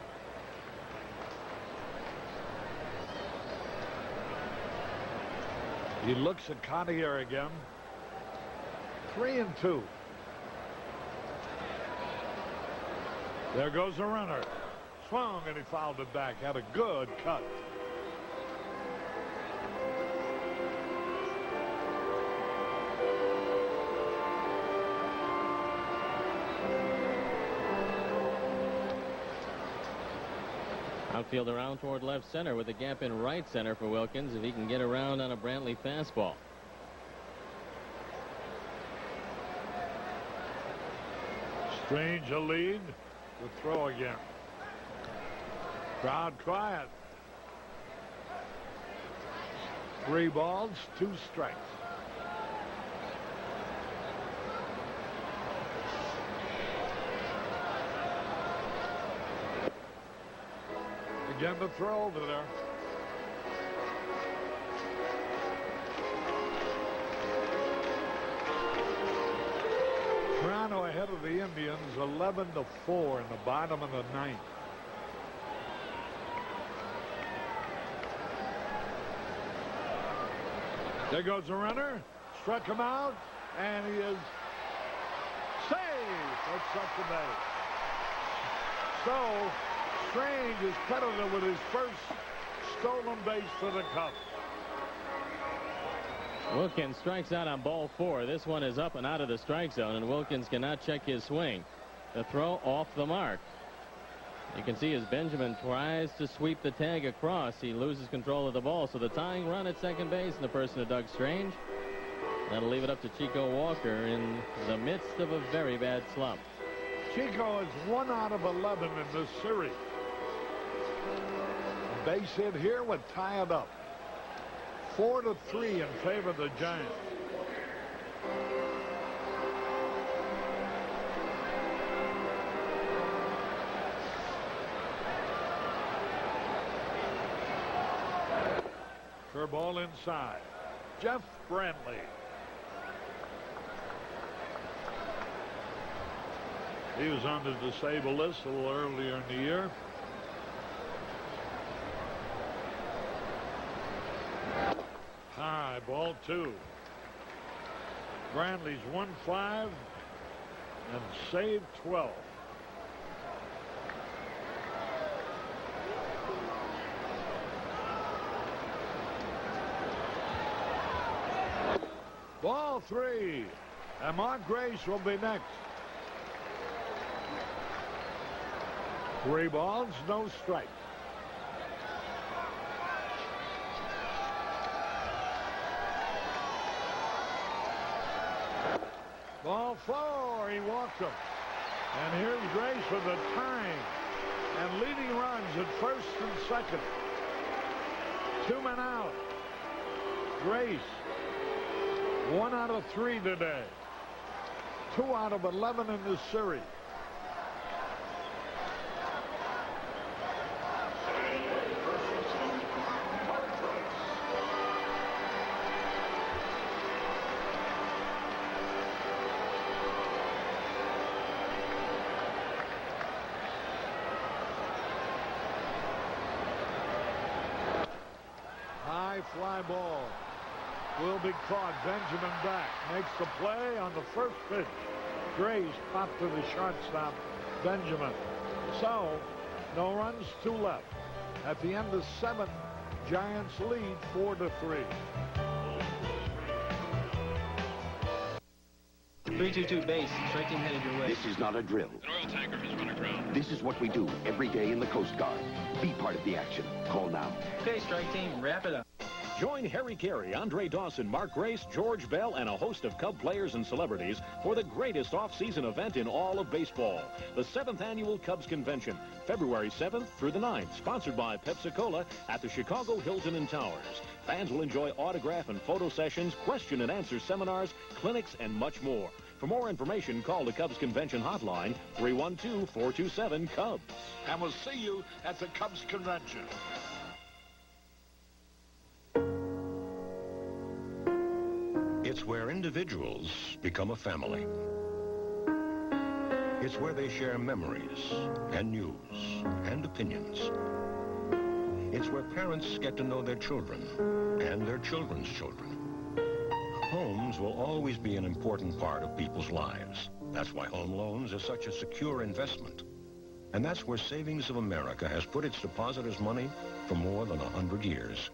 He looks at Cartier again. 3-2. There goes the runner. Swung and he fouled it back. Had a good cut. Outfield around toward left center with a gap in right center for Wilkins if he can get around on a Brantley fastball. Strange a lead. The throw again. Crowd quiet. 3 balls, 2 strikes. Again the throw over there. Toronto ahead of the Indians 11-4 in the bottom of the 9th. There goes the runner. Struck him out, and he is safe at second base. So Strange is credited with his first stolen base for the Cubs. Wilkins strikes out on ball 4. This one is up and out of the strike zone, and Wilkins cannot check his swing. The throw off the mark. You can see as Benjamin tries to sweep the tag across, he loses control of the ball. So the tying run at second base in the person of Doug Strange. That'll leave it up to Chico Walker in the midst of a very bad slump. Chico is 1 out of 11 in this series. base hit here would tie it up. 4-3 in favor of the Giants. Curveball inside. Jeff Brantley. He was on the disabled list a little earlier in the year. High, ball 2. Brantley's 1-5 and saved 12. Ball 3. And Mark Grace will be next. 3 balls, no strikes. Ball 4, he walked him. And here's Grace with the tying and leading runs at first and second. 2 men out. Grace, 1 out of 3 today. 2 out of 11 in this series. Fly ball will be caught. Benjamin back makes the play on the first pitch. Grace popped to the shortstop, Benjamin. So no runs, 2 left. At the end of 7, Giants lead 4-3. 3-2-2 base. Strike team headed your way. This is not a drill. An oil tanker has run aground. This is what we do every day in the Coast Guard. Be part of the action. Call now. Okay, strike team, wrap it up. Join Harry Carey, Andre Dawson, Mark Grace, George Bell, and a host of Cub players and celebrities for the greatest off-season event in all of baseball. The 7th Annual Cubs Convention, February 7th through the 9th, sponsored by Pepsi-Cola at the Chicago Hilton and Towers. Fans will enjoy autograph and photo sessions, question and answer seminars, clinics, and much more. For more information, call the Cubs Convention hotline, 312-427-CUBS. And we'll see you at the Cubs Convention. It's where individuals become a family. It's where they share memories and news and opinions. It's where parents get to know their children and their children's children. Homes will always be an important part of people's lives. That's why home loans are such a secure investment. And that's where Savings of America has put its depositors' money for more than 100 years.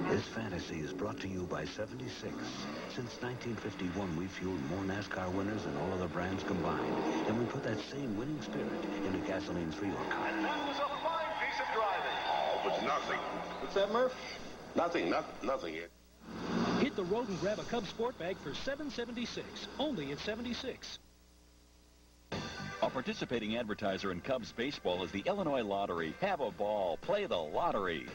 This fantasy is brought to you by 76. Since 1951, we've fueled more NASCAR winners than all other brands combined. And we put that same winning spirit into gasoline 3-or car. And that was a fine piece of driving. Oh, but nothing. What's that, Murph? Nothing yet. Hit the road and grab a Cubs sport bag for $7.76. Only at 76. A participating advertiser in Cubs baseball is the Illinois Lottery. Have a ball. Play the lottery.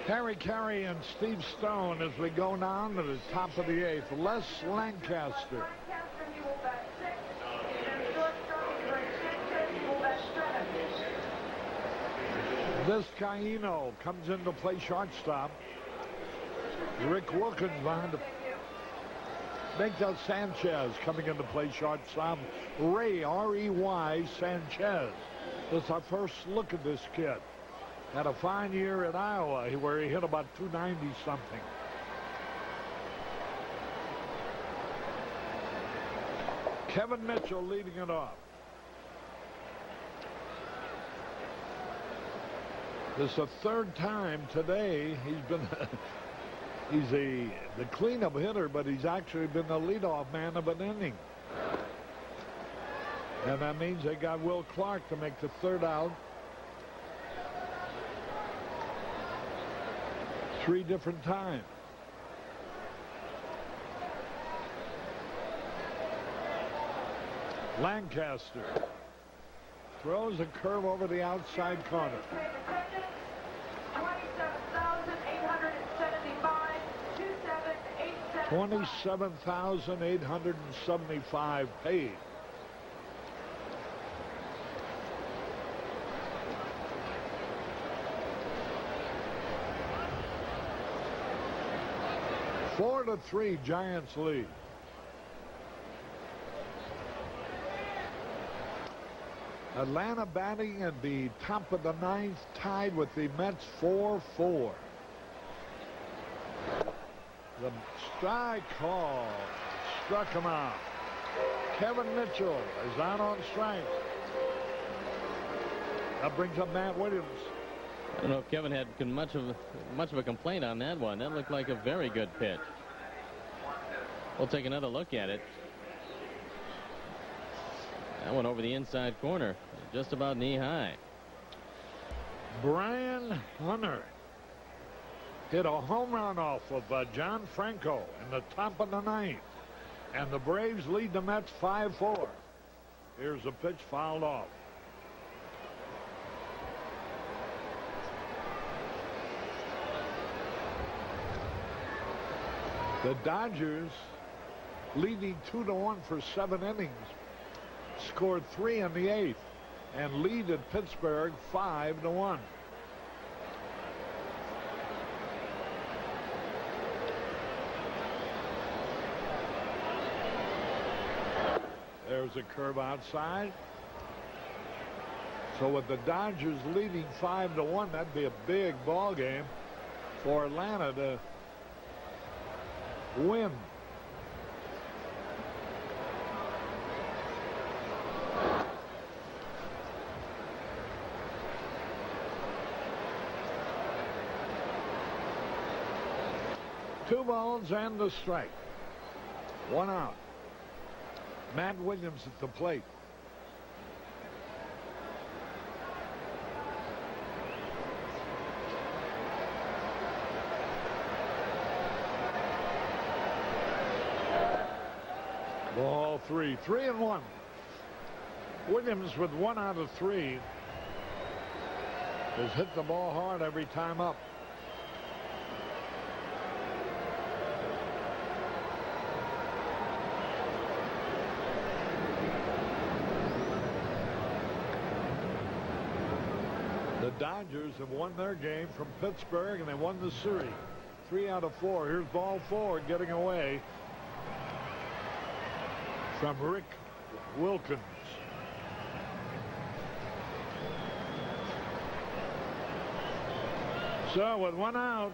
Harry Carey and Steve Stone as we go down to the top of the 8th. Les Lancaster. Vizcaíno comes in to play shortstop. Rick Wilkins behind him. Miguel Sanchez coming in to play shortstop. Ray, R-E-Y, Sanchez. This is our first look at this kid. Had a fine year at Iowa where he hit about 290-something. Kevin Mitchell leading it off. This is the 3rd time today he's been he's the cleanup hitter, but he's actually been the leadoff man of an inning. And that means they got Will Clark to make the 3rd out. 3 different times. Lancaster throws a curve over the outside corner. 27,875 paid. Four to 3, Giants lead. Atlanta batting at the top of the 9th, tied with the Mets 4-4. The strike call struck him out. Kevin Mitchell is out on strike. That brings up Matt Williams. I don't know if Kevin had much of a complaint on that one. That looked like a very good pitch. We'll take another look at it. That one over the inside corner, just about knee high. Brian Hunter hit a home run off of John Franco in the top of the 9th. And the Braves lead the Mets 5-4. Here's a pitch fouled off. The Dodgers, leading 2-1 for 7 innings, scored 3 in the 8th and lead at Pittsburgh 5-1. There's a curve outside. So with the Dodgers leading 5-1, that'd be a big ball game for Atlanta to win. Two balls and the strike. 1 out. Matt Williams at the plate. Ball 3. 3-1. Williams with 1 out of 3 has hit the ball hard every time up. The Dodgers have won their game from Pittsburgh, and they won the series. 3 out of 4. Here's ball 4 getting away from Rick Wilkins. So with 1 out,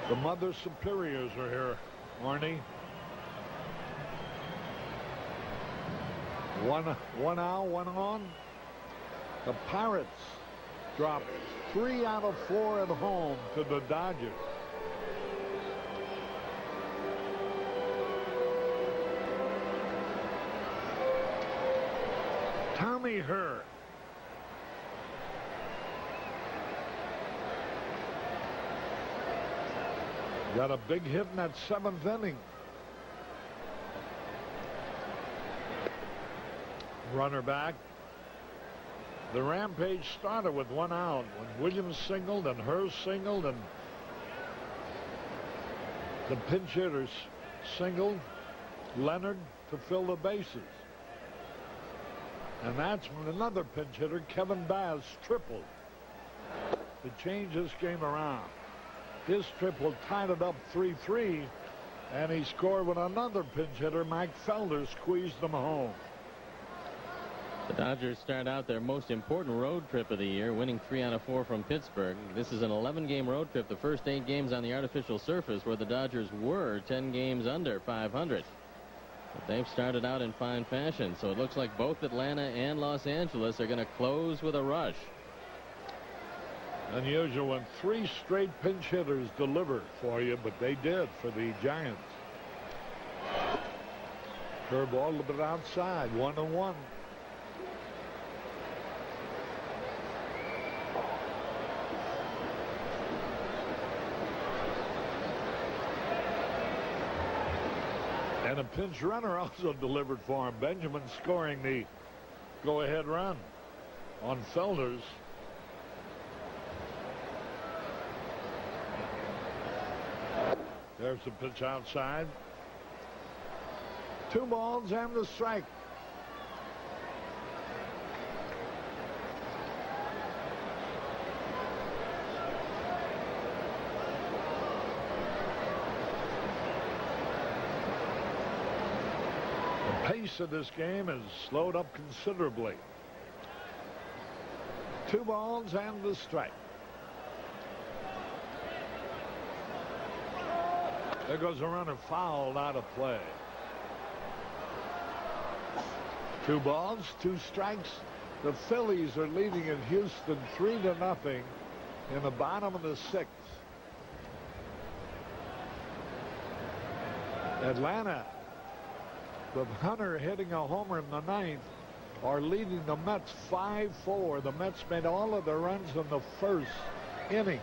the Mother Superiors are here, Arnie. One out, 1 on. The Pirates dropped 3 out of 4 at home to the Dodgers. Tommy Herr. Got a big hit in that 7th inning. Runner back. The rampage started with 1 out when Williams singled and Herr singled and the pinch hitters singled Leonard to fill the bases. And that's when another pinch hitter, Kevin Bass, tripled to change this game around. His triple tied it up 3-3, and he scored when another pinch hitter, Mike Felder, squeezed them home. The Dodgers start out their most important road trip of the year, winning 3 out of 4 from Pittsburgh. This is an 11-game road trip, the first 8 games on the artificial surface, where the Dodgers were 10 games under 500. But they've started out in fine fashion, so it looks like both Atlanta and Los Angeles are going to close with a rush. Unusual when 3 straight pinch hitters deliver for you, but they did for the Giants. Curveball a little bit outside, 1-1. And a pinch runner also delivered for him. Benjamin scoring the go-ahead run on Felders. There's the pitch outside. 2 balls and the strike. The pace of this game has slowed up considerably. 2 balls and the strike. There goes a runner fouled out of play. 2 balls, 2 strikes. The Phillies are leading in Houston 3-0 in the bottom of the 6th. Atlanta, with Hunter hitting a homer in the 9th, are leading the Mets 5-4. The Mets made all of their runs in the 1st inning.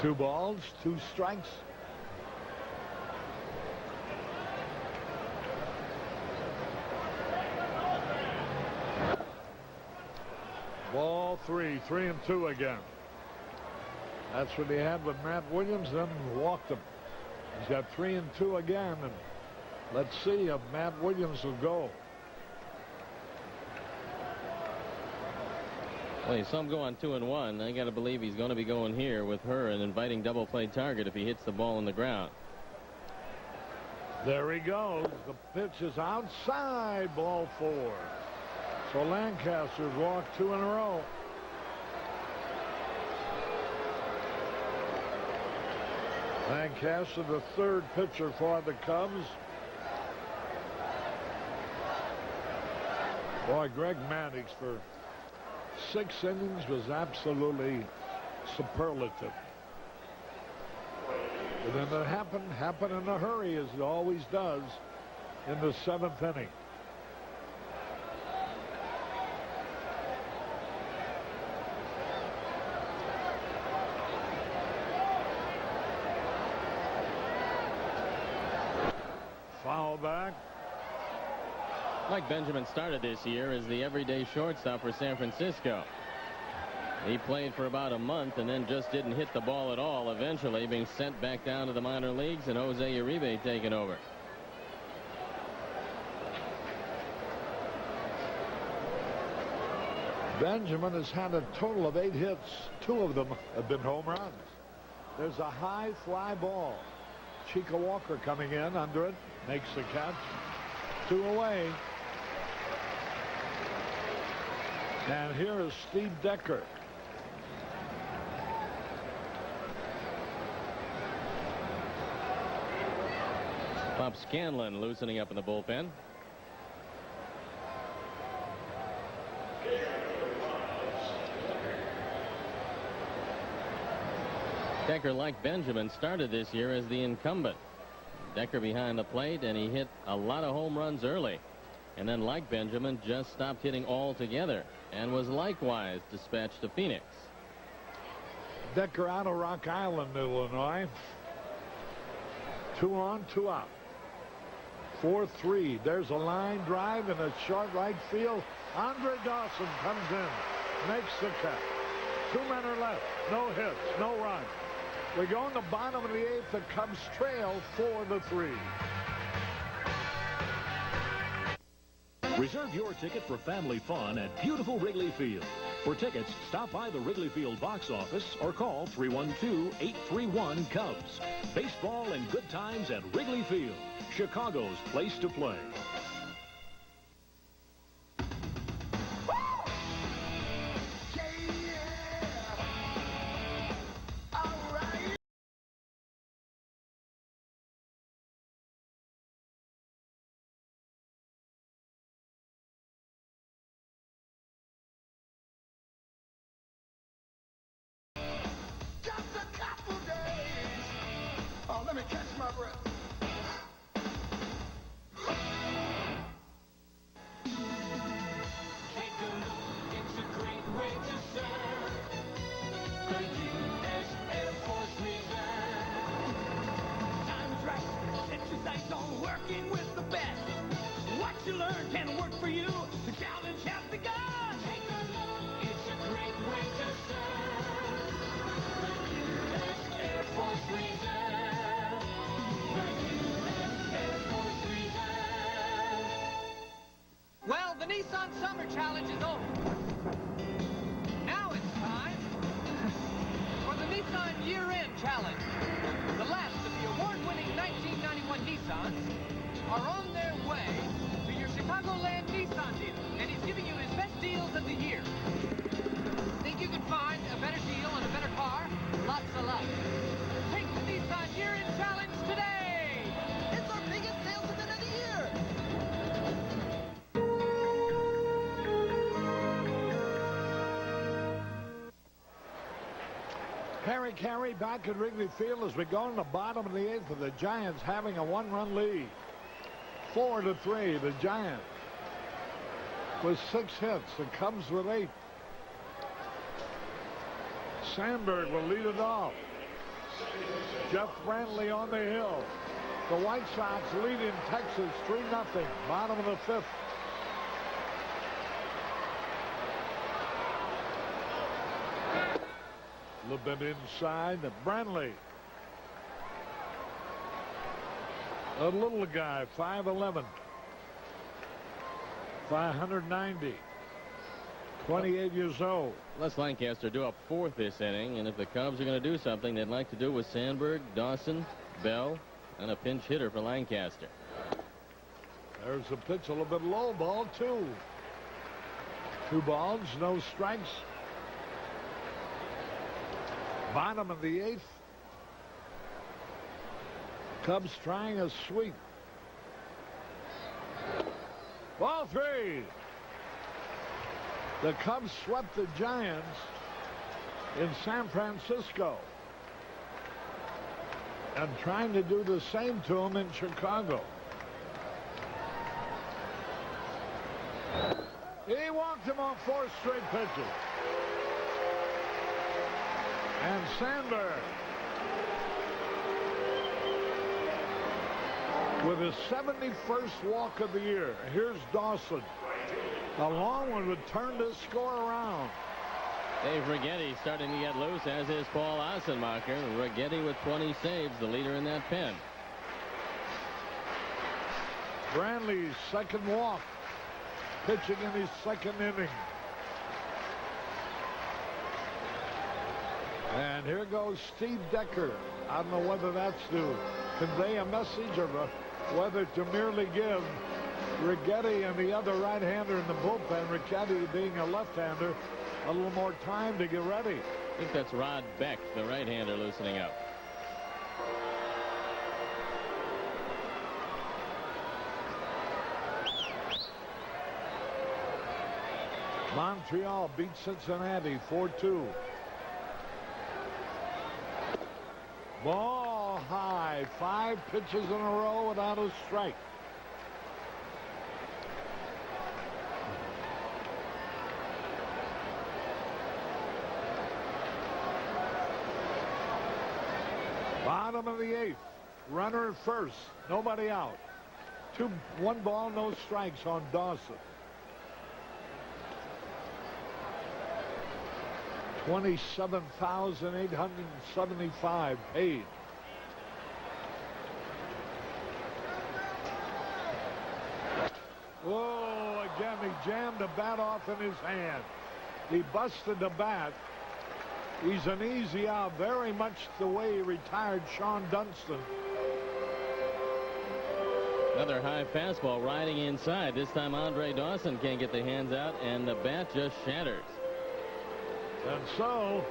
Two balls, 2 strikes. Ball 3, 3-2 again. That's what he had with Matt Williams, then walked him. He's got 3-2 again, and let's see if Matt Williams will go. Well, you saw him go on 2-1. I got to believe he's going to be going here with her, an inviting double play target if he hits the ball on the ground. There he goes. The pitch is outside, ball 4. So Lancaster's walked 2 in a row. Lancaster, the 3rd pitcher for the Cubs. Boy, Greg Maddux for 6 innings was absolutely superlative. But then it happened in a hurry, as it always does in the 7th inning. Foul back. Mike Benjamin started this year as the everyday shortstop for San Francisco. He played for about a month and then just didn't hit the ball at all, eventually being sent back down to the minor leagues and Jose Uribe taking over. Benjamin has had a total of 8 hits. 2 of them have been home runs. There's a high fly ball. Chico Walker coming in under it, makes the catch. 2 away. And here is Steve Decker. Bob Scanlon loosening up in the bullpen. Decker, like Benjamin, started this year as the incumbent. Decker behind the plate, and he hit a lot of home runs early. And then, like Benjamin, just stopped hitting altogether and was likewise dispatched to Phoenix. Decker out of Rock Island, Illinois. 2 on, 2 out. 4-3. There's a line drive in a short right field. Andre Dawson comes in, makes the catch. 2 men are left. No hits, no runs. We go in the bottom of the 8th. The Cubs trail 4-3. Reserve your ticket for family fun at beautiful Wrigley Field. For tickets, stop by the Wrigley Field box office or call 312-831-CUBS. Baseball and good times at Wrigley Field, Chicago's place to play. Let me catch my breath. Take a look, it's a great way to serve. The U.S. Air Force Reserve. working with the best. What you learn can work for you. The challenge has begun. Take a look. It's a great way to serve. The U.S. Air Force Reserve. The U.S. Air Force Reserve. Well, the Nissan Summer Challenge is over. Now it's time for the Nissan Year-End Challenge. The last of the award-winning 1991 Nissans are on their way to your Chicagoland Nissan dealer, and he's giving you his best deals of the year. Think you can find a better deal on a better car? Lots of luck. Take the Nissan Year-End Challenge today! It's our biggest sales event of the year! Harry Carey back at Wrigley Field as we go in the bottom of the eighth with the Giants having a one-run lead. 4-3, the Giants with 6 hits. The Cubs with 8. Sandberg will lead it off. Jeff Brantley on the hill. The White Sox lead in Texas 3-0. Bottom of the 5th. A little bit inside to Brantley. A little guy, 5'11", 590, 28 years old. Les Lancaster due up 4th this inning, and if the Cubs are going to do something, they'd like to do with Sandberg, Dawson, Bell, and a pinch hitter for Lancaster. There's a pitch, a little bit low, ball 2. 2 balls, no strikes. Bottom of the 8th. Cubs trying a sweep. Ball 3. The Cubs swept the Giants in San Francisco and trying to do the same to them in Chicago. He walked him on 4 straight pitches. And Sandberg with his 71st walk of the year. Here's Dawson. A long one would turn this score around. Dave Righetti starting to get loose, as is Paul Ossenmacher. Righetti with 20 saves, the leader in that pen. Brantley's second walk, pitching in his 2nd inning. And here goes Steve Decker. I don't know whether that's to convey a message or whether to merely give Righetti and the other right-hander in the bullpen, Righetti being a left-hander, a little more time to get ready. I think that's Rod Beck, the right-hander, loosening up. Montreal beat Cincinnati 4-2. Ball high, 5 pitches in a row without a strike. Bottom of the 8th. Runner at first. Nobody out. 1 ball, no strikes on Dawson. 27,875 paid. Oh, again, he jammed the bat off in his hand. He busted the bat. He's an easy out, very much the way he retired Sean Dunston. Another high fastball riding inside. This time Andre Dawson can't get the hands out, and the bat just shatters. And so,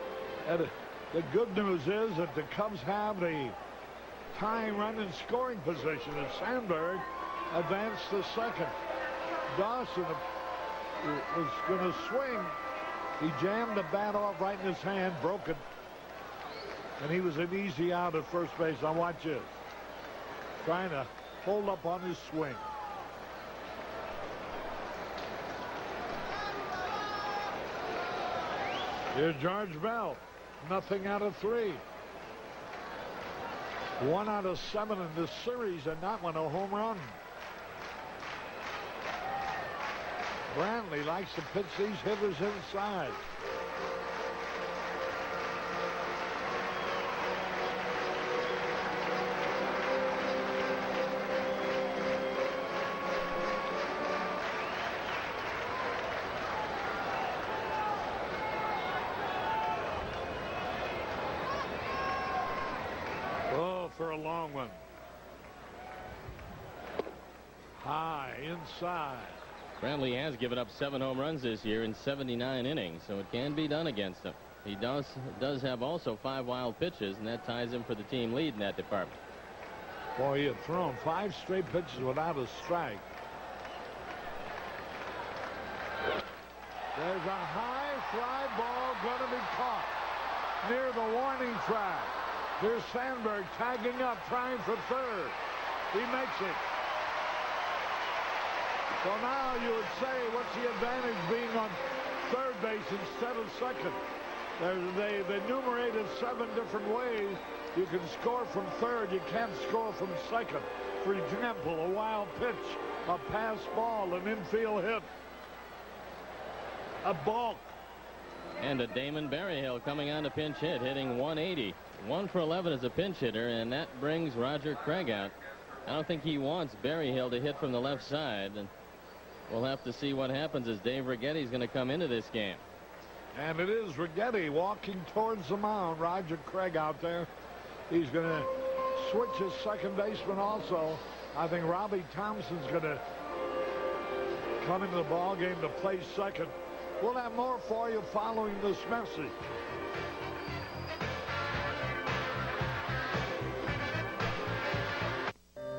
the good news is that the Cubs have the tying run in scoring position as Sandberg advanced to 2nd. Dawson was going to swing. He jammed the bat off right in his hand, broke it, and he was an easy out at first base. Now watch this. Trying to hold up on his swing. Here's George Bell. Nothing out of 3. 1 out of 7 in this series, and that one a home run. Brantley likes to pitch these hitters inside. For a long one. High inside. Brantley has given up 7 home runs this year in 79 innings, so it can be done against him. He does have also 5 wild pitches, and that ties him for the team lead in that department. Boy, he had thrown 5 straight pitches without a strike. There's a high fly ball going to be caught near the warning track. Here's Sandberg tagging up, trying for third. He makes it. So now you would say, what's the advantage being on third base instead of second? They've enumerated 7 different ways you can score from third. You can't score from second. For example, a wild pitch, a pass ball, an infield hit, a balk. And a Damon Berryhill coming on to pinch hit, hitting 180. 1 for 11 as a pinch hitter, and that brings Roger Craig out. I don't think he wants Berryhill to hit from the left side, and we'll have to see what happens as Dave Righetti is going to come into this game. And it is Righetti walking towards the mound. Roger Craig out there. He's going to switch his second baseman also. I think Robbie Thompson's going to come into the ball game to play second. We'll have more for you following this message.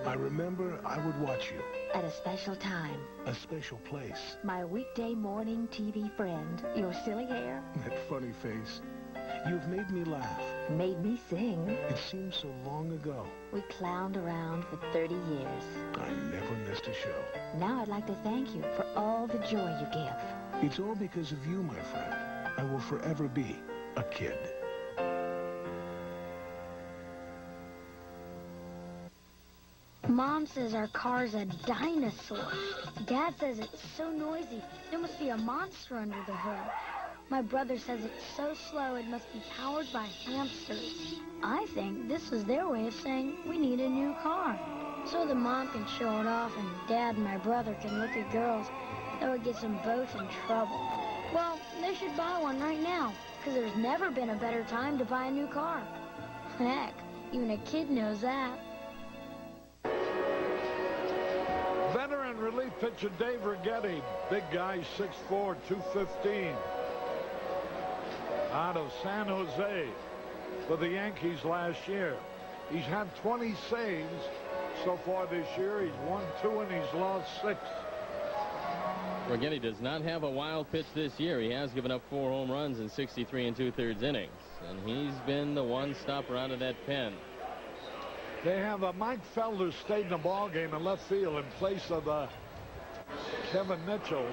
I remember I would watch you. At a special time. A special place. My weekday morning TV friend. Your silly hair. That funny face. You've made me laugh. Made me sing. It seems so long ago. We clowned around for 30 years. I never missed a show. Now I'd like to thank you for all the joy you give. It's all because of you, my friend. I will forever be a kid. Mom says our car's a dinosaur. Dad says it's so noisy, there must be a monster under the hood. My brother says it's so slow it must be powered by hamsters. I think this is their way of saying we need a new car. So that Mom can show it off and Dad and my brother can look at girls that would get them both in trouble. Well, they should buy one right now, because there's never been a better time to buy a new car. Heck, even a kid knows that. Veteran relief pitcher Dave Righetti, big guy, 6'4", 215, out of San Jose for the Yankees last year. He's had 20 saves so far this year. He's won 2 and he's lost 6. Righetti does not have a wild pitch this year. He has given up 4 home runs in 63 2/3 innings, and he's been the one stopper out of that pen. They have Mike Felder stayed in the ball game in left field in place of Kevin Mitchell.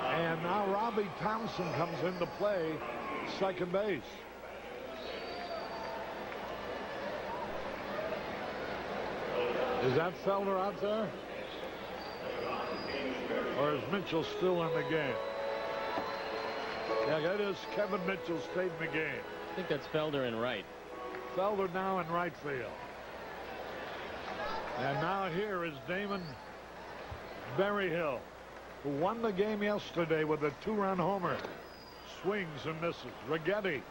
And now Robbie Thompson comes into play, second base. Is that Felder out there? Or is Mitchell still in the game? Yeah, that is Kevin Mitchell stayed in the game. I think that's Felder in right. Felder now in right field. And now here is Damon Berryhill, who won the game yesterday with a 2-run homer. Swings and misses. Righetti.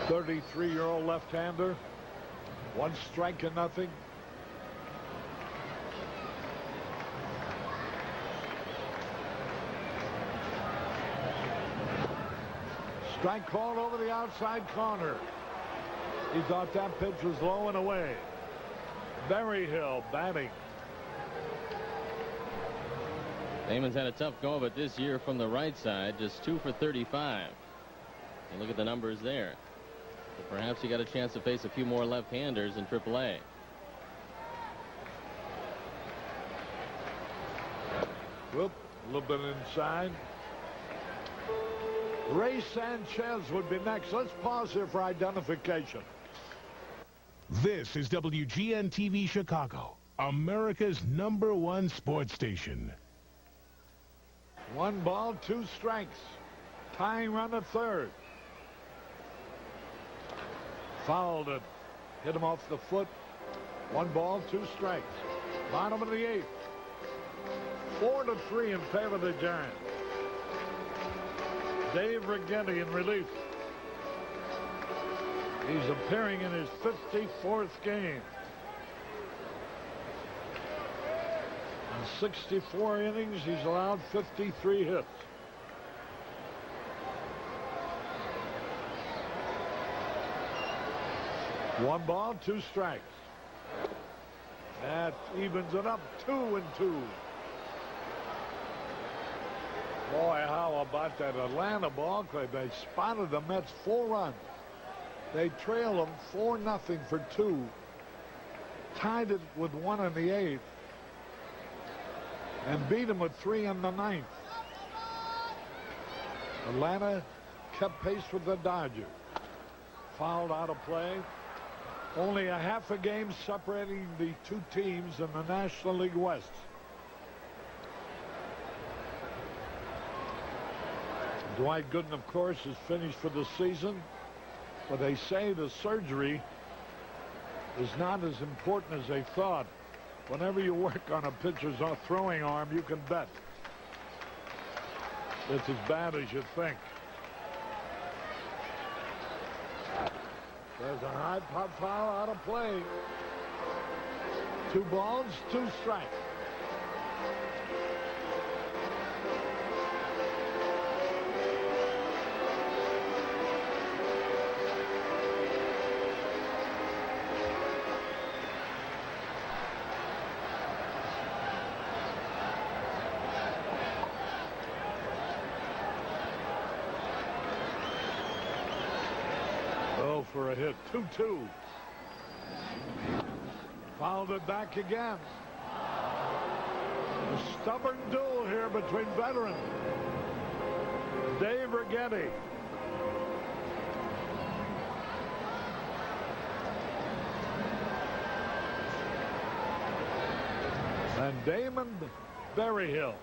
.33-year-old left-hander. 1 strike and nothing. Strike called over the outside corner. He thought that pitch was low and away. Berryhill batting. Damon's had a tough go of it this year from the right side, just 2 for 35. And look at the numbers there. But perhaps he got a chance to face a few more left-handers in AAA. Whoop, a little bit inside. Ray Sanchez would be next. Let's pause here for identification. This is WGN-TV Chicago, America's #1 sports station. 1 ball, 2 strikes. Tying run at third. Fouled it. Hit him off the foot. 1 ball, 2 strikes. Bottom of the 8th. 4-3 in favor of the Giants. Dave Righetti in relief. He's appearing in his 54th game. In 64 innings, he's allowed 53 hits. One ball, 2 strikes. That evens it up, 2-2. Boy, how about that Atlanta ball club? They spotted the Mets 4 runs. They trail them 4-0 for 2. Tied it with 1 in the 8th. And beat them with 3 in the 9th. Atlanta kept pace with the Dodgers. Fouled out of play. Only a half a game separating the 2 teams in the National League West. Dwight Gooden, of course, is finished for the season, but they say the surgery is not as important as they thought. Whenever you work on a pitcher's throwing arm, you can bet it's as bad as you think. There's a high pop foul out of play. 2 balls, 2 strikes. For a hit. 2-2. Fouled it back again. A stubborn duel here between veterans. Dave Righetti. And Damon Berryhill,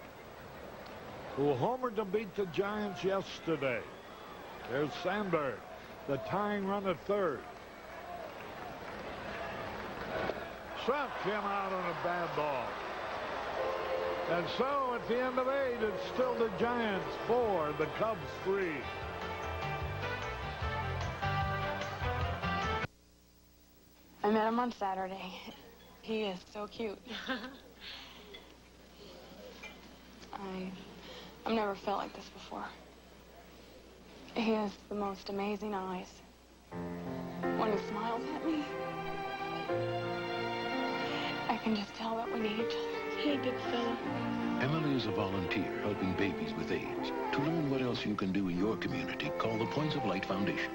who homered to beat the Giants yesterday. There's Sandberg. The tying run at third. Struck him out on a bad ball. And so at the end of 8, it's still the Giants 4, the Cubs 3. I met him on Saturday. He is so cute. I've never felt like this before. He has the most amazing eyes. When he smiles at me, I can just tell that we need each other. Hey, big fella. Emily is a volunteer helping babies with AIDS. To learn what else you can do in your community, call the Points of Light Foundation.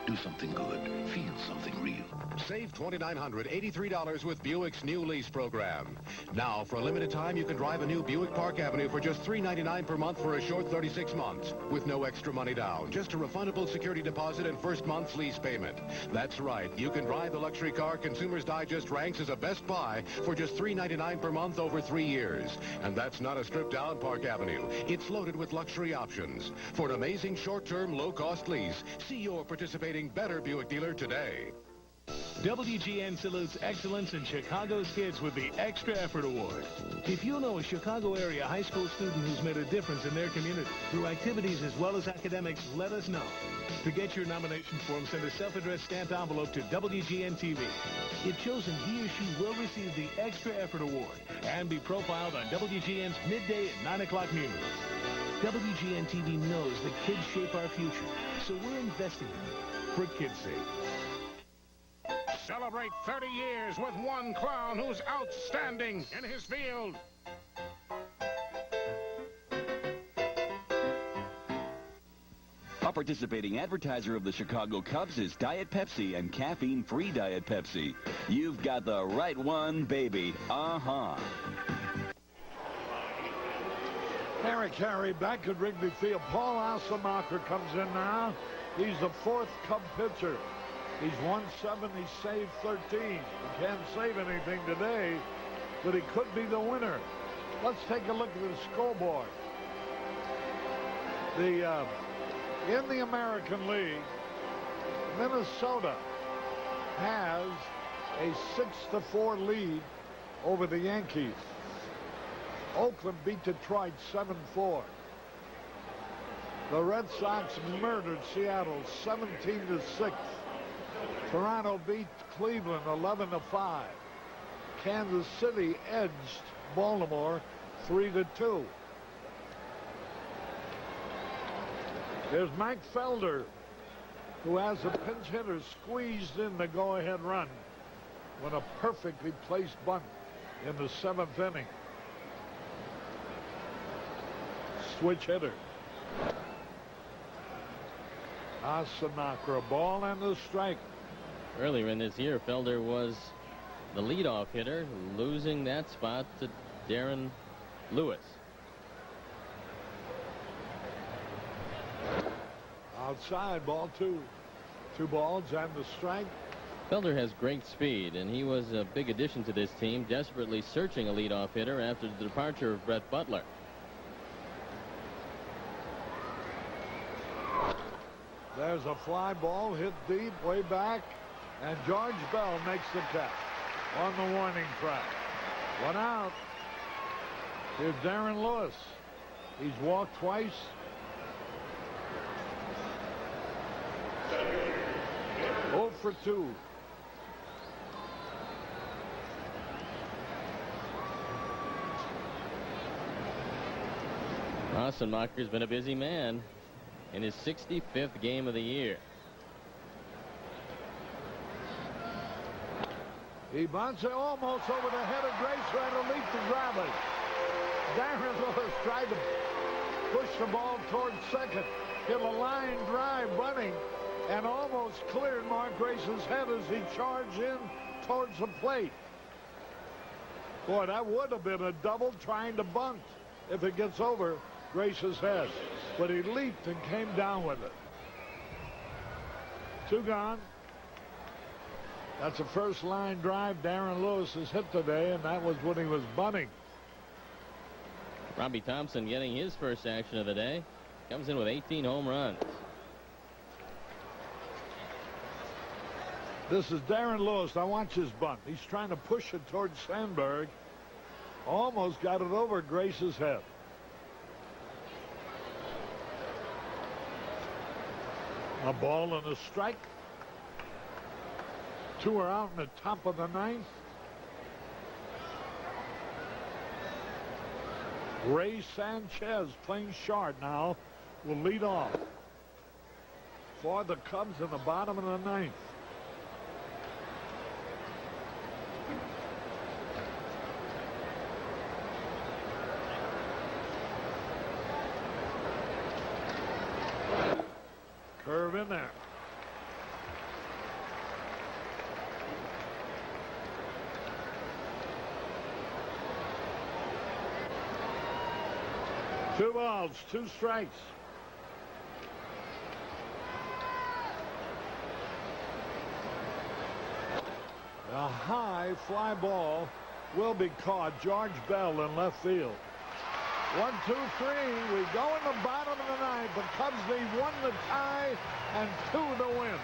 Do something good. Feel something real. Save $2,983 with Buick's new lease program. Now, for a limited time, you can drive a new Buick Park Avenue for just $399 per month for a short 36 months, with no extra money down, just a refundable security deposit and first month's lease payment. That's right. You can drive the luxury car Consumers Digest ranks as a best buy for just $399 per month over 3 years. And that's not a stripped-down Park Avenue. It's loaded with luxury options. For an amazing short-term, low-cost lease, see your participating Better Buick dealer today. WGN salutes excellence in Chicago's kids with the Extra Effort Award. If you know a Chicago area high school student who's made a difference in their community through activities as well as academics, let us know. To get your nomination form, send a self-addressed stamped envelope to WGN-TV. If chosen, he or she will receive the Extra Effort Award and be profiled on WGN's midday at 9 o'clock news. WGN-TV knows that kids shape our future, so we're investing in them for kids' sake. Celebrate 30 years with one clown who's outstanding in his field. A participating advertiser of the Chicago Cubs is Diet Pepsi and caffeine-free Diet Pepsi. You've got the right one, baby. Uh-huh. Harry Carey back at Wrigley Field. Paul Asemacher comes in now. He's the fourth Cub pitcher. He's 1-7. He saved 13. He can't save anything today, but he could be the winner. Let's take a look at the scoreboard. In the American League, Minnesota has a 6-4 lead over the Yankees. Oakland beat Detroit 7-4. The Red Sox murdered Seattle 17-6. Toronto beat Cleveland 11-5. Kansas City edged Baltimore 3-2. There's Mike Felder, who has a pinch hitter squeezed in the go-ahead run when a perfectly placed bunt in the 7th inning. Switch hitter. Asemacher, a ball and a strike. Earlier in this year, Felder was the leadoff hitter, losing that spot to Darren Lewis. Outside, ball 2. 2 balls and the strike. Felder has great speed, and he was a big addition to this team, desperately searching a leadoff hitter after the departure of Brett Butler. There's a fly ball hit deep way back, and George Bell makes the catch on the warning track. 1 out. Here's Darren Lewis. He's walked twice. Oh for 2. Asemacher's been a busy man in his 65th game of the year. He bunts it almost over the head of Grace, trying to leap to grab it. Darren Lewis tried to push the ball towards second. Hit a line drive bunting and almost cleared Mark Grace's head as he charged in towards the plate. Boy, that would have been a double trying to bunt if it gets over Grace's head. But he leaped and came down with it. 2 gone. That's the first line drive Darren Lewis has hit today, and that was when he was bunting. Robbie Thompson getting his first action of the day. Comes in with 18 home runs. This is Darren Lewis. Now watch his bunt. He's trying to push it towards Sandberg. Almost got it over Grace's head. A ball and a strike. 2 are out in the top of the 9th. Ray Sanchez, playing short now, will lead off for the Cubs in the bottom of the 9th. Curve in there. Two balls, 2 strikes. A high fly ball will be caught. George Bell in left field. 1, 2, 3. We go in the bottom of the 9th. The Cubs need 1 to tie and 2 to win.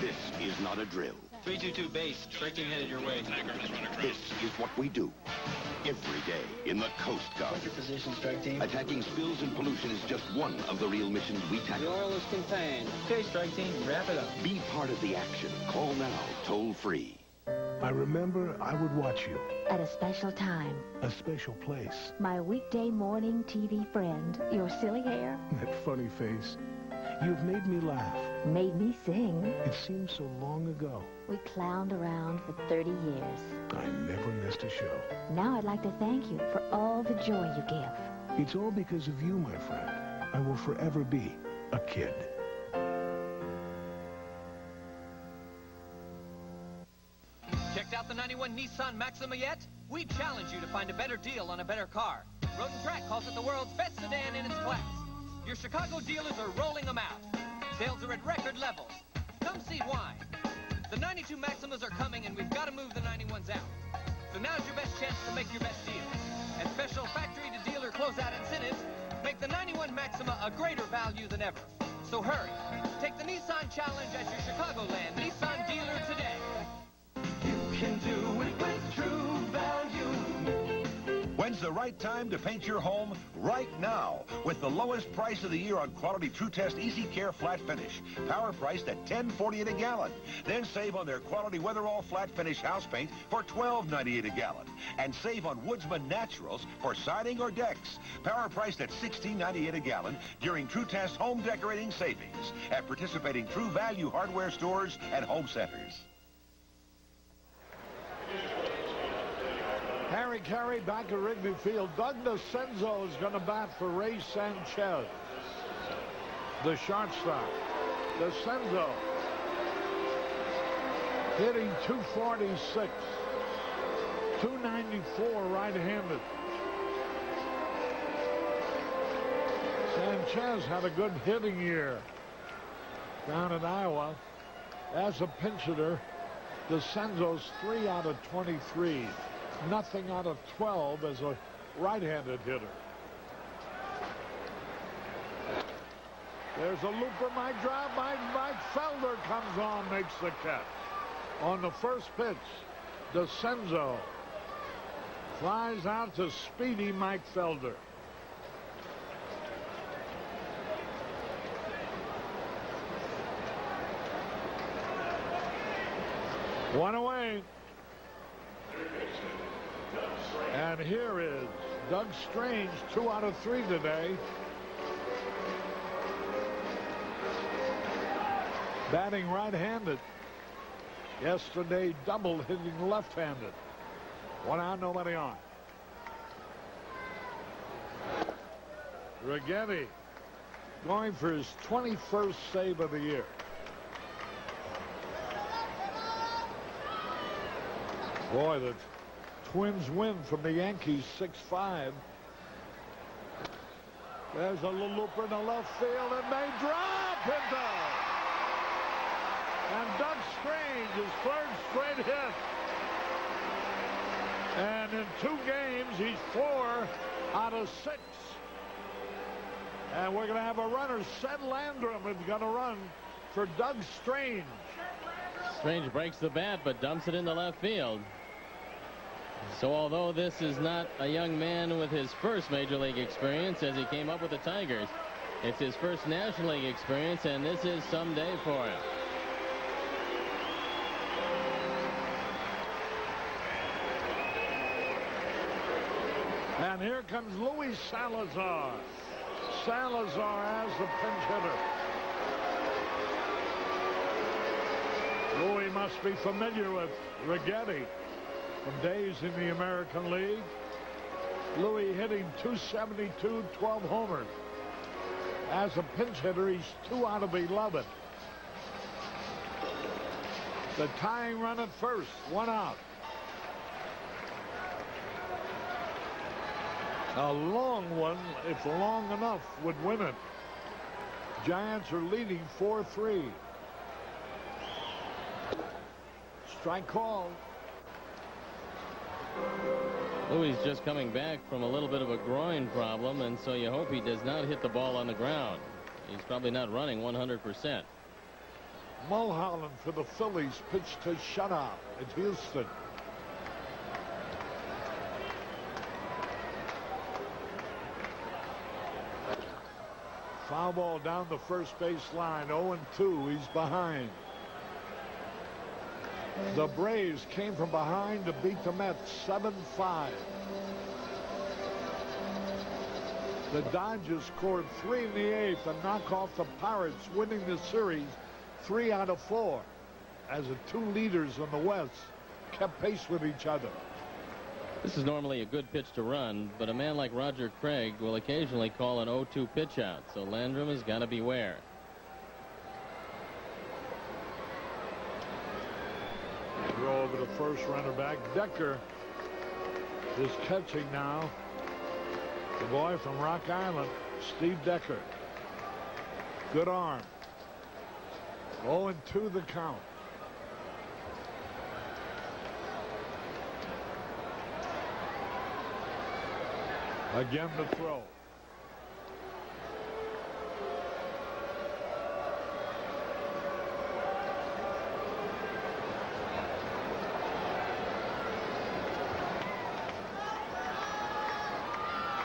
This is not a drill. 3-2-2 base. Strike team headed your way. This is what we do every day in the Coast Guard. Your position, strike team. Attacking spills and pollution is just one of the real missions we tackle. The oil is contained. Okay, strike team, wrap it up. Be part of the action. Call now, toll free. I remember I would watch you. At a special time. A special place. My weekday morning TV friend. Your silly hair. That funny face. You've made me laugh. Made me sing. It seems so long ago. We clowned around for 30 years. I never missed a show. Now I'd like to thank you for all the joy you give. It's all because of you, my friend. I will forever be a kid. checked out the 91 Nissan Maxima yet? We challenge you to find a better deal on a better car. Road and Track calls it the world's best sedan in its class. Your Chicago dealers are rolling them out. Sales are at record levels. Come see why. The 92 Maximas are coming, and we've got to move the 91s out. So now's your best chance to make your best deal. And special factory-to-dealer closeout incentives make the 91 Maxima a greater value than ever. So hurry. Take the Nissan Challenge at your Chicagoland Nissan dealer today. You can do it with true value. When's the right time to paint your home? Right now, with the lowest price of the year on quality True Test Easy Care Flat Finish. Power priced at $10.48 a gallon. Then save on their quality Weatherall Flat Finish house paint for $12.98 a gallon. And save on Woodsman Naturals for siding or decks. Power priced at $16.98 a gallon during True Test home decorating savings at participating True Value hardware stores and home centers. Harry Carey back at Wrigley Field. Doug DeCenzo is going to bat for Ray Sanchez, the shortstop. DeCenzo hitting .246, .294 right-handed. Sanchez had a good hitting year down in Iowa. As a pinch hitter, DeCenzo's 3 out of 23. Nothing out of 12 as a right-handed hitter. There's a looper, Mike drop. Mike Felder comes on, makes the catch. On the first pitch, DeCenzo flies out to speedy Mike Felder. One away. And here is Doug Strange, 2 out of 3 today. Batting right-handed. Yesterday, double hitting left-handed. 1 out, nobody on. Righetti going for his 21st save of the year. Boy, the Twins win from the Yankees 6-5. There's a little looper in the left field, and they drop it down. And Doug Strange, his 3rd straight hit. And in 2 games, he's 4 out of 6. And we're going to have a runner. Sed Landrum is going to run for Doug Strange. Strange breaks the bat, but dumps it into left field. So although this is not a young man with his first Major League experience as he came up with the Tigers, it's his first National League experience, and this is some day for him. And here comes Luis Salazar. Salazar as the pinch hitter. Louis must be familiar with Righetti from days in the American League. Louis hitting .272, 12 homers. As a pinch hitter, he's 2 out of 11. The tying run at first, 1 out. A long one, if long enough, would win it. Giants are leading 4-3. Strike call. Louis just coming back from a little bit of a groin problem, and so you hope he does not hit the ball on the ground. He's probably not running 100%. Mulholland for the Phillies pitched to shutout at Houston. Foul ball down the first base line. 0-2. He's behind. The Braves came from behind to beat the Mets 7-5. The Dodgers scored 3 in the 8th and knock off the Pirates, winning the series 3 out of 4, as the 2 leaders in the West kept pace with each other. This is normally a good pitch to run, but a man like Roger Craig will occasionally call an 0-2 pitch out, so Landrum has got to beware. throw over the first runner back. Decker is catching now. The boy from Rock Island, Steve Decker. Good arm. 0-2 the count. Again the throw.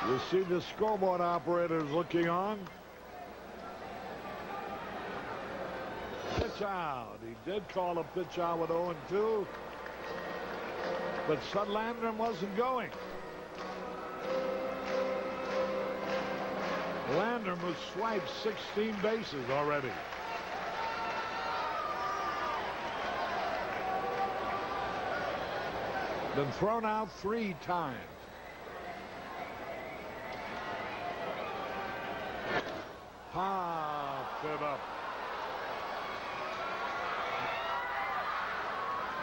You see the scoreboard operators looking on. Pitch out. He did call a pitch out with 0-2. But Sud Landrum wasn't going. Landrum has swiped 16 bases already. Been thrown out 3 times. Popped it up.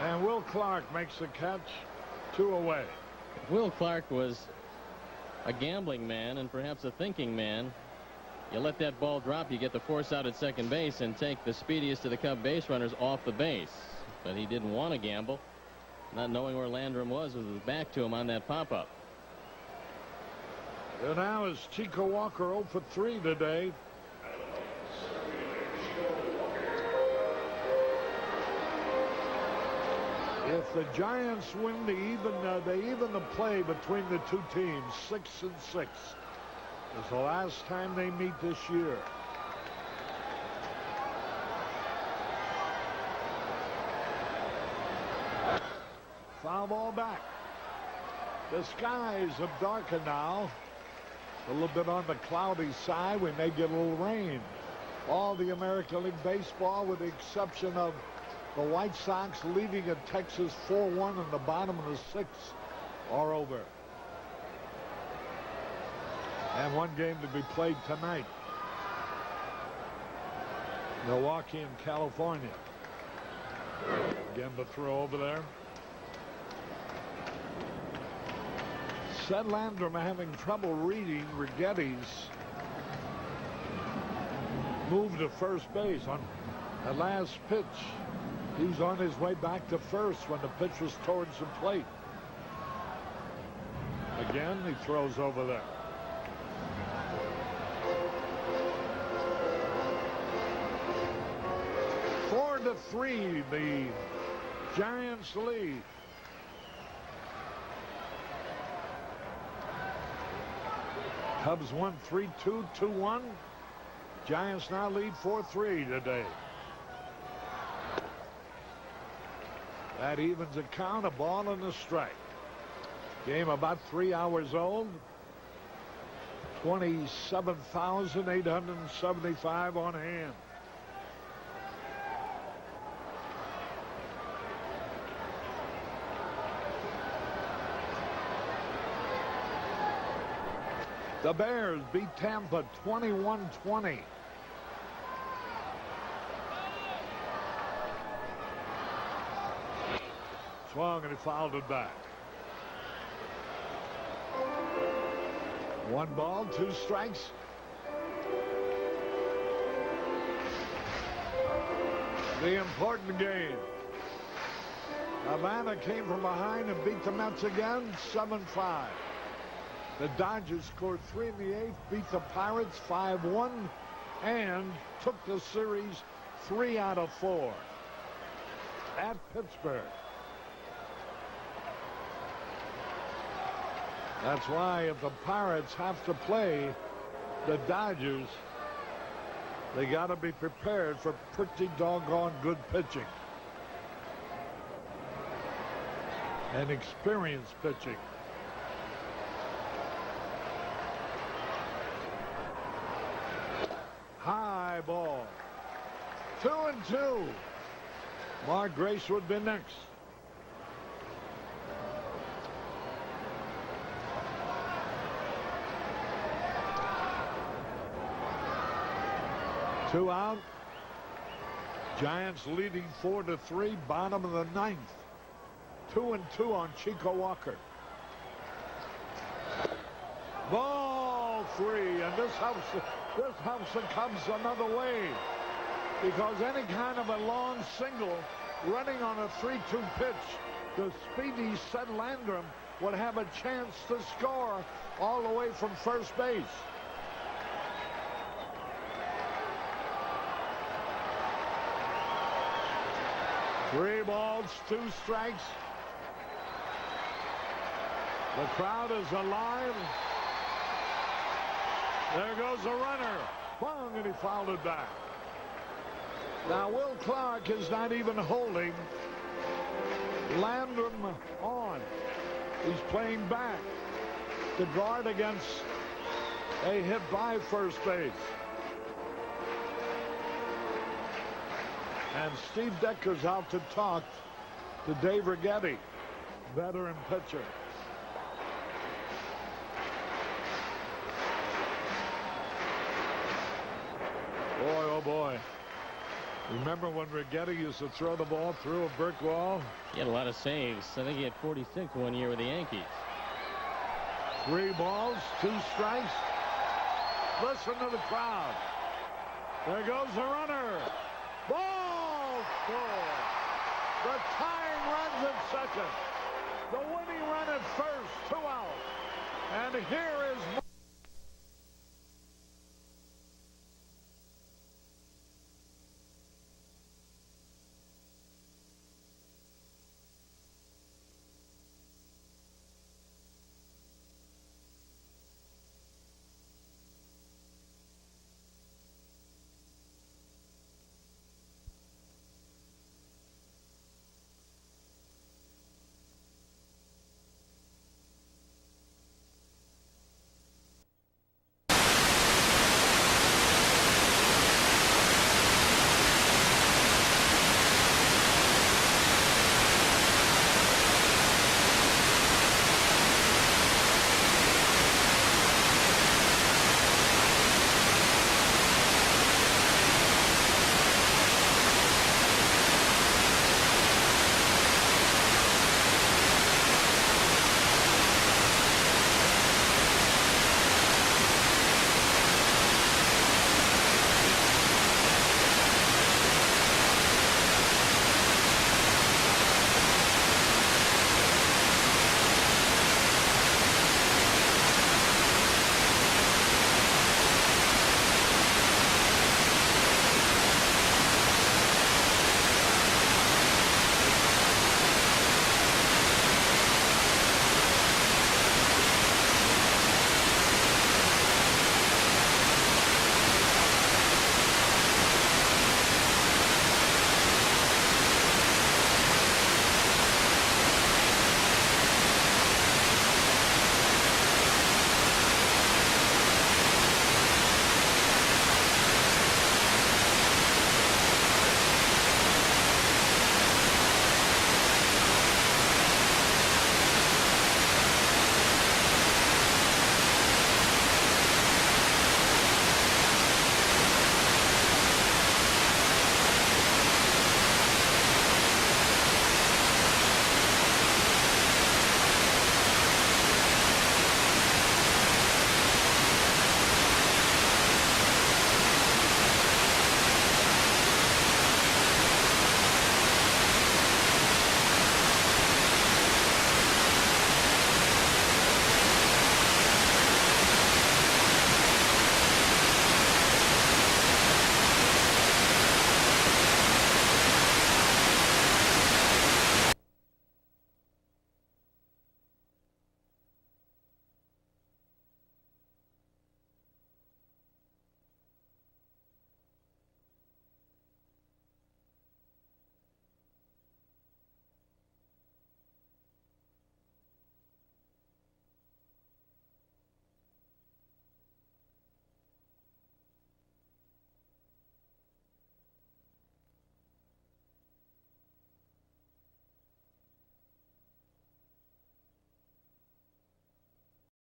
And Will Clark makes the catch. 2 away. Will Clark was a gambling man and perhaps a thinking man. You let that ball drop, you get the force out at second base and take the speediest of the Cub base runners off the base. But he didn't want to gamble, not knowing where Landrum was with his back to him on that pop-up. There now is Chico Walker 0 for 3 today. If the Giants win, they even the play between the two teams. 6-6 is the last time they meet this year. Foul ball back. The skies have darkened now. A little bit on the cloudy side. We may get a little rain. All the American League Baseball, with the exception of the White Sox leading at Texas 4-1 in the bottom of the 6th, are over. And one game to be played tonight. Milwaukee and California. Again the throw over there. Sud Landrum having trouble reading Righetti's move to first base on the last pitch. He was on his way back to first when the pitch was towards the plate. Again, he throws over there. Four to 3, the Giants lead. Cubs won 3-2, 2-1. Giants now lead 4-3 today. That evens the count, a ball and a strike. Game about 3 hours old. 27,875 on hand. The Bears beat Tampa 21-20. Swung and he fouled it back. 1 ball, 2 strikes. The important game. Havana came from behind and beat the Mets again, 7-5. The Dodgers scored 3 in the 8th, beat the Pirates 5-1, and took the series 3 out of 4 at Pittsburgh. That's why if the Pirates have to play the Dodgers, they got to be prepared for pretty doggone good pitching and experienced pitching. High ball. 2-2. Mark Grace would be next. Two out. Giants leading 4-3, bottom of the 9th. 2-2 on Chico Walker. Ball 3, and this helps the Cubs another way, because any kind of a long single running on a 3-2 pitch, the speedy Seth Landrum would have a chance to score all the way from first base. Three balls, 2 strikes. The crowd is alive. There goes a runner. Bong, and he fouled it back. Now, Will Clark is not even holding Landrum on. He's playing back to guard against a hit by first base. And Steve Decker's out to talk to Dave Righetti, veteran pitcher. Boy, oh boy. Remember when Righetti used to throw the ball through a brick wall? He had a lot of saves. I think he had 46 one year with the Yankees. 3 balls, 2 strikes. Listen to the crowd. There goes the runner. Ball 4. The tying runs at second. The winning run at first. 2 out. And here is